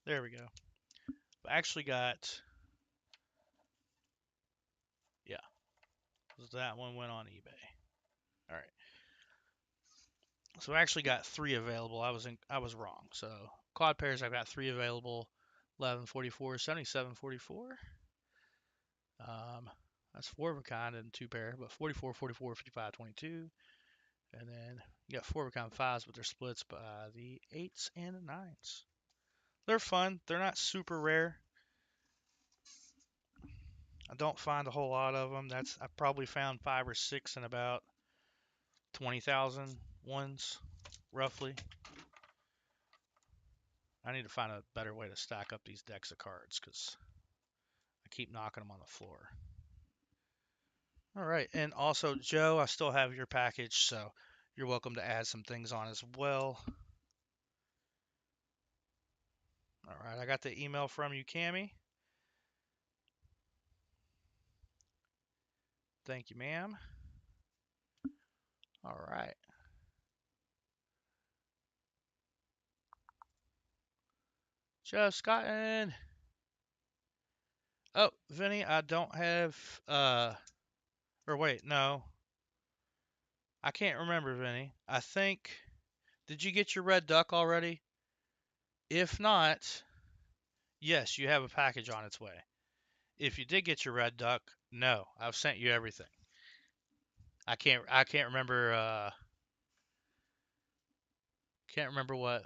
There we go. I actually got... Yeah, that one went on eBay. All right. So I actually got 3 available. I was wrong. So quad pairs, I've got 3 available. 1144, 7744. That's 4 of a kind and 2 pair, but 44, 44, 55, 22. And then you got 4 of a kind 5s, but they're splits by the 8s and the 9s. They're fun. They're not super rare. I don't find a whole lot of them. I probably found 5 or 6 in about 20,000 ones, roughly. I need to find a better way to stack up these decks of cards because I keep knocking them on the floor. All right, and also, Joe, I still have your package, so you're welcome to add some things on as well. All right, I got the email from you, Cammy. Thank you, ma'am. All right. Jeff Scotland. Oh, Vinny, I don't have or wait, no. I can't remember, Vinny. I think did you get your red duck already? If not, yes, you have a package on its way. If you did get your red duck, no, I've sent you everything. I can't remember can't remember what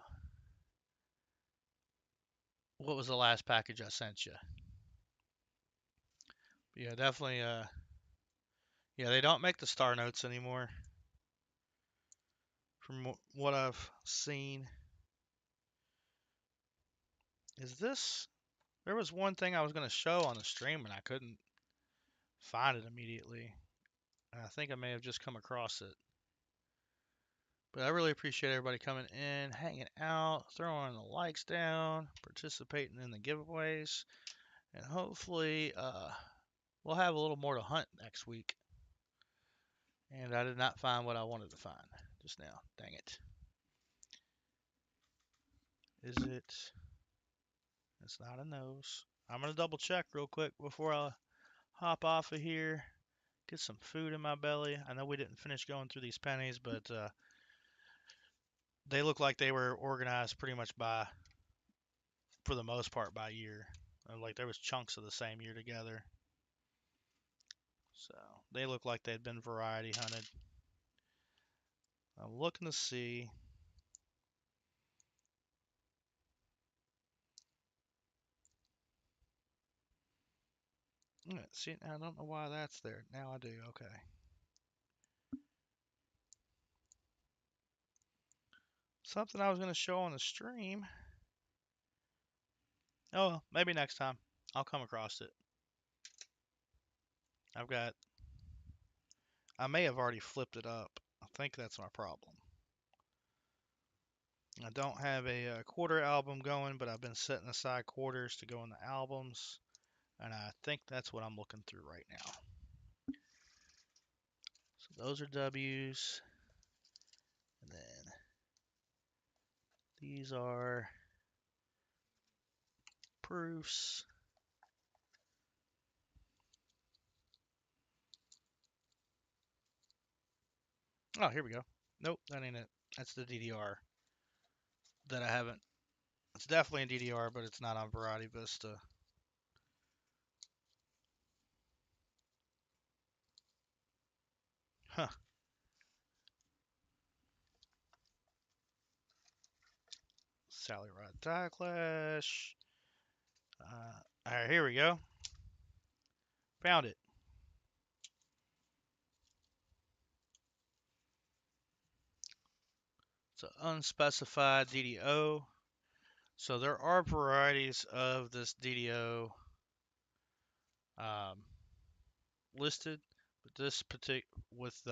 was the last package I sent you. Yeah, definitely yeah, they don't make the star notes anymore from what I've seen. Is this there was one thing I was going to show on the stream and I couldn't find it immediately. And I think I may have just come across it. But I really appreciate everybody coming in, hanging out, throwing the likes down, participating in the giveaways, and hopefully we'll have a little more to hunt next week. And I did not find what I wanted to find just now. Dang it. Is it? It's not a nose. I'm going to double check real quick before I hop off of here. Get some food in my belly. I know we didn't finish going through these pennies, but they look like they were organized pretty much by, for the most part, by year. Like there was chunks of the same year together. So they look like they'd been variety hunted. I'm looking to see. See, I don't know why that's there. Now I do. Okay. Something I was going to show on the stream. Oh, maybe next time. I'll come across it. I may have already flipped it up. I think that's my problem. I don't have a quarter album going, but I've been setting aside quarters to go in the albums. And I think that's what I'm looking through right now. So those are W's. And then these are proofs. Oh, here we go. Nope, that ain't it. That's the DDR that I haven't. It's definitely a DDR, but it's not on Variety Vista. Huh. Sally Rod Die Clash. Alright, here we go. Found it. It's an unspecified DDO. So there are varieties of this DDO listed, but this with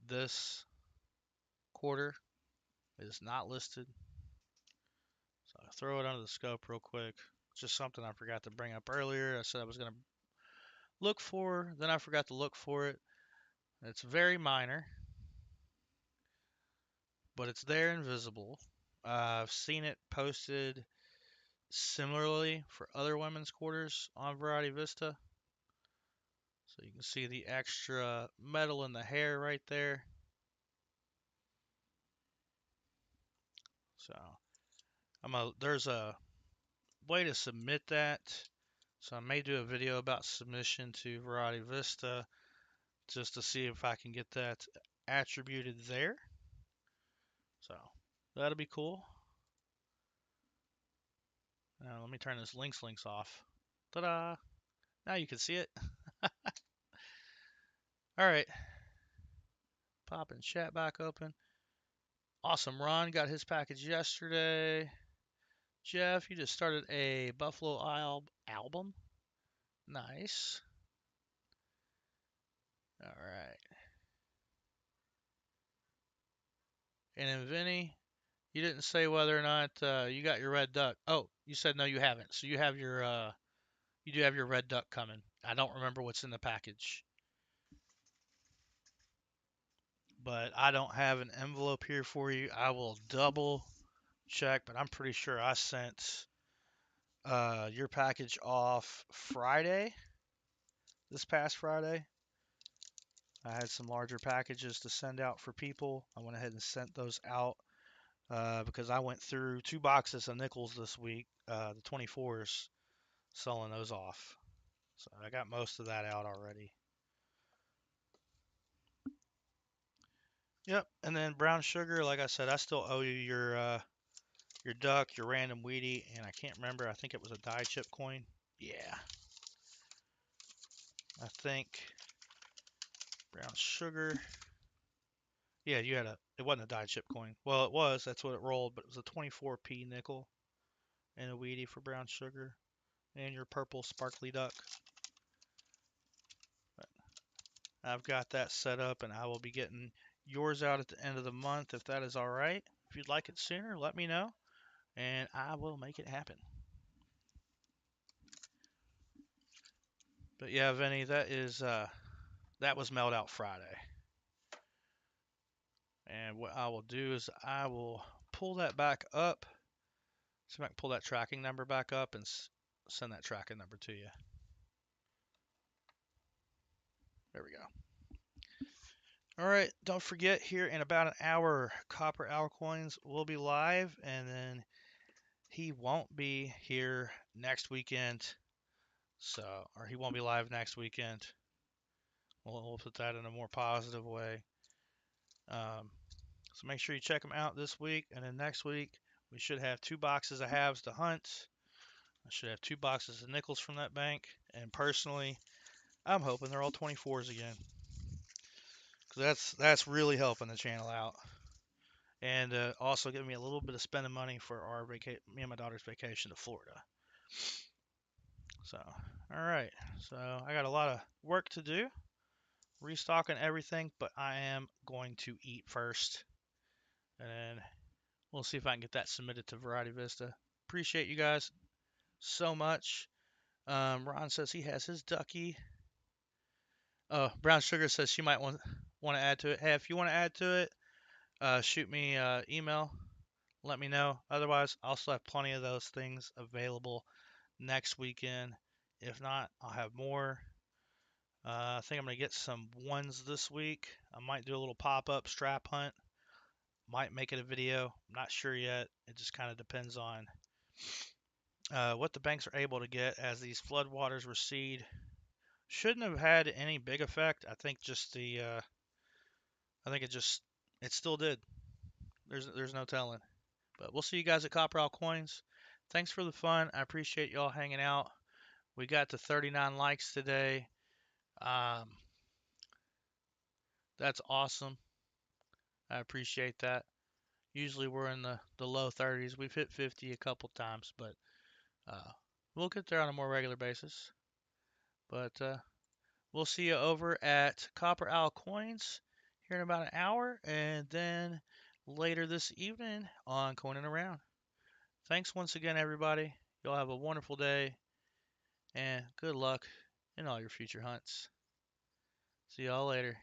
this quarter is not listed. So I'll throw it under the scope real quick. Just something I forgot to bring up earlier. I said I was going to look for, then I forgot to look for it. It's very minor, but it's there and visible. I've seen it posted similarly for other women's quarters on Variety Vista. So you can see the extra metal in the hair right there. So there's a way to submit that. So I may do a video about submission to Variety Vista just to see if I can get that attributed there. So that'll be cool. Now let me turn this links off. Ta-da! Now you can see it. All right. Popping chat back open. Awesome. Ron got his package yesterday. Jeff, you just started a Buffalo album. Nice. All right. And then Vinny, you didn't say whether or not you got your red duck. Oh, you said no, you haven't. So you have your you do have your red duck coming. I don't remember what's in the package, but I don't have an envelope here for you. I will double check, but I'm pretty sure I sent your package off Friday, this past Friday. I had some larger packages to send out for people. I went ahead and sent those out because I went through 2 boxes of nickels this week, the 24s, selling those off. So I got most of that out already. Yep, and then brown sugar, like I said, I still owe you your duck, your random Wheatie, and I can't remember. I think it was a die chip coin. Yeah, I think brown sugar. Yeah, you had a. It wasn't a die chip coin. Well, it was. That's what it rolled, but it was a 24p nickel and a Wheatie for brown sugar, and your purple sparkly duck. But I've got that set up, and I will be getting yours out at the end of the month if that is all right. If you'd like it sooner, let me know, and I will make it happen. But yeah, Vinny, that was mailed out Friday. And what I will do is I will pull that back up. See if I can pull that tracking number back up and send that tracking number to you. There we go. All right, don't forget, here in about an hour, Copper Owl Coins will be live, and then he won't be here next weekend. Or he won't be live next weekend. We'll put that in a more positive way. So make sure you check them out this week, and then next week we should have 2 boxes of halves to hunt. I should have 2 boxes of nickels from that bank, and personally, I'm hoping they're all 24s again, because that's really helping the channel out, and also giving me a little bit of spending money for our me and my daughter's vacation to Florida. So, all right, so I got a lot of work to do, restocking everything, but I am going to eat first, and we'll see if I can get that submitted to Variety Vista. Appreciate you guys so much. Ron says he has his ducky. Oh, Brown Sugar says she might want to add to it. Hey, if you want to add to it, shoot me email. Let me know. Otherwise, I'll still have plenty of those things available next weekend. If not, I'll have more. I think I'm going to get some ones this week. I might do a little pop-up strap hunt. Might make it a video. I'm not sure yet. It just kind of depends on what the banks are able to get as these floodwaters recede. Shouldn't have had any big effect. I think just I think it still did. There's no telling. But we'll see you guys at Copper Owl Coins. Thanks for the fun. I appreciate y'all hanging out. We got to 39 likes today. Um, that's awesome. I appreciate that. Usually we're in the low 30s. We've hit 50 a couple times, but we'll get there on a more regular basis. But we'll see you over at Copper Owl Coins here in about an hour, and then later this evening on Coining Around. Thanks once again, everybody. Y'all have a wonderful day, and good luck in all your future hunts. See y'all later.